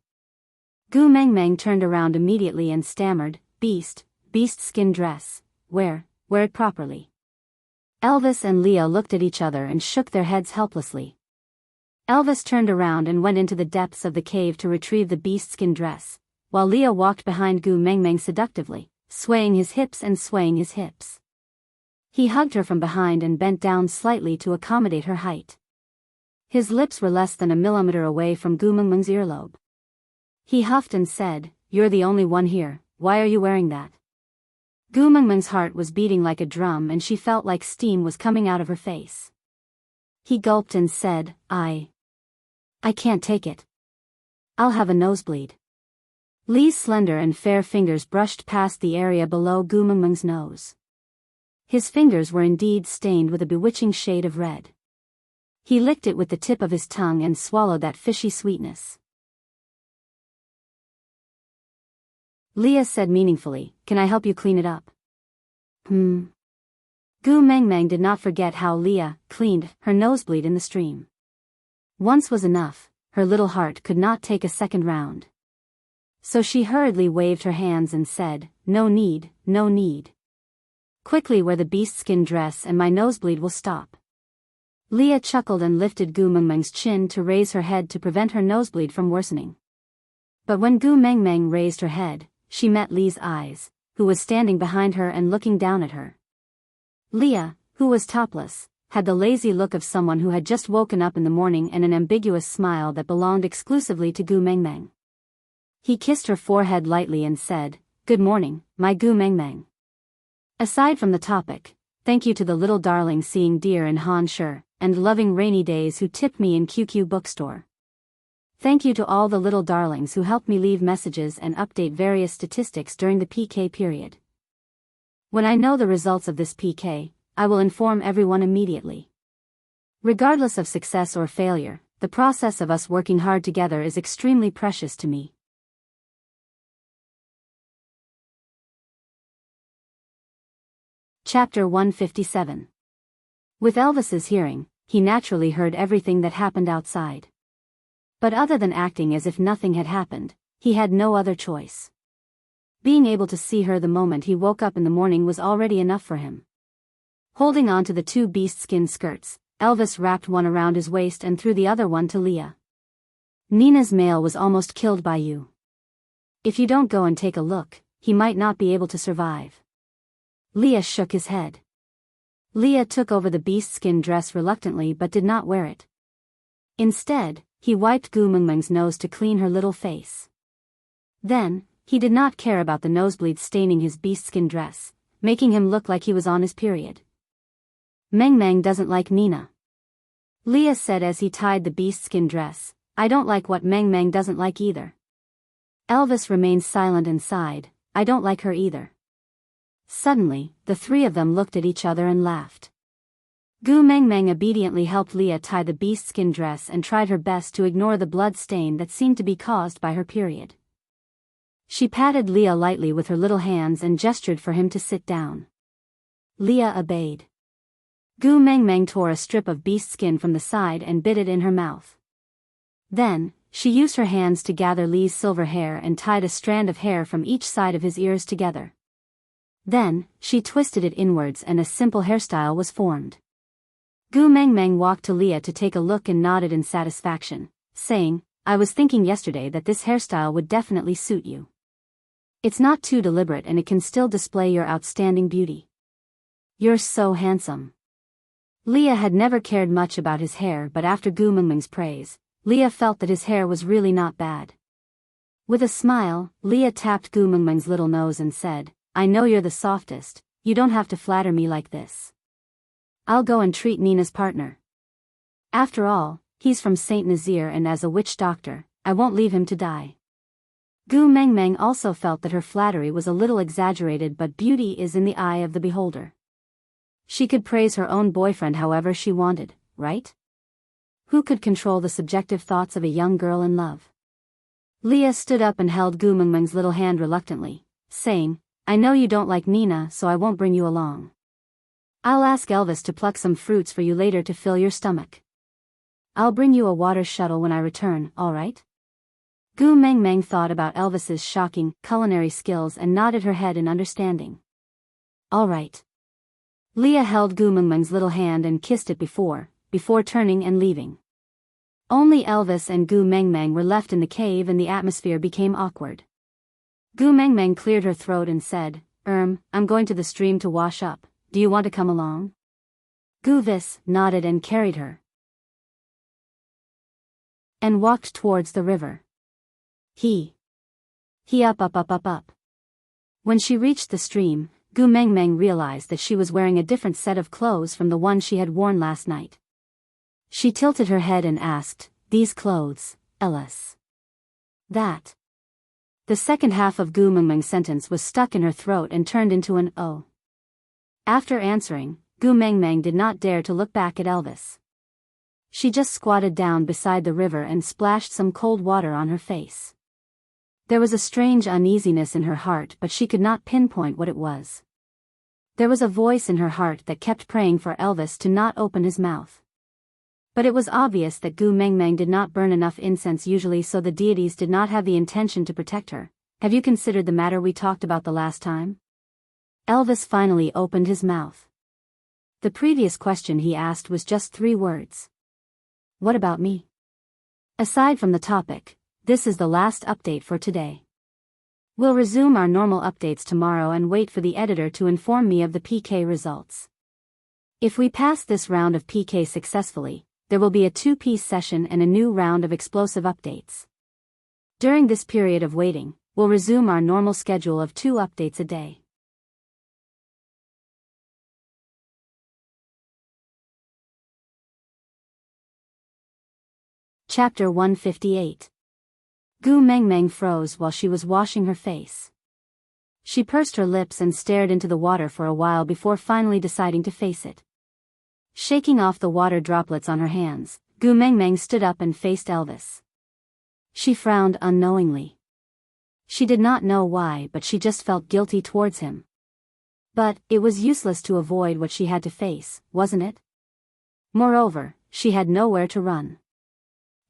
Gu Mengmeng turned around immediately and stammered, beast skin dress, wear it properly. Elvis and Leah looked at each other and shook their heads helplessly. Elvis turned around and went into the depths of the cave to retrieve the beast-skin dress, while Leah walked behind Gu Mengmeng seductively, swaying his hips and swaying his hips. He hugged her from behind and bent down slightly to accommodate her height. His lips were less than a millimeter away from Gu Mengmeng's earlobe. He huffed and said, "You're the only one here, why are you wearing that?" Gu Mengmeng's heart was beating like a drum and she felt like steam was coming out of her face. He gulped and said, I can't take it. I'll have a nosebleed." Lee's slender and fair fingers brushed past the area below Gu Mengmeng's nose. His fingers were indeed stained with a bewitching shade of red. He licked it with the tip of his tongue and swallowed that fishy sweetness. Leah said meaningfully, "Can I help you clean it up?" Gu Mengmeng did not forget how Leah cleaned her nosebleed in the stream. Once was enough, her little heart could not take a second round. So she hurriedly waved her hands and said, No need. Quickly wear the beast-skin dress and my nosebleed will stop." Leah chuckled and lifted Gu Mengmeng's chin to raise her head to prevent her nosebleed from worsening. But when Gu Mengmeng raised her head, she met Lee's eyes, who was standing behind her and looking down at her. Leah, who was topless, had the lazy look of someone who had just woken up in the morning and an ambiguous smile that belonged exclusively to Gu Mengmeng. He kissed her forehead lightly and said, "Good morning, my Gu Mengmeng. Aside from the topic, thank you to the little darling seeing deer in Han Shi, and loving rainy days who tipped me in QQ bookstore. Thank you to all the little darlings who helped me leave messages and update various statistics during the PK period. When I know the results of this PK, I will inform everyone immediately. Regardless of success or failure, the process of us working hard together is extremely precious to me." Chapter 157. With Elvis's hearing, he naturally heard everything that happened outside. But other than acting as if nothing had happened, he had no other choice. Being able to see her the moment he woke up in the morning was already enough for him. Holding on to the 2 beast-skin skirts, Elvis wrapped one around his waist and threw the other one to Leah. "Nina's male was almost killed by you. If you don't go and take a look, he might not be able to survive." Leah shook his head. Leah took over the beast-skin dress reluctantly but did not wear it. Instead, he wiped Gu Mengmeng's nose to clean her little face. Then, he did not care about the nosebleed staining his beast-skin dress, making him look like he was on his period. "Mengmeng doesn't like Nina," Leah said as he tied the beast-skin dress. "I don't like what Mengmeng doesn't like either." Elvis remained silent and sighed, "I don't like her either." Suddenly, the 3 of them looked at each other and laughed. Gu Mengmeng obediently helped Leah tie the beast-skin dress and tried her best to ignore the blood stain that seemed to be caused by her period. She patted Leah lightly with her little hands and gestured for him to sit down. Leah obeyed. Gu Mengmeng tore a strip of beast skin from the side and bit it in her mouth. Then, she used her hands to gather Lee's silver hair and tied a strand of hair from each side of his ears together. Then, she twisted it inwards and a simple hairstyle was formed. Gu Mengmeng walked to Leah to take a look and nodded in satisfaction, saying, "I was thinking yesterday that this hairstyle would definitely suit you. It's not too deliberate and it can still display your outstanding beauty. You're so handsome." Leah had never cared much about his hair, but after Gu Mengmeng's praise, Leah felt that his hair was really not bad. With a smile, Leah tapped Gu Mengmeng's little nose and said, "I know you're the softest, you don't have to flatter me like this. I'll go and treat Nina's partner. After all, he's from Saint Nazaire and as a witch doctor, I won't leave him to die." Gu Mengmeng also felt that her flattery was a little exaggerated, but beauty is in the eye of the beholder. She could praise her own boyfriend however she wanted, right? Who could control the subjective thoughts of a young girl in love? Leah stood up and held Gu Mengmeng's little hand reluctantly, saying, I know you don't like Nina, so I won't bring you along. I'll ask Elvis to pluck some fruits for you later to fill your stomach. I'll bring you a water shuttle when I return, alright? Gu Mengmeng thought about Elvis's shocking culinary skills and nodded her head in understanding. Alright. Leah held Gu Mengmeng's little hand and kissed it before turning and leaving. Only Elvis and Gu Mengmeng were left in the cave and the atmosphere became awkward. Gu Mengmeng cleared her throat and said, I'm going to the stream to wash up, do you want to come along? Gu Vis nodded and carried her and walked towards the river. He up. When she reached the stream, Gu Mengmeng realized that she was wearing a different set of clothes from the one she had worn last night. She tilted her head and asked, these clothes, Ellis? That. The second half of Gu Mengmeng's sentence was stuck in her throat and turned into an O. After answering, Gu Mengmeng did not dare to look back at Elvis. She just squatted down beside the river and splashed some cold water on her face. There was a strange uneasiness in her heart, but she could not pinpoint what it was. There was a voice in her heart that kept praying for Elvis to not open his mouth. But it was obvious that Gu Mengmeng did not burn enough incense usually, so the deities did not have the intention to protect her. Have you considered the matter we talked about the last time? Elvis finally opened his mouth. The previous question he asked was just 3 words. What about me? Aside from the topic, this is the last update for today. We'll resume our normal updates tomorrow and wait for the editor to inform me of the PK results. If we pass this round of PK successfully, there will be a 2-piece session and a new round of explosive updates. During this period of waiting, we'll resume our normal schedule of 2 updates a day. Chapter 158. Gu Mengmeng froze while she was washing her face. She pursed her lips and stared into the water for a while before finally deciding to face it. Shaking off the water droplets on her hands, Gu Mengmeng stood up and faced Elvis. She frowned unknowingly. She did not know why, but she just felt guilty towards him. But it was useless to avoid what she had to face, wasn't it? Moreover, she had nowhere to run.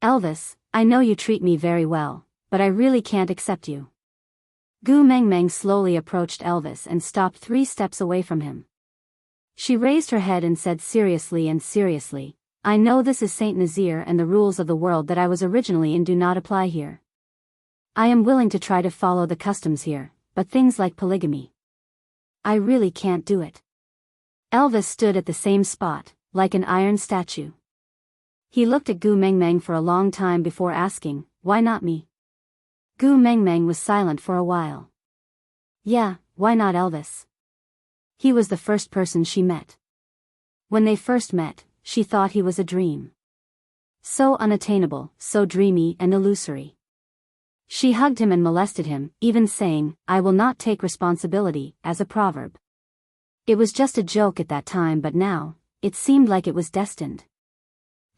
Elvis, I know you treat me very well, but I really can't accept you. Gu Mengmeng slowly approached Elvis and stopped 3 steps away from him. She raised her head and said seriously, I know this is Saint Nazir and the rules of the world that I was originally in do not apply here. I am willing to try to follow the customs here, but things like polygamy, I really can't do it. Elvis stood at the same spot, like an iron statue. He looked at Gu Mengmeng for a long time before asking, why not me? Gu Mengmeng was silent for a while. Yeah, why not Elvis? He was the first person she met. When they first met, she thought he was a dream. So unattainable, so dreamy and illusory. She hugged him and molested him, even saying, I will not take responsibility, as a proverb. It was just a joke at that time, but now, it seemed like it was destined.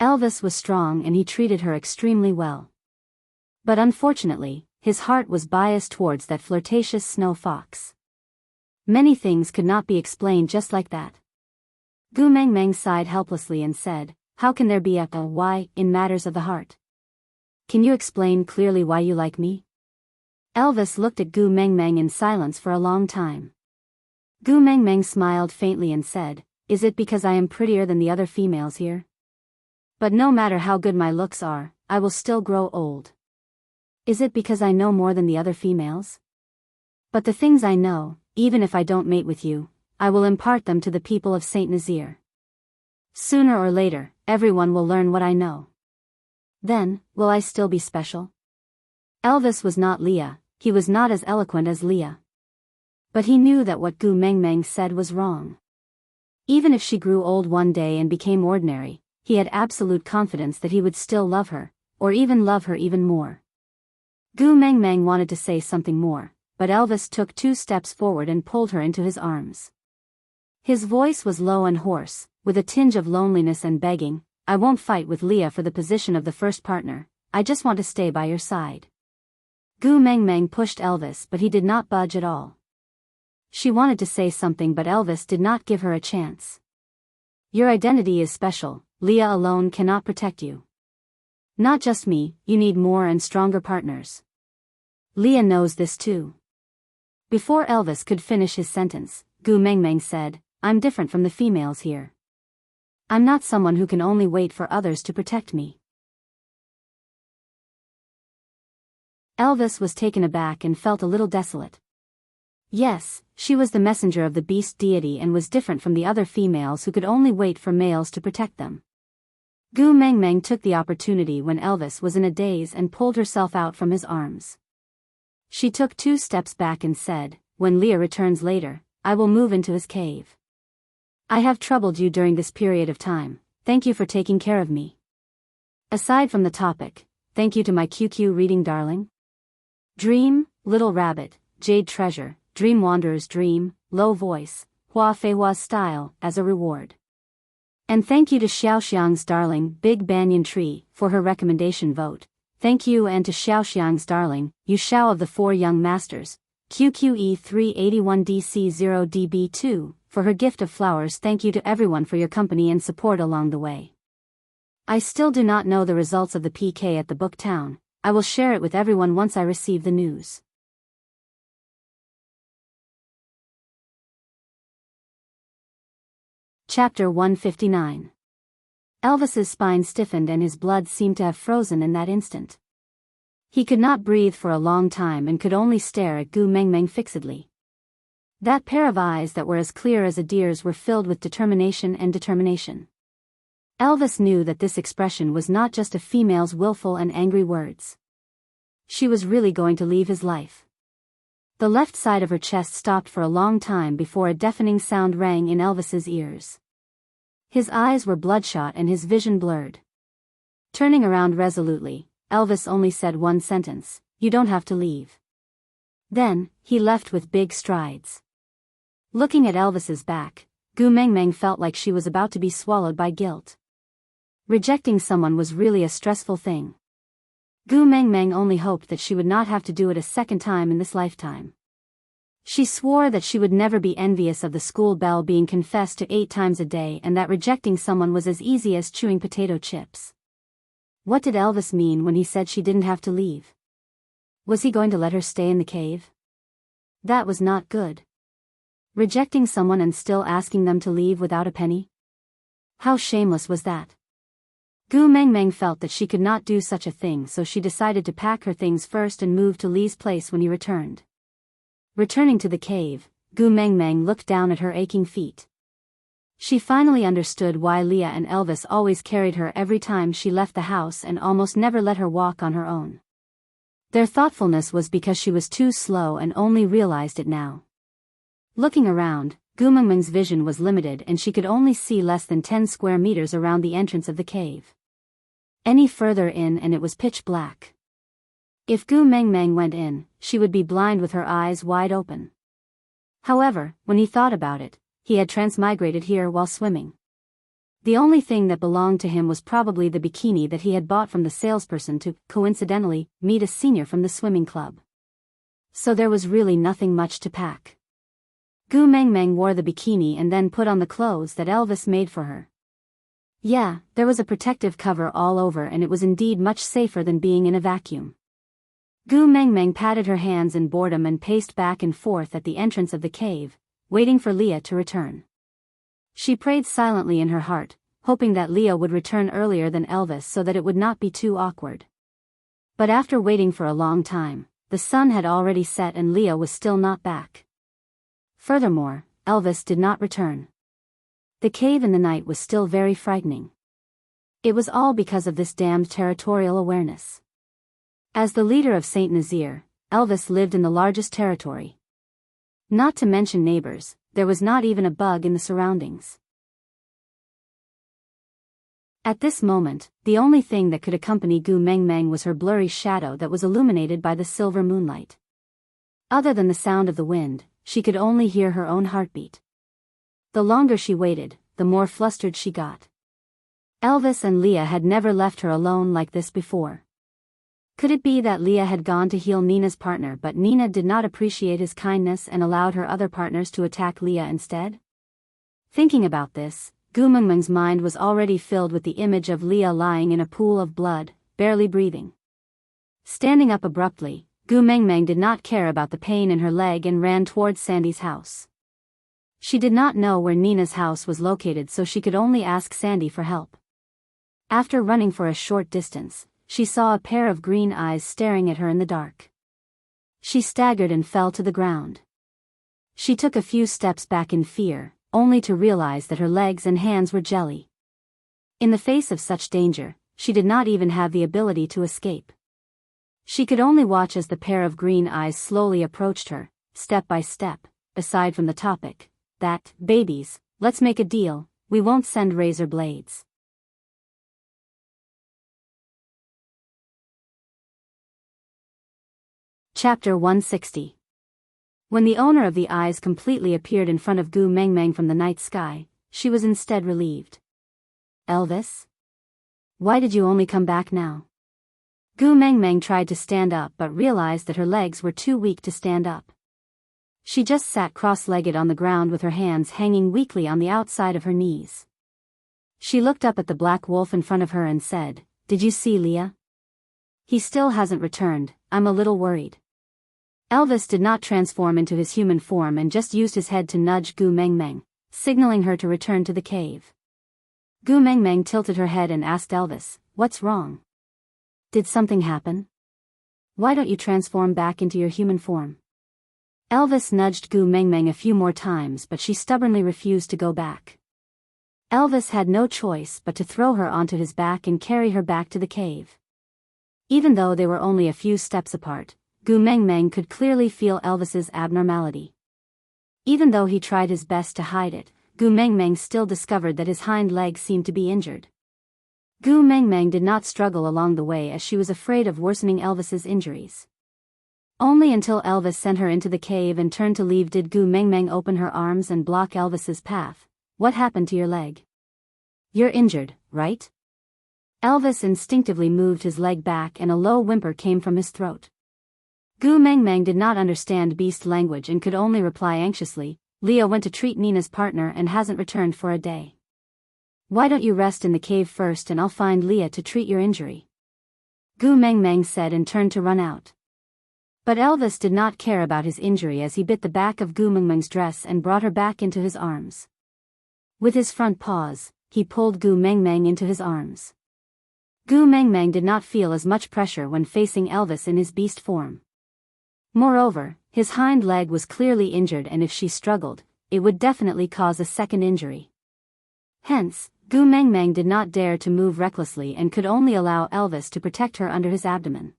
Elvis was strong and he treated her extremely well. But unfortunately, his heart was biased towards that flirtatious snow fox. Many things could not be explained just like that. Gu Mengmeng sighed helplessly and said, how can there be a why in matters of the heart? Can you explain clearly why you like me? Elvis looked at Gu Mengmeng in silence for a long time. Gu Mengmeng smiled faintly and said, is it because I am prettier than the other females here? But no matter how good my looks are, I will still grow old. Is it because I know more than the other females? But the things I know, even if I don't mate with you, I will impart them to the people of Saint Nazir. Sooner or later, everyone will learn what I know. Then, will I still be special? Elvis was not Leah, he was not as eloquent as Leah. But he knew that what Gu Mengmeng said was wrong. Even if she grew old one day and became ordinary, he had absolute confidence that he would still love her, or even love her even more. Gu Mengmeng wanted to say something more, but Elvis took 2 steps forward and pulled her into his arms. His voice was low and hoarse, with a tinge of loneliness and begging. I won't fight with Leah for the position of the first partner, I just want to stay by your side. Gu Mengmeng pushed Elvis, but he did not budge at all. She wanted to say something, but Elvis did not give her a chance. Your identity is special, Leah alone cannot protect you. Not just me, you need more and stronger partners. Leah knows this too. Before Elvis could finish his sentence, Gu Mengmeng said, I'm different from the females here. I'm not someone who can only wait for others to protect me. Elvis was taken aback and felt a little desolate. Yes, she was the messenger of the beast deity and was different from the other females who could only wait for males to protect them. Gu Mengmeng took the opportunity when Elvis was in a daze and pulled herself out from his arms. She took 2 steps back and said, when Leah returns later, I will move into his cave. I have troubled you during this period of time, thank you for taking care of me. Aside from the topic, thank you to my QQ reading darling. Dream, Little Rabbit, Jade Treasure, Dream Wanderer's Dream, Low Voice, Hua Feihua's Style, as a reward. And thank you to Xiaoxiang's darling, Big Banyan Tree, for her recommendation vote. Thank you and to Xiaoxiang's darling, Yu Xiao of the 4 Young Masters, QQE 381DC0DB2, for her gift of flowers. Thank you to everyone for your company and support along the way. I still do not know the results of the PK at the Book Town. I will share it with everyone once I receive the news. Chapter 159. Elvis's spine stiffened and his blood seemed to have frozen in that instant. He could not breathe for a long time and could only stare at Gu Mengmeng fixedly. That pair of eyes that were as clear as a deer's were filled with determination and determination. Elvis knew that this expression was not just a female's willful and angry words. She was really going to leave his life. The left side of her chest stopped for a long time before a deafening sound rang in Elvis's ears. His eyes were bloodshot and his vision blurred. Turning around resolutely, Elvis only said one sentence, "You don't have to leave." Then, he left with big strides. Looking at Elvis's back, Gu Mengmeng felt like she was about to be swallowed by guilt. Rejecting someone was really a stressful thing. Gu Mengmeng only hoped that she would not have to do it a second time in this lifetime. She swore that she would never be envious of the school bell being confessed to 8 times a day and that rejecting someone was as easy as chewing potato chips. What did Elvis mean when he said she didn't have to leave? Was he going to let her stay in the cave? That was not good. Rejecting someone and still asking them to leave without a penny? How shameless was that? Gu Mengmeng felt that she could not do such a thing, so she decided to pack her things first and move to Li's place when he returned. Returning to the cave, Gu Mengmeng looked down at her aching feet. She finally understood why Leah and Elvis always carried her every time she left the house and almost never let her walk on her own. Their thoughtfulness was because she was too slow and only realized it now. Looking around, Gu Mengmeng's vision was limited and she could only see less than 10 square meters around the entrance of the cave. Any further in and it was pitch black. If Gu Mengmeng went in, she would be blind with her eyes wide open. However, when he thought about it, he had transmigrated here while swimming. The only thing that belonged to him was probably the bikini that he had bought from the salesperson to, coincidentally, meet a senior from the swimming club. So there was really nothing much to pack. Gu Mengmeng wore the bikini and then put on the clothes that Elvis made for her. Yeah, there was a protective cover all over and it was indeed much safer than being in a vacuum. Gu Mengmeng patted her hands in boredom and paced back and forth at the entrance of the cave, waiting for Leah to return. She prayed silently in her heart, hoping that Leah would return earlier than Elvis so that it would not be too awkward. But after waiting for a long time, the sun had already set and Leah was still not back. Furthermore, Elvis did not return. The cave in the night was still very frightening. It was all because of this damned territorial awareness. As the leader of Saint Nazir, Elvis lived in the largest territory. Not to mention neighbors, there was not even a bug in the surroundings. At this moment, the only thing that could accompany Gu Mengmeng was her blurry shadow that was illuminated by the silver moonlight. Other than the sound of the wind, she could only hear her own heartbeat. The longer she waited, the more flustered she got. Elvis and Leah had never left her alone like this before. Could it be that Leah had gone to heal Nina's partner, but Nina did not appreciate his kindness and allowed her other partners to attack Leah instead? Thinking about this, Gu Mengmeng's mind was already filled with the image of Leah lying in a pool of blood, barely breathing. Standing up abruptly, Gu Mengmeng did not care about the pain in her leg and ran towards Sandy's house. She did not know where Nina's house was located, so she could only ask Sandy for help. After running for a short distance, she saw a pair of green eyes staring at her in the dark. She staggered and fell to the ground. She took a few steps back in fear, only to realize that her legs and hands were jelly. In the face of such danger, she did not even have the ability to escape. She could only watch as the pair of green eyes slowly approached her, step by step. Aside from the topic, that, babies, let's make a deal, we won't send razor blades. Chapter 160. When the owner of the eyes completely appeared in front of Gu Mengmeng from the night sky, she was instead relieved. Elvis? Why did you only come back now? Gu Mengmeng tried to stand up but realized that her legs were too weak to stand up. She just sat cross-legged on the ground with her hands hanging weakly on the outside of her knees. She looked up at the black wolf in front of her and said, "Did you see Leah? He still hasn't returned, I'm a little worried." Elvis did not transform into his human form and just used his head to nudge Gu Mengmeng, signaling her to return to the cave. Gu Mengmeng tilted her head and asked Elvis, "What's wrong? Did something happen? Why don't you transform back into your human form?" Elvis nudged Gu Mengmeng a few more times, but she stubbornly refused to go back. Elvis had no choice but to throw her onto his back and carry her back to the cave. Even though they were only a few steps apart, Gu Mengmeng could clearly feel Elvis's abnormality. Even though he tried his best to hide it, Gu Mengmeng still discovered that his hind leg seemed to be injured. Gu Mengmeng did not struggle along the way as she was afraid of worsening Elvis's injuries. Only until Elvis sent her into the cave and turned to leave did Gu Mengmeng open her arms and block Elvis's path. "What happened to your leg? You're injured, right?" Elvis instinctively moved his leg back and a low whimper came from his throat. Gu Mengmeng did not understand beast language and could only reply anxiously, "Leah went to treat Nina's partner and hasn't returned for a day. Why don't you rest in the cave first and I'll find Leah to treat your injury?" Gu Mengmeng said and turned to run out. But Elvis did not care about his injury as he bit the back of Gu Mengmeng's dress and brought her back into his arms. With his front paws, he pulled Gu Mengmeng into his arms. Gu Mengmeng did not feel as much pressure when facing Elvis in his beast form. Moreover, his hind leg was clearly injured and if she struggled, it would definitely cause a second injury. Hence, Gu Mengmeng did not dare to move recklessly and could only allow Elvis to protect her under his abdomen.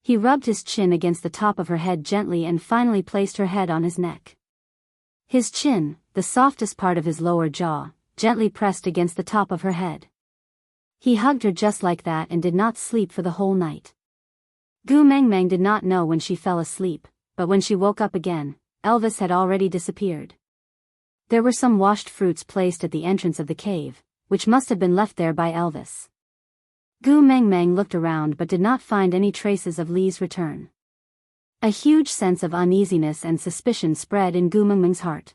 He rubbed his chin against the top of her head gently and finally placed her head on his neck. His chin, the softest part of his lower jaw, gently pressed against the top of her head. He hugged her just like that and did not sleep for the whole night. Gu Mengmeng did not know when she fell asleep, but when she woke up again, Elvis had already disappeared. There were some washed fruits placed at the entrance of the cave, which must have been left there by Elvis. Gu Mengmeng looked around but did not find any traces of Lee's return. A huge sense of uneasiness and suspicion spread in Gu Mengmeng's heart.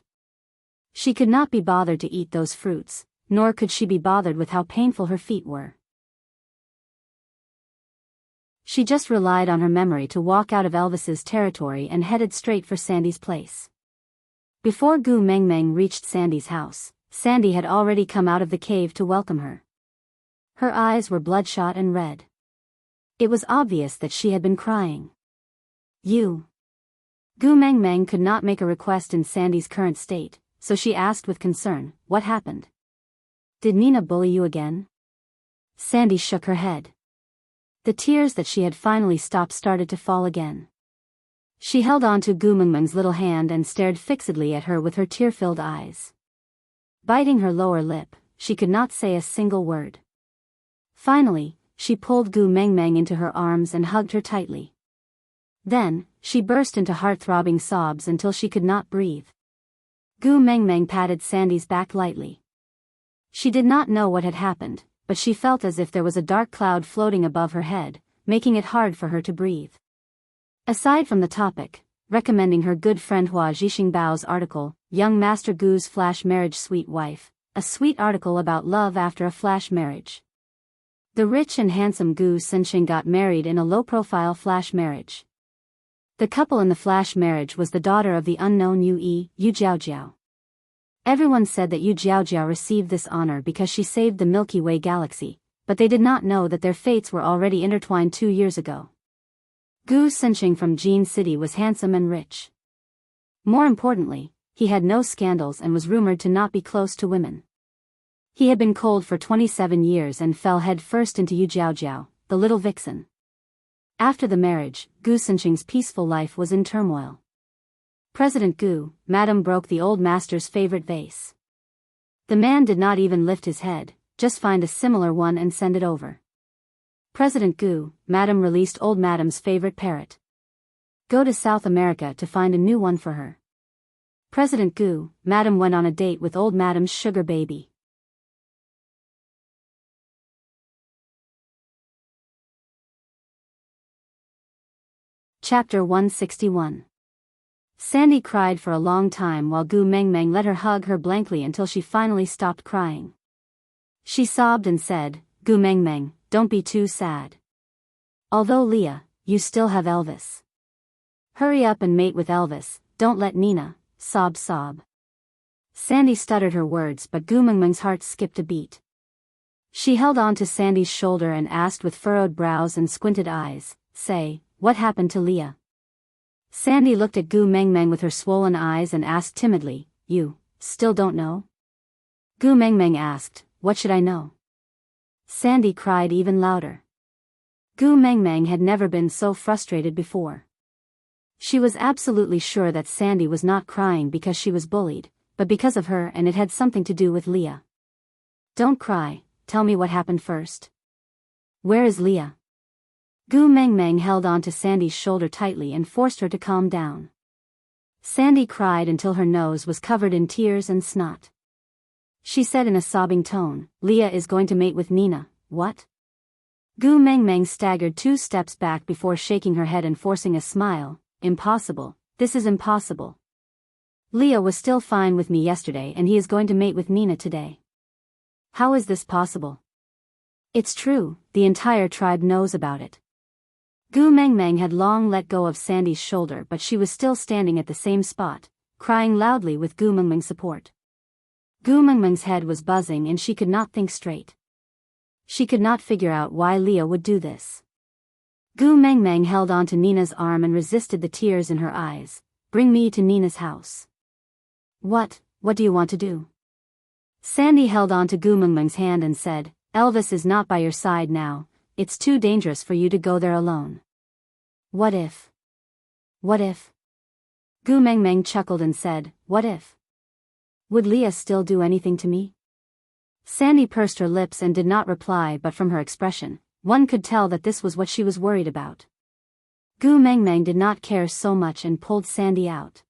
She could not be bothered to eat those fruits, nor could she be bothered with how painful her feet were. She just relied on her memory to walk out of Elvis's territory and headed straight for Sandy's place. Before Gu Mengmeng reached Sandy's house, Sandy had already come out of the cave to welcome her. Her eyes were bloodshot and red. It was obvious that she had been crying. "You." Gu Mengmeng could not make a request in Sandy's current state, so she asked with concern, "What happened? Did Nina bully you again?" Sandy shook her head. The tears that she had finally stopped started to fall again. She held on to Gu Mengmeng's little hand and stared fixedly at her with her tear-filled eyes. Biting her lower lip, she could not say a single word. Finally, she pulled Gu Mengmeng into her arms and hugged her tightly. Then, she burst into heart-throbbing sobs until she could not breathe. Gu Mengmeng patted Sandy's back lightly. She did not know what had happened, but she felt as if there was a dark cloud floating above her head, making it hard for her to breathe. Aside from the topic, recommending her good friend Hua Zhixingbao's article, Young Master Gu's Flash Marriage Sweet Wife, a sweet article about love after a flash marriage. The rich and handsome Gu Senxing got married in a low-profile flash marriage. The couple in the flash marriage was the daughter of the unknown Yu Jiaojiao. Everyone said that Yu Jiaojiao received this honor because she saved the Milky Way galaxy, but they did not know that their fates were already intertwined 2 years ago. Gu Senxing from Jin City was handsome and rich. More importantly, he had no scandals and was rumored to not be close to women. He had been cold for 27 years and fell head-first into Yu Jiaojiao, the little vixen. After the marriage, Gu Senxing's peaceful life was in turmoil. President Gu, Madam broke the old master's favorite vase. The man did not even lift his head, just find a similar one and send it over. President Gu, Madam released old Madam's favorite parrot. Go to South America to find a new one for her. President Gu, Madam went on a date with old Madam's sugar baby. Chapter 161. Sandy cried for a long time while Gu Mengmeng let her hug her blankly until she finally stopped crying. She sobbed and said, Gu Mengmeng, don't be too sad. Although Leah, you still have Elvis. Hurry up and mate with Elvis, don't let Nina, sob. Sandy stuttered her words but Gu Mengmeng's heart skipped a beat. She held on to Sandy's shoulder and asked with furrowed brows and squinted eyes, say, what happened to Leah? Sandy looked at Gu Mengmeng with her swollen eyes and asked timidly, you, still don't know? Gu Mengmeng asked, what should I know? Sandy cried even louder. Gu Mengmeng had never been so frustrated before. She was absolutely sure that Sandy was not crying because she was bullied, but because of her and it had something to do with Leah. Don't cry, tell me what happened first. Where is Leah? Gu Mengmeng held on to Sandy's shoulder tightly and forced her to calm down. Sandy cried until her nose was covered in tears and snot. She said in a sobbing tone, Leah is going to mate with Nina, what? Gu Mengmeng staggered 2 steps back before shaking her head and forcing a smile, impossible, this is impossible. Leah was still fine with me yesterday and he is going to mate with Nina today. How is this possible? It's true, the entire tribe knows about it. Gu Mengmeng had long let go of Sandy's shoulder but she was still standing at the same spot, crying loudly with Gu Mengmeng's support. Gu Mengmeng's head was buzzing and she could not think straight. She could not figure out why Leah would do this. Gu Mengmeng held on to Nina's arm and resisted the tears in her eyes. Bring me to Nina's house. What do you want to do? Sandy held on to Gu Mengmeng's hand and said, Elvis is not by your side now, it's too dangerous for you to go there alone. What if? What if? Gu Mengmeng chuckled and said, what if? Would Leah still do anything to me? Sandy pursed her lips and did not reply but from her expression, one could tell that this was what she was worried about. Gu Mengmeng did not care so much and pulled Sandy out.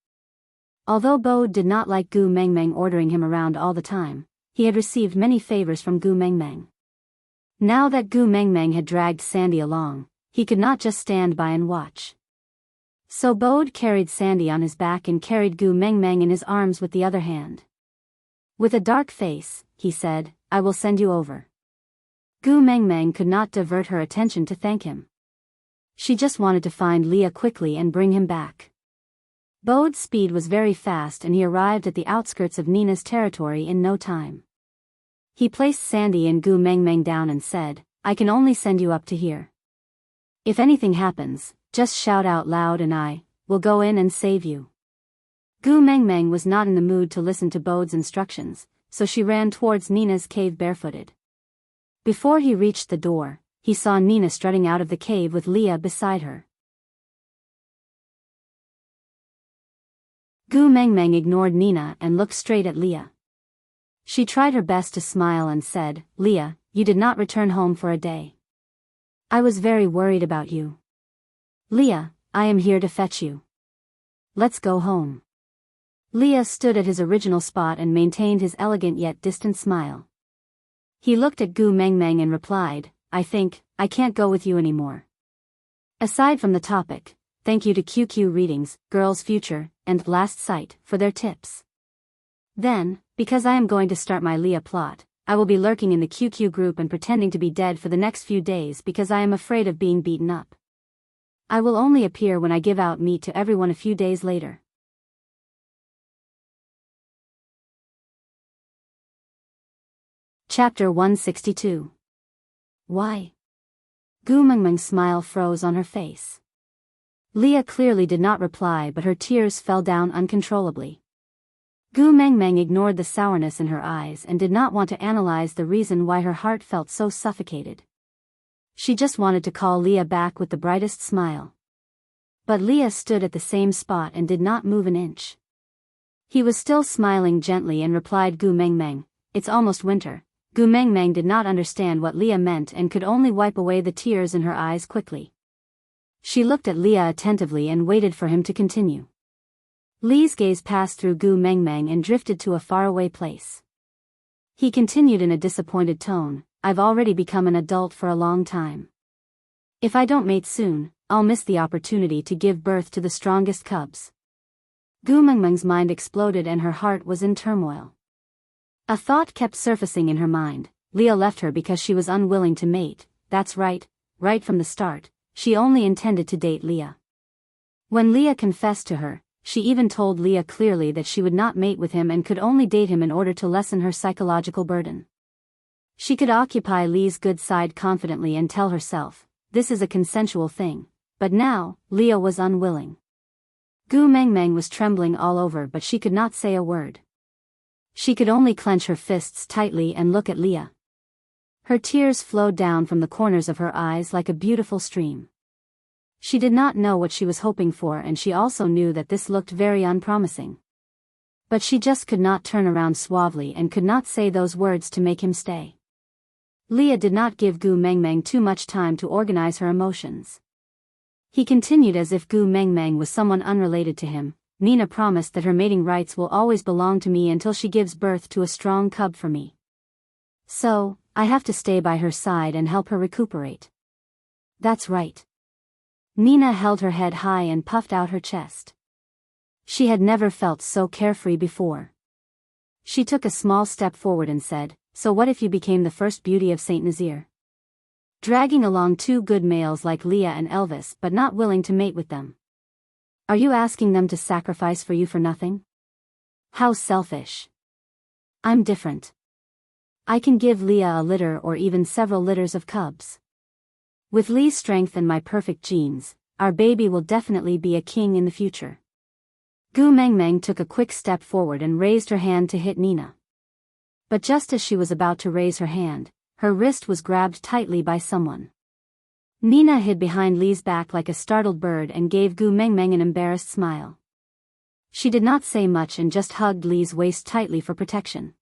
Although Bode did not like Gu Mengmeng ordering him around all the time, he had received many favors from Gu Mengmeng. Now that Gu Mengmeng had dragged Sandy along, he could not just stand by and watch. So Bode carried Sandy on his back and carried Gu Mengmeng in his arms with the other hand. With a dark face, he said, I will send you over. Gu Mengmeng could not divert her attention to thank him. She just wanted to find Leah quickly and bring him back. Bode's speed was very fast and he arrived at the outskirts of Nina's territory in no time. He placed Sandy and Gu Mengmeng down and said, I can only send you up to here. If anything happens, just shout out loud and I will go in and save you. Gu Mengmeng was not in the mood to listen to Bode's instructions, so she ran towards Nina's cave barefooted. Before he reached the door, he saw Nina strutting out of the cave with Leah beside her. Gu Mengmeng ignored Nina and looked straight at Leah. She tried her best to smile and said, Leah, you did not return home for a day. I was very worried about you. Leah, I am here to fetch you. Let's go home. Leah stood at his original spot and maintained his elegant yet distant smile. He looked at Gu Mengmeng and replied, I think, I can't go with you anymore. Aside from the topic, thank you to QQ Readings, Girls Future, and Last Sight for their tips. Then, because I am going to start my Leah plot, I will be lurking in the QQ group and pretending to be dead for the next few days because I am afraid of being beaten up. I will only appear when I give out meat to everyone a few days later. Chapter 162. Why? Gu Mengmeng's smile froze on her face. Leah clearly did not reply, but her tears fell down uncontrollably. Gu Mengmeng ignored the sourness in her eyes and did not want to analyze the reason why her heart felt so suffocated. She just wanted to call Leah back with the brightest smile. But Leah stood at the same spot and did not move an inch. He was still smiling gently and replied, Gu Mengmeng, it's almost winter. Gu Mengmeng did not understand what Leah meant and could only wipe away the tears in her eyes quickly. She looked at Leah attentively and waited for him to continue. Lee's gaze passed through Gu Mengmeng and drifted to a faraway place. He continued in a disappointed tone, I've already become an adult for a long time. If I don't mate soon, I'll miss the opportunity to give birth to the strongest cubs. Gu Mengmeng's mind exploded and her heart was in turmoil. A thought kept surfacing in her mind. Leah left her because she was unwilling to mate. That's right from the start, she only intended to date Leah. When Leah confessed to her, she even told Leah clearly that she would not mate with him and could only date him in order to lessen her psychological burden. She could occupy Lee's good side confidently and tell herself, this is a consensual thing, but now, Leah was unwilling. Gu Mengmeng was trembling all over, but she could not say a word. She could only clench her fists tightly and look at Leah. Her tears flowed down from the corners of her eyes like a beautiful stream. She did not know what she was hoping for, and she also knew that this looked very unpromising. But she just could not turn around suavely and could not say those words to make him stay. Leah did not give Gu Mengmeng too much time to organize her emotions. He continued as if Gu Mengmeng was someone unrelated to him. Nina promised that her mating rights will always belong to me until she gives birth to a strong cub for me. So, I have to stay by her side and help her recuperate. That's right. Nina held her head high and puffed out her chest. She had never felt so carefree before. She took a small step forward and said, so what if you became the first beauty of Saint Nazaire? Dragging along two good males like Leah and Elvis but not willing to mate with them. Are you asking them to sacrifice for you for nothing? How selfish. I'm different. I can give Leah a litter or even several litters of cubs. With Lee's strength and my perfect genes, our baby will definitely be a king in the future. Gu Mengmeng took a quick step forward and raised her hand to hit Nina. But just as she was about to raise her hand, her wrist was grabbed tightly by someone. Nina hid behind Lee's back like a startled bird and gave Gu Mengmeng an embarrassed smile. She did not say much and just hugged Lee's waist tightly for protection.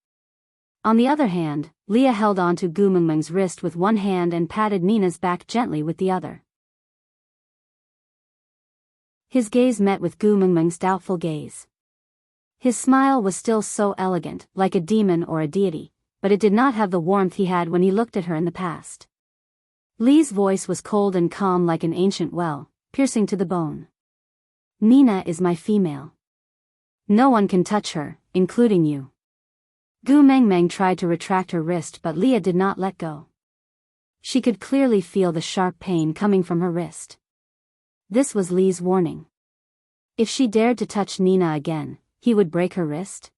On the other hand, Leah held on to Gu Mengmeng's wrist with one hand and patted Nina's back gently with the other. His gaze met with Gu Mengmeng's doubtful gaze. His smile was still so elegant, like a demon or a deity, but it did not have the warmth he had when he looked at her in the past. Lee's voice was cold and calm like an ancient well, piercing to the bone. Nina is my female. No one can touch her, including you. Gu Mengmeng tried to retract her wrist, but Leah did not let go. She could clearly feel the sharp pain coming from her wrist. This was Lee's warning. If she dared to touch Nina again, he would break her wrist.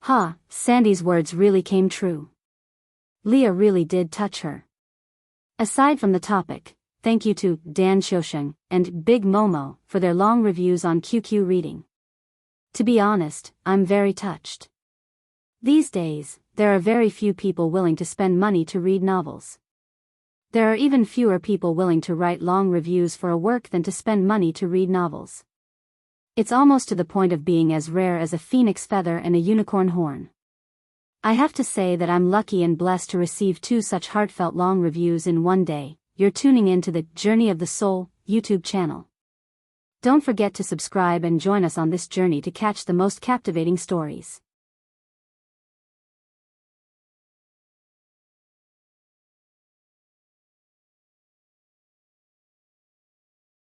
Ha, Sandy's words really came true. Leah really did touch her. Aside from the topic, thank you to Dan Xiaosheng and Big Momo for their long reviews on QQ Reading. To be honest, I'm very touched. These days, there are very few people willing to spend money to read novels. There are even fewer people willing to write long reviews for a work than to spend money to read novels. It's almost to the point of being as rare as a phoenix feather and a unicorn horn. I have to say that I'm lucky and blessed to receive 2 such heartfelt long reviews in one day. You're tuning in to the Journey of the Soul YouTube channel. Don't forget to subscribe and join us on this journey to catch the most captivating stories.